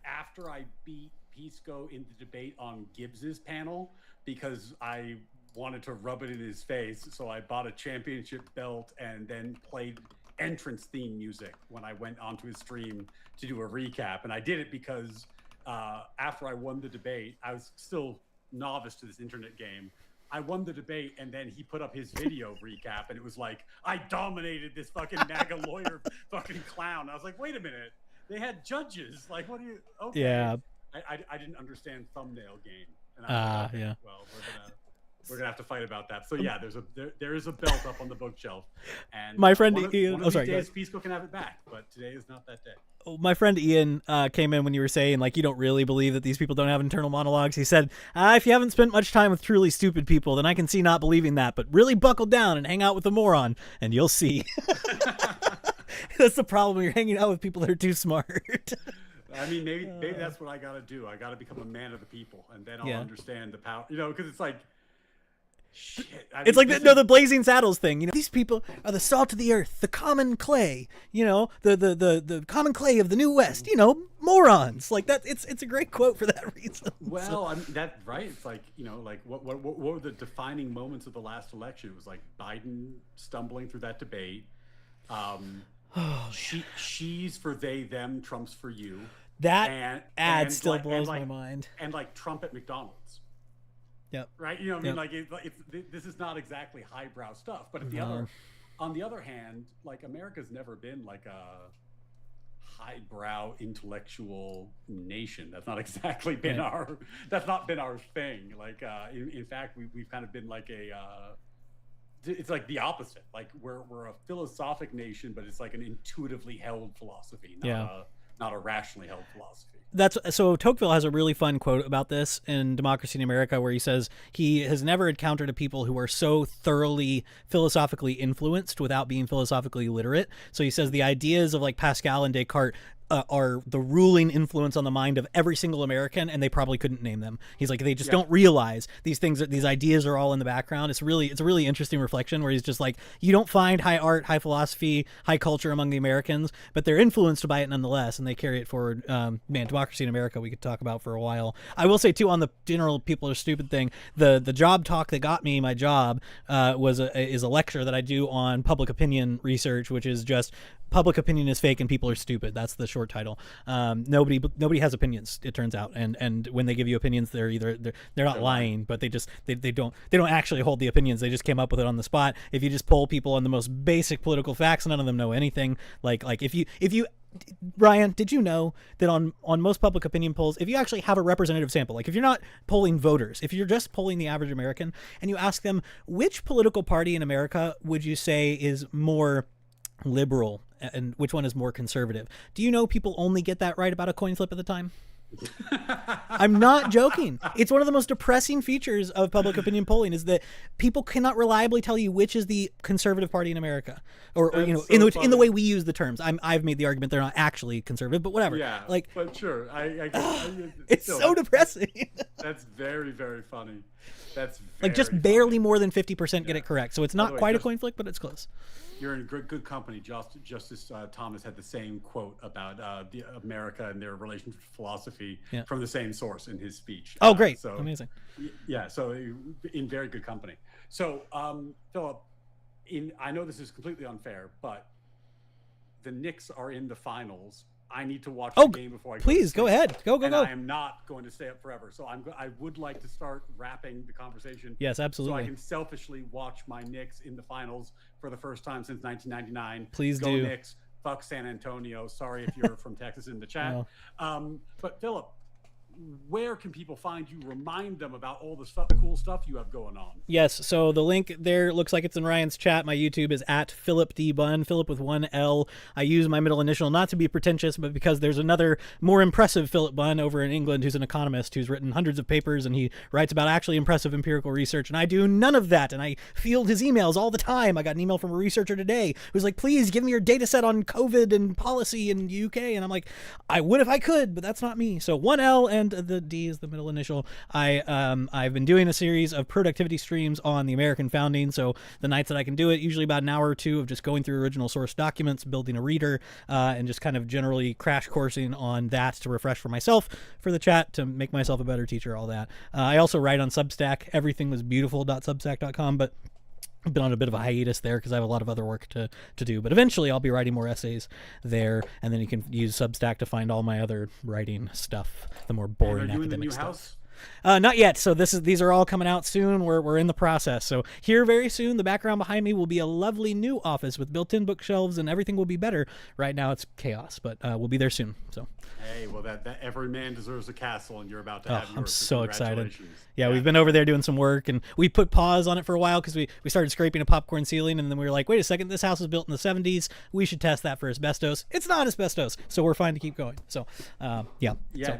after I beat Pisco in the debate on Gibbs's panel, because I wanted to rub it in his face. So I bought a championship belt and then played entrance theme music when I went onto his stream to do a recap. And I did it because after I won the debate, I was still novice to this internet game. I won the debate, and then he put up his video recap, and it was like, I dominated this fucking MAGA lawyer fucking clown. I was like, wait a minute. They had judges. Like, what do you... Okay. Yeah. I didn't understand thumbnail game. And I was like, okay, yeah. well, we're gonna have to fight about that. So yeah, there is a belt up on the bookshelf, and my friend one of Ian, these sorry, days, Pisco can have it back, but today is not that day. my friend Ian came in when you were saying like you don't really believe that these people don't have internal monologues. He said, if you haven't spent much time with truly stupid people, then I can see not believing that. But really buckle down and hang out with a moron, and you'll see. That's the problem. You're hanging out with people that are too smart. I mean, maybe that's what I got to do. I got to become a man of the people, and then I'll understand the power. Because it's like. Shit. It's like the Blazing Saddles thing. These people are the salt of the earth, the common clay. The common clay of the New West. Morons. Like that. It's a great quote for that reason. Well, I mean, that's right. It's like like what were the defining moments of the last election? It was like Biden stumbling through that debate. She's for they them, Trump's for you. That ad still blows my mind. And like Trump at McDonald's. Yep. Right. I mean, like this is not exactly highbrow stuff, but on the other hand, like America's never been like a highbrow intellectual nation. That's not exactly been that's not been our thing. Like, in fact, we've kind of been like it's like the opposite. Like we're a philosophic nation, but it's like an intuitively held philosophy, not a rationally held philosophy. So Tocqueville has a really fun quote about this in Democracy in America, where he says he has never encountered a people who are so thoroughly philosophically influenced without being philosophically literate. So he says the ideas of like Pascal and Descartes are the ruling influence on the mind of every single American, and they probably couldn't name them. He's like, they just don't realize these things, these ideas are all in the background. It's a really interesting reflection where he's just like, you don't find high art, high philosophy, high culture among the Americans, but they're influenced by it nonetheless, and they carry it forward. Democracy in America we could talk about for a while. I will say too, on the general people are stupid thing, the job talk that got me my job is a lecture that I do on public opinion research, which is just public opinion is fake and people are stupid. That's the short title. Nobody has opinions, it turns out, and when they give you opinions, they're not lying, but they don't actually hold the opinions. They just came up with it on the spot. If you just poll people on the most basic political facts, none of them know anything. Like if you Ryan, did you know that on most public opinion polls, if you actually have a representative sample, like if you're not polling voters, if you're just polling the average American, and you ask them which political party in America would you say is more liberal and which one is more conservative, do you know people only get that right about a coin flip at the time? I'm not joking. It's one of the most depressing features of public opinion polling is that people cannot reliably tell you which is the conservative party in America, or in the way we use the terms. I've made the argument they're not actually conservative, but whatever. Yeah, like, but sure, it's so depressing. That's very, very funny. That's like just barely more than 50% get it correct. So it's not quite a coin flick, but it's close. You're in good company. Justice Thomas had the same quote about the America and their relationship to philosophy from the same source in his speech. Oh, great. So amazing. Yeah, so in very good company. So, Philip, I know this is completely unfair, but the Knicks are in the finals. I need to watch the game before I go. Please go ahead. Go. I am not going to stay up forever. So I would like to start wrapping the conversation. Yes, absolutely. So I can selfishly watch my Knicks in the finals for the first time since 1999. Please go do. Knicks. Fuck San Antonio. Sorry if you're from Texas in the chat. No. But Philip, where can people find you? Remind them about all the cool stuff you have going on. Yes, so the link there looks like it's in Ryan's chat. My YouTube is at Philip D. Bunn, Philip with one L. I use my middle initial not to be pretentious, but because there's another more impressive Philip Bunn over in England who's an economist who's written hundreds of papers, and he writes about actually impressive empirical research, and I do none of that, and I field his emails all the time. I got an email from a researcher today who's like, please give me your data set on COVID and policy in the UK, and I'm like, I would if I could, but that's not me. So 1L and the D is the middle initial. I've been doing a series of productivity streams on the American founding, so the nights that I can do it, usually about an hour or two of just going through original source documents, building a reader, and just kind of generally crash coursing on that to refresh for myself, for the chat, to make myself a better teacher, all that. I also write on Substack, everythingwasbeautiful.substack.com, but I've been on a bit of a hiatus there because I have a lot of other work to do, but eventually I'll be writing more essays there, and then you can use Substack to find all my other writing stuff, the more boring academic stuff. Not yet. So these are all coming out soon. We're in the process. So here very soon, the background behind me will be a lovely new office with built-in bookshelves, and everything will be better. Right now it's chaos, but we'll be there soon. So. Hey, well, that every man deserves a castle, and you're about to have yours. I'm so excited. Yeah, we've been over there doing some work, and we put pause on it for a while because we started scraping a popcorn ceiling, and then we were like, wait a second, this house was built in the 70s. We should test that for asbestos. It's not asbestos, so we're fine to keep going. So, yeah. Yeah, So,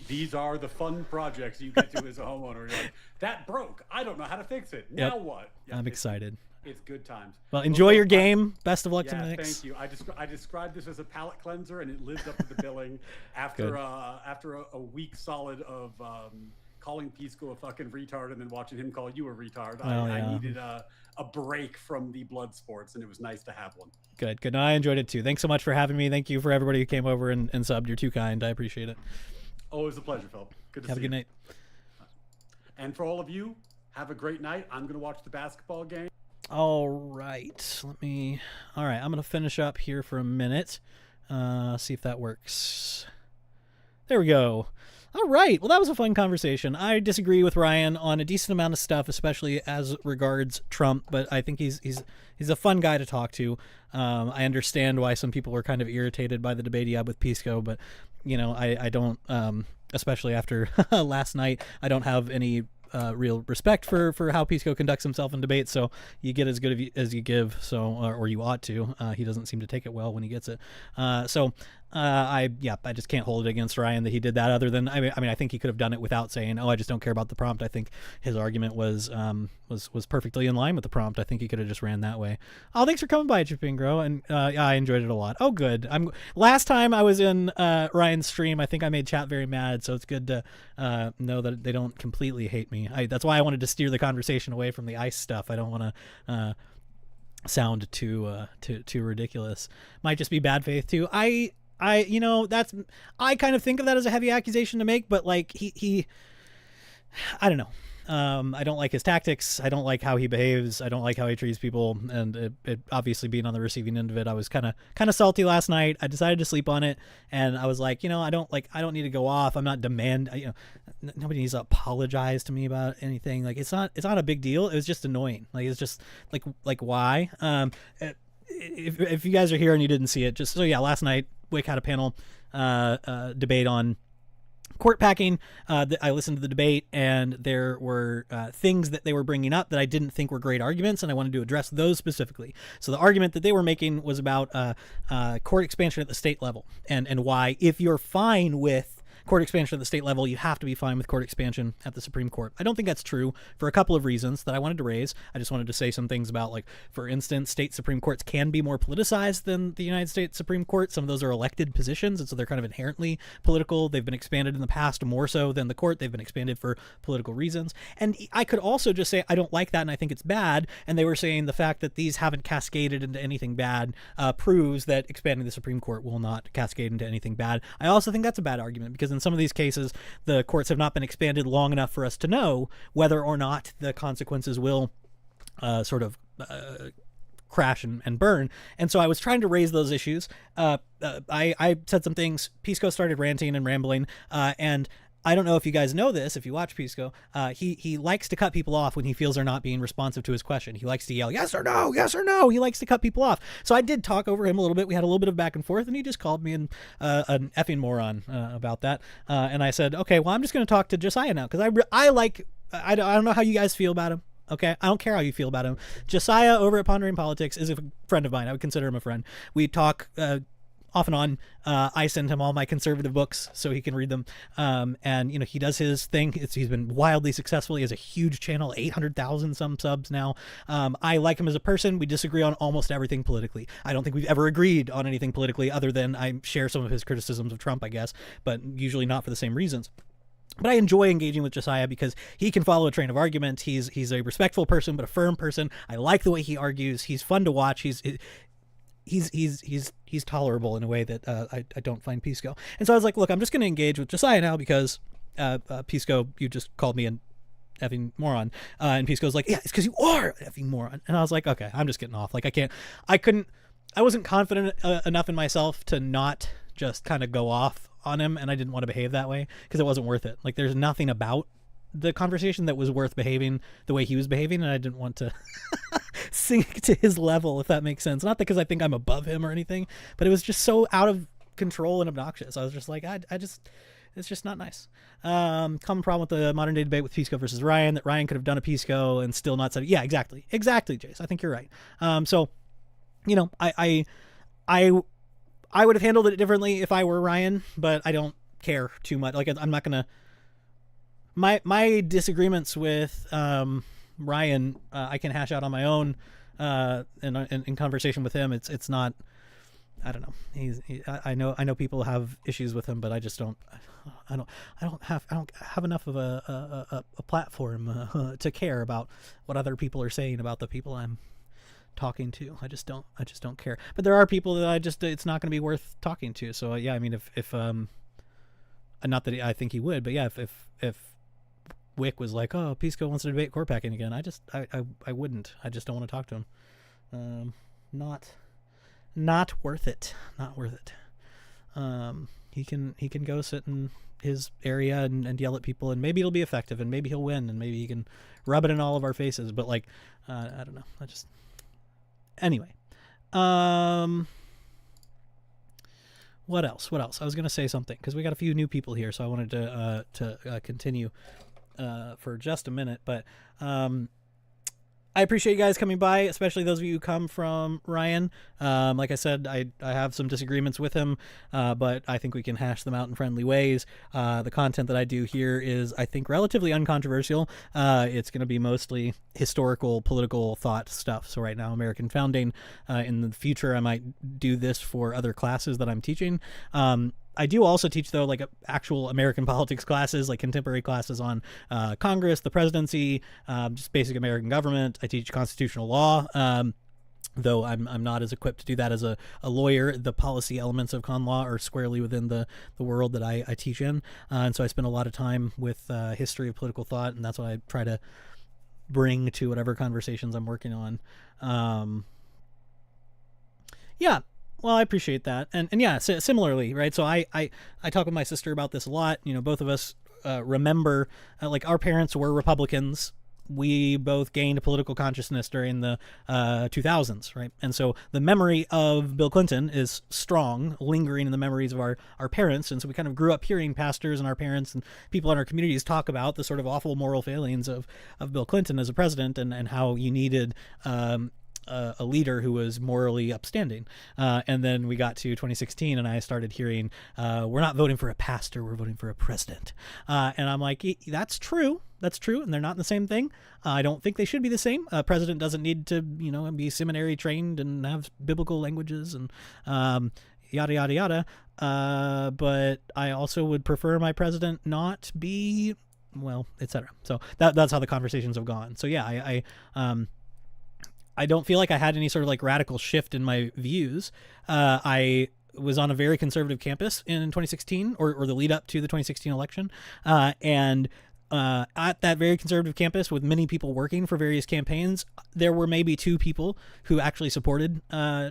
these are the fun projects you get to as a homeowner. You're like, that broke. I don't know how to fix it. Now what? Yeah, I'm excited. It's good times. Well, enjoy your game. Best of luck to the Yeah, next. thank you. I described this as a palate cleanser, and it lives up to the billing. After a week solid of calling Pisco a fucking retard and then watching him call you a retard, I needed a break from the blood sports, and it was nice to have one. Good. No, I enjoyed it too. Thanks so much for having me. Thank you for everybody who came over and subbed. You're too kind. I appreciate it. Always a pleasure, Phil. Good to Have see a good you. night. And for all of you, have a great night. I'm going to watch the basketball game. All right. All right. I'm going to finish up here for a minute. See if that works. There we go. All right. Well, that was a fun conversation. I disagree with Ryan on a decent amount of stuff, especially as regards Trump, but I think he's a fun guy to talk to. I understand why some people were kind of irritated by the debate he had with Pisco, but I don't, especially after last night, I don't have any real respect for how Pisco conducts himself in debates. So you get as good as you give. So or you ought to. He doesn't seem to take it well when he gets it. I just can't hold it against Ryan that he did that. Other than I mean I think he could have done it without saying, "Oh, I just don't care about the prompt." I think his argument was perfectly in line with the prompt. I think he could have just ran that way. Oh, thanks for coming by, Chipingro, and I enjoyed it a lot. Oh, good. Last time I was in Ryan's stream, I think I made chat very mad. So it's good to know that they don't completely hate me. That's why I wanted to steer the conversation away from the ICE stuff. I don't want to sound too ridiculous. Might just be bad faith too. I kind of think of that as a heavy accusation to make, but like he I don't know. I don't like his tactics. I don't like how he behaves. I don't like how he treats people. And it obviously being on the receiving end of it, I was kind of salty last night. I decided to sleep on it, and I was like, I don't need to go off. I'm not nobody needs to apologize to me about anything. Like it's not a big deal. It was just annoying. Like it's just like why? If you guys are here and you didn't see it, just so yeah, last night Wick had a panel debate on court packing. I listened to the debate, and there were things that they were bringing up that I didn't think were great arguments, and I wanted to address those specifically. So the argument that they were making was about court expansion at the state level, and why, if you're fine with court expansion at the state level, you have to be fine with court expansion at the Supreme Court. I don't think that's true for a couple of reasons that I wanted to raise. I just wanted to say some things about, like, for instance, state Supreme Courts can be more politicized than the United States Supreme Court. Some of those are elected positions, and so they're kind of inherently political. They've been expanded in the past more so than the court. They've been expanded for political reasons. And I could also just say I don't like that, and I think it's bad. And they were saying the fact that these haven't cascaded into anything bad proves that expanding the Supreme Court will not cascade into anything bad. I also think that's a bad argument, because in some of these cases, the courts have not been expanded long enough for us to know whether or not the consequences will crash and burn. And so I was trying to raise those issues. I said some things. Pisco started ranting and rambling, and I don't know if you guys know this, if you watch Pisco, he likes to cut people off when he feels they're not being responsive to his question. He likes to yell, yes or no, yes or no. He likes to cut people off. So I did talk over him a little bit. We had a little bit of back and forth, and he just called me an effing moron about that. And I said, okay, well, I'm just going to talk to Josiah now, because I don't know how you guys feel about him. Okay, I don't care how you feel about him. Josiah over at Pondering Politics is a friend of mine. I would consider him a friend. We talk off and on. I send him all my conservative books so he can read them. And he does his thing. He's been wildly successful. He has a huge channel, 800,000 some subs now. I like him as a person. We disagree on almost everything politically. I don't think we've ever agreed on anything politically, other than I share some of his criticisms of Trump, I guess, but usually not for the same reasons. But I enjoy engaging with Josiah because he can follow a train of argument. He's a respectful person, but a firm person. I like the way he argues. He's fun to watch. He's tolerable in a way that I don't find Pisco. And so I was like, look, I'm just going to engage with Josiah now, because Pisco, you just called me an effing moron. And Pisco's like, yeah, it's because you are an effing moron. And I was like, okay, I'm just getting off. Like, I wasn't confident enough in myself to not just kind of go off on him, and I didn't want to behave that way because it wasn't worth it. Like, there's nothing about the conversation that was worth behaving the way he was behaving, and I didn't want to sink to his level, if that makes sense. Not because I think I'm above him or anything, but it was just so out of control and obnoxious. I was just like, it's just not nice. Common problem with the modern day debate with Pisco versus Ryan, that Ryan could have done a Pisco and still not said it. Yeah, exactly, Jace. I think you're right. So, you know, I would have handled it differently if I were Ryan, but I don't care too much. Like, I'm not gonna. My disagreements with Ryan, I can hash out on my own in conversation with him. It's not. I don't know. I know people have issues with him, but I just don't. I don't have enough of a platform to care about what other people are saying about the people I'm talking to. I just don't care. But there are people that it's not going to be worth talking to. So yeah, I mean, if not that I think he would, but yeah, if Wick was like, oh, Pisco wants to debate court packing again, I wouldn't. I just don't want to talk to him. Not worth it. Not worth it. He can go sit in his area and yell at people, and maybe it'll be effective, and maybe he'll win, and maybe he can rub it in all of our faces. But like, I don't know. Anyway. What else? I was gonna say something because we got a few new people here, so I wanted to continue for just a minute, but I appreciate you guys coming by, especially those of you who come from Ryan. Like I said, I have some disagreements with him, but I think we can hash them out in friendly ways. The content that I do here is, I think, relatively uncontroversial. It's going to be mostly historical, political thought stuff. So right now, American founding. In the future, I might do this for other classes that I'm teaching. I do also teach, though, like actual American politics classes, like contemporary classes on Congress, the presidency, just basic American government. I teach constitutional law, though I'm not as equipped to do that as a lawyer. The policy elements of con law are squarely within the world that I teach in. And so I spend a lot of time with history of political thought, and that's what I try to bring to whatever conversations I'm working on. Yeah. Well, I appreciate that. And yeah, similarly, right? So I talk with my sister about this a lot. You know, both of us remember, like, our parents were Republicans. We both gained political consciousness during the 2000s, right? And so the memory of Bill Clinton is strong, lingering in the memories of our parents. And so we kind of grew up hearing pastors and our parents and people in our communities talk about the sort of awful moral failings of Bill Clinton as a president, and how you needed a leader who was morally upstanding. And then we got to 2016 and I started hearing, we're not voting for a pastor, we're voting for a president. And I'm like, that's true. And they're not the same thing. I don't think they should be the same. A president doesn't need to, be seminary trained and have biblical languages and yada, yada, yada. But I also would prefer my president not be, well, etc. So that's how the conversations have gone. So yeah, I don't feel like I had any sort of like radical shift in my views. I was on a very conservative campus in 2016 or the lead up to the 2016 election. And at that very conservative campus with many people working for various campaigns, there were maybe 2 people who actually supported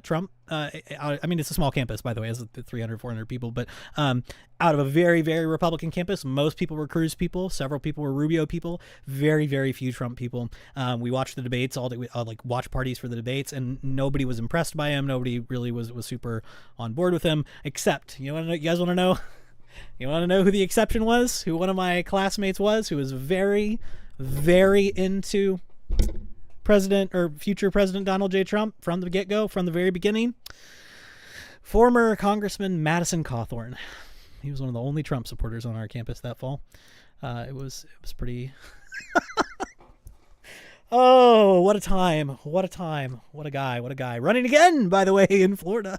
Trump. I mean, it's a small campus, by the way, it's 300, 400 people, but out of a very, very Republican campus, most people were Cruz people, several people were Rubio people, very, very few Trump people. We watched the debates, all day, like watch parties for the debates, and nobody was impressed by him. Nobody really was super on board with him, except, you guys want to know? You want to know who the exception was? Who one of my classmates was? Who was very, very into President or future President Donald J. Trump from the get-go, from the very beginning? Former Congressman Madison Cawthorn. He was one of the only Trump supporters on our campus that fall. It was pretty. Oh, what a time! What a time! What a guy! What a guy! Running again, by the way, in Florida.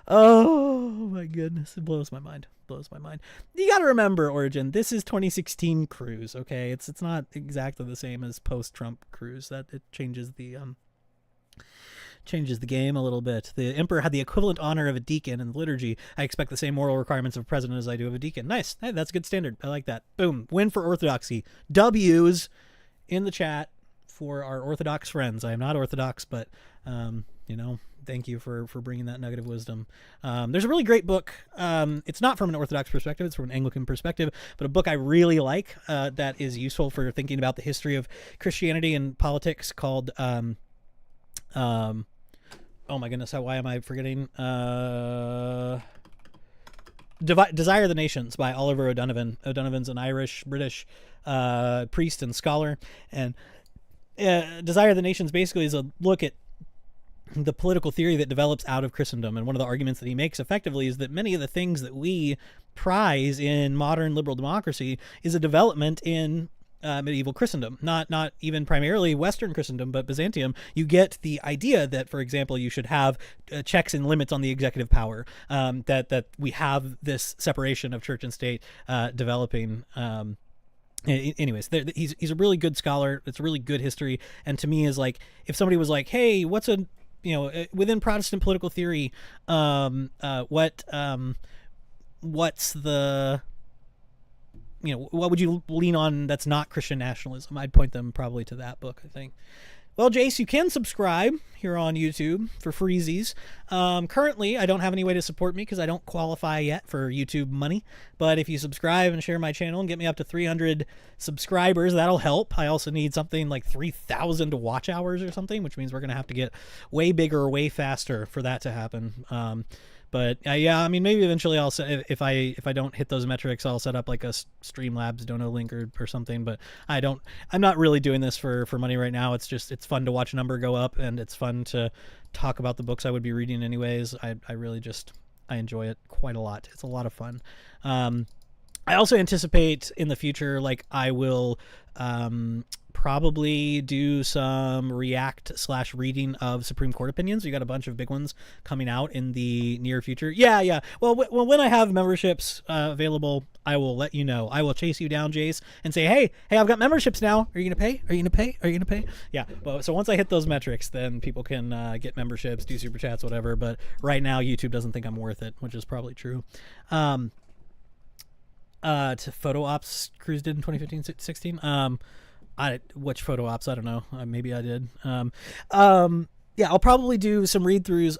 Oh my goodness, it blows my mind. You got to remember, Origin, this is 2016 Cruz, okay? It's not exactly the same as post-Trump Cruz. That it changes the game a little bit. The emperor had the equivalent honor of a deacon in the liturgy. I expect the same moral requirements of a president as I do of a deacon. Nice. Hey, that's a good standard. I like that. Boom. Win for orthodoxy. W's in the chat for our Orthodox friends. I am not Orthodox, but Thank you for bringing that nugget of wisdom. There's a really great book. It's not from an Orthodox perspective; it's from an Anglican perspective. But a book I really like that is useful for thinking about the history of Christianity and politics called. Oh my goodness! Why am I forgetting? Desire of the Nations by Oliver O'Donovan. O'Donovan's an Irish-British priest and scholar, and Desire of the Nations basically is a look at the political theory that develops out of Christendom. And one of the arguments that he makes effectively is that many of the things that we prize in modern liberal democracy is a development in medieval Christendom, not even primarily Western Christendom, but Byzantium. You get the idea that, for example, you should have checks and limits on the executive power, that we have this separation of church and state developing. Anyways, he's a really good scholar. It's a really good history. And to me is like, if somebody was like, hey, what's a, within Protestant political theory, what's the, what would you lean on that's not Christian nationalism? I'd point them probably to that book, I think. Well, Jace, you can subscribe here on YouTube for freezies. Currently, I don't have any way to support me because I don't qualify yet for YouTube money. But if you subscribe and share my channel and get me up to 300 subscribers, that'll help. I also need something like 3,000 watch hours or something, which means we're going to have to get way bigger, way faster for that to happen. But yeah, I mean, maybe eventually I'll set, if I don't hit those metrics, I'll set up like a Streamlabs dono link or something. But I'm not really doing this for money right now. It's fun to watch a number go up, and it's fun to talk about the books I would be reading anyways. I really I enjoy it quite a lot. It's a lot of fun. I also anticipate in the future, like I will probably do some react/reading of Supreme Court opinions. We got a bunch of big ones coming out in the near future. Yeah. Well, when I have memberships available, I will let you know. I will chase you down, Jace, and say, hey, I've got memberships now. Are you gonna pay? Are you gonna pay? Yeah. Well, so once I hit those metrics, then people can get memberships, do super chats, whatever. But right now, YouTube doesn't think I'm worth it, which is probably true. To photo ops Cruz did in 2015-16. Which photo ops? I don't know. Maybe I did. Yeah, I'll probably do some read-throughs.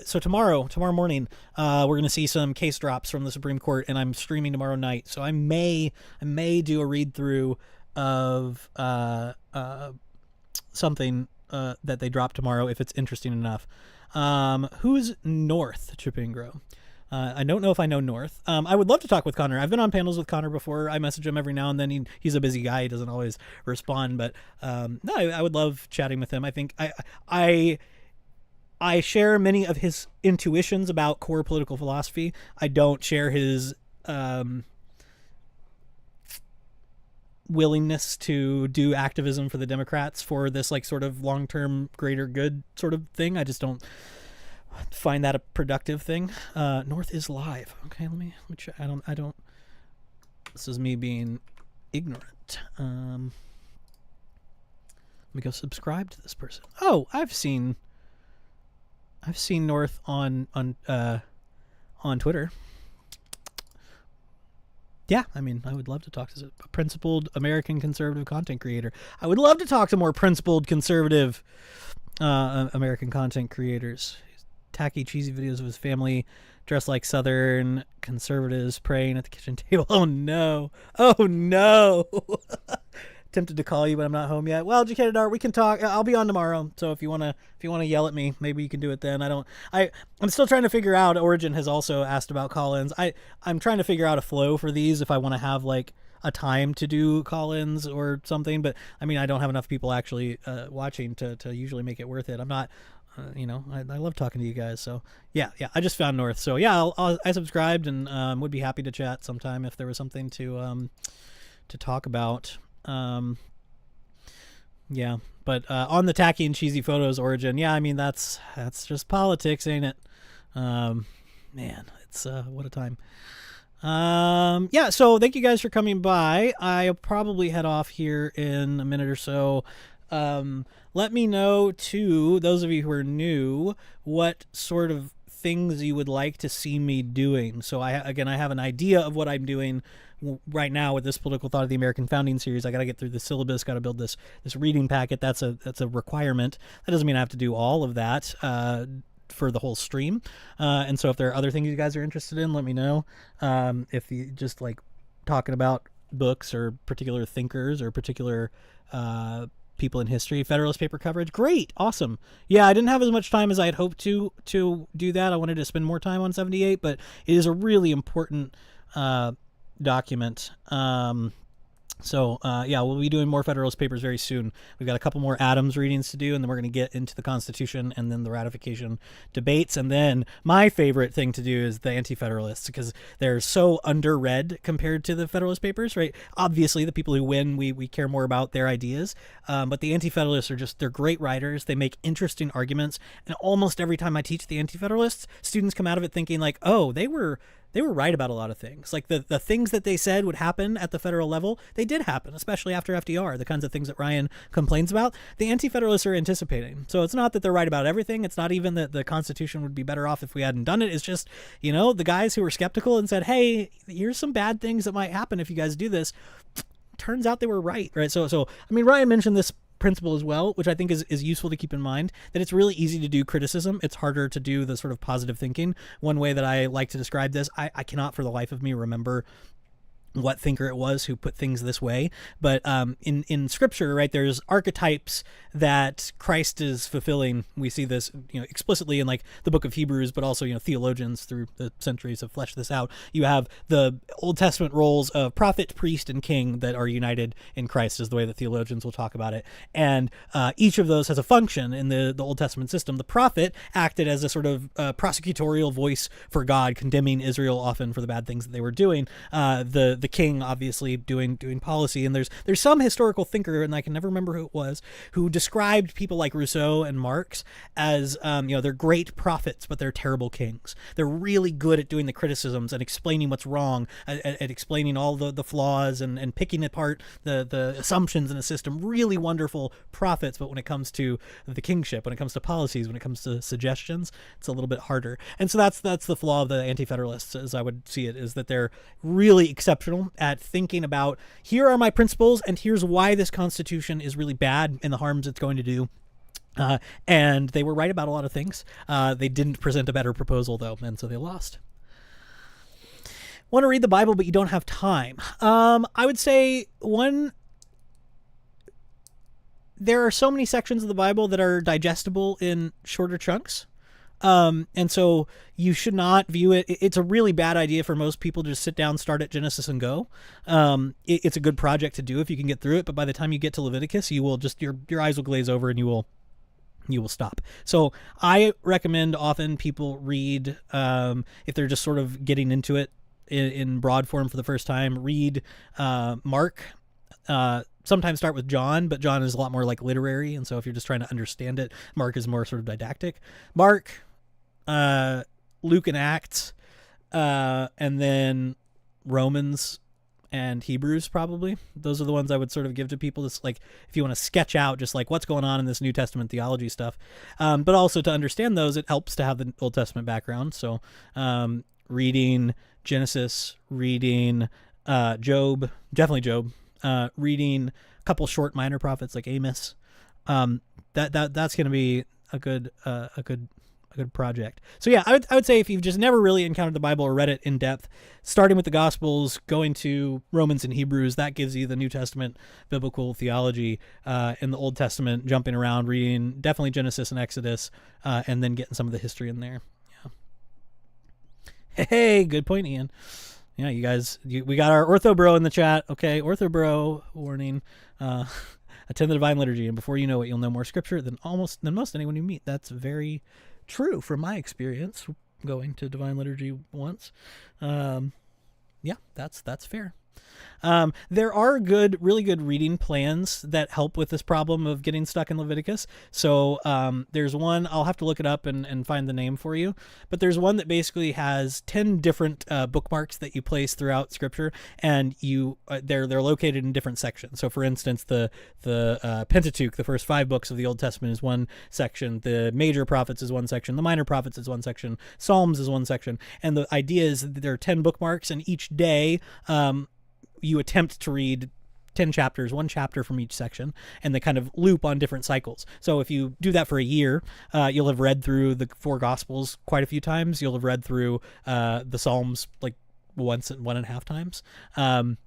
So tomorrow morning, we're going to see some case drops from the Supreme Court, and I'm streaming tomorrow night. So I may do a read-through of something that they drop tomorrow if it's interesting enough. Who's North Chipingrow? I don't know if I know North. I would love to talk with Connor. I've been on panels with Connor before. I message him every now and then. He's a busy guy. He doesn't always respond, but no, I would love chatting with him. I think I share many of his intuitions about core political philosophy. I don't share his willingness to do activism for the Democrats for this like sort of long-term greater good sort of thing. I just don't find that a productive thing. North is live. Okay, let me check. I don't this is me being ignorant. Let me go subscribe to this person. Oh, I've seen North on Twitter. Yeah, I mean, I would love to talk to a principled American conservative content creator. I would love to talk to more principled conservative American content creators. Tacky, cheesy videos of his family dressed like Southern conservatives praying at the kitchen table. Oh no! Tempted to call you, but I'm not home yet. Well, Educated Art, we can talk. I'll be on tomorrow, so if you wanna yell at me, maybe you can do it then. I'm still trying to figure out. Origin has also asked about call-ins. I'm trying to figure out a flow for these if I want to have like a time to do call-ins or something. But I mean, I don't have enough people actually watching to usually make it worth it. I'm not. I love talking to you guys. So yeah, I just found North. So yeah, I subscribed and would be happy to chat sometime if there was something to talk about. Yeah, but on the tacky and cheesy photos Origin, yeah, I mean that's just politics, ain't it? Man, it's what a time. Yeah, so thank you guys for coming by. I'll probably head off here in a minute or so. Let me know, too, those of you who are new, what sort of things you would like to see me doing. So, I have an idea of what I'm doing right now with this Political Thought of the American Founding series. I got to get through the syllabus, got to build this reading packet. That's a requirement. That doesn't mean I have to do all of that. for the whole stream. And so if there are other things you guys are interested in, let me know. If you just like talking about books or particular thinkers or particular people in history, Federalist paper coverage, great, awesome. Yeah, I didn't have as much time as I had hoped to do that. I wanted to spend more time on 78, but it is a really important document. So we'll be doing more Federalist Papers very soon. We've got a couple more Adams readings to do, and then we're going to get into the Constitution and then the ratification debates. And then my favorite thing to do is the Anti-Federalists, because they're so underread compared to the Federalist Papers, right? Obviously, the people who win, we care more about their ideas. But the Anti-Federalists they're great writers. They make interesting arguments. And almost every time I teach the Anti-Federalists, students come out of it thinking like, oh, they were right about a lot of things. Like the things that they said would happen at the federal level, they did happen, especially after FDR, the kinds of things that Ryan complains about. The Anti-Federalists are anticipating. So it's not that they're right about everything. It's not even that the Constitution would be better off if we hadn't done it. It's just, the guys who were skeptical and said, hey, here's some bad things that might happen if you guys do this. Turns out they were right? So Ryan mentioned this principle as well, which I think is useful to keep in mind, that it's really easy to do criticism. It's harder to do the sort of positive thinking. One way that I like to describe this, I cannot for the life of me remember what thinker it was who put things this way, but in scripture, right, there's archetypes that Christ is fulfilling. We see this explicitly in like the book of Hebrews, but also theologians through the centuries have fleshed this out. You have the Old Testament roles of prophet, priest, and king that are united in Christ, is the way that theologians will talk about it, and each of those has a function in the Old Testament system. The prophet acted as a sort of prosecutorial voice for God, condemning Israel often for the bad things that they were doing. The king obviously doing policy, and there's some historical thinker, and I can never remember who it was, who described people like Rousseau and Marx as they're great prophets, but they're terrible kings. They're really good at doing the criticisms and explaining what's wrong, at explaining all the flaws and picking apart the assumptions in a system. Really wonderful prophets, but when it comes to the kingship, when it comes to policies, when it comes to suggestions, it's a little bit harder. And so that's the flaw of the Anti-Federalists, as I would see it, is that they're really exceptional at thinking about, here are my principles and here's why this Constitution is really bad and the harms it's going to do. And they were right about a lot of things. They didn't present a better proposal though, and so they lost. Want to read the Bible but you don't have time? I would say there are so many sections of the Bible that are digestible in shorter chunks. And so you should not view it. It's a really bad idea for most people to just sit down, start at Genesis and go. It's a good project to do if you can get through it. But by the time you get to Leviticus, you will just, your eyes will glaze over and you will stop. So I recommend often people read, if they're just sort of getting into it in broad form for the first time, read, Mark, sometimes start with John, but John is a lot more like literary. And so if you're just trying to understand it, Mark is more sort of didactic. Mark, Luke and Acts, and then Romans and Hebrews, probably. Those are the ones I would sort of give to people. Just like, if you want to sketch out just like what's going on in this New Testament theology stuff. But also to understand those, it helps to have the Old Testament background. So, reading Genesis, reading, Job, definitely Job, reading a couple short minor prophets like Amos. That's going to be a good project. So yeah, I would say if you've just never really encountered the Bible or read it in depth, starting with the Gospels, going to Romans and Hebrews, that gives you the New Testament biblical theology. In the Old Testament, jumping around, reading definitely Genesis and Exodus, and then getting some of the history in there. Yeah. Hey, good point, Ian. Yeah, you guys, we got our Ortho Bro in the chat. Okay, Ortho Bro, warning. Attend the Divine Liturgy, and before you know it, you'll know more Scripture than most anyone you meet. That's very true from my experience going to Divine Liturgy once. Yeah, that's fair. There are really good reading plans that help with this problem of getting stuck in Leviticus. So there's one, I'll have to look it up and find the name for you, but there's one that basically has 10 different bookmarks that you place throughout Scripture, and they're located in different sections. So for instance, the Pentateuch, the first 5 books of the Old Testament, is one section. The major prophets is one section. The minor prophets is one section. Psalms is one section. And the idea is that there are 10 bookmarks, and each day you attempt to read 10 chapters, one chapter from each section, and they kind of loop on different cycles. So if you do that for a year, you'll have read through the 4 Gospels quite a few times. You'll have read through the Psalms like once and 1.5 times, and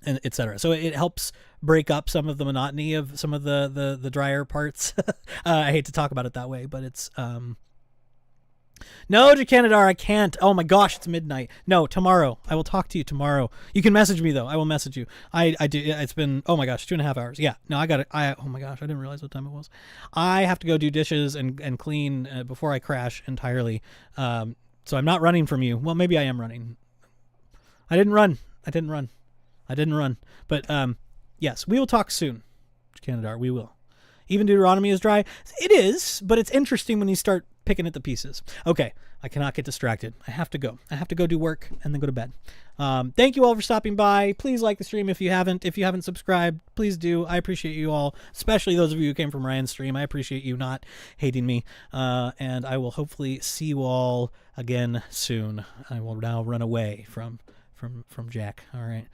etc. So it helps break up some of the monotony of some of the drier parts. I hate to talk about it that way, but it's no, Jacanadar, I can't. Oh my gosh, it's midnight. No, tomorrow. I will talk to you tomorrow. You can message me though. I will message you. I do. It's been, oh my gosh, 2.5 hours. Yeah. No, I got it. Oh my gosh, I didn't realize what time it was. I have to go do dishes and clean before I crash entirely. So I'm not running from you. Well, maybe I am running. I didn't run. But yes, we will talk soon, Jacanadar. We will. Even Deuteronomy is dry. It is, but it's interesting when you start picking at the pieces. Okay, I cannot get distracted. I have to go. I have to go do work and then go to bed. Thank you all for stopping by. Please like the stream if you haven't. If you haven't subscribed, please do. I appreciate you all, especially those of you who came from Ryan's stream. I appreciate you not hating me. And I will hopefully see you all again soon. I will now run away from Jack. All right.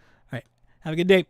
Have a good day.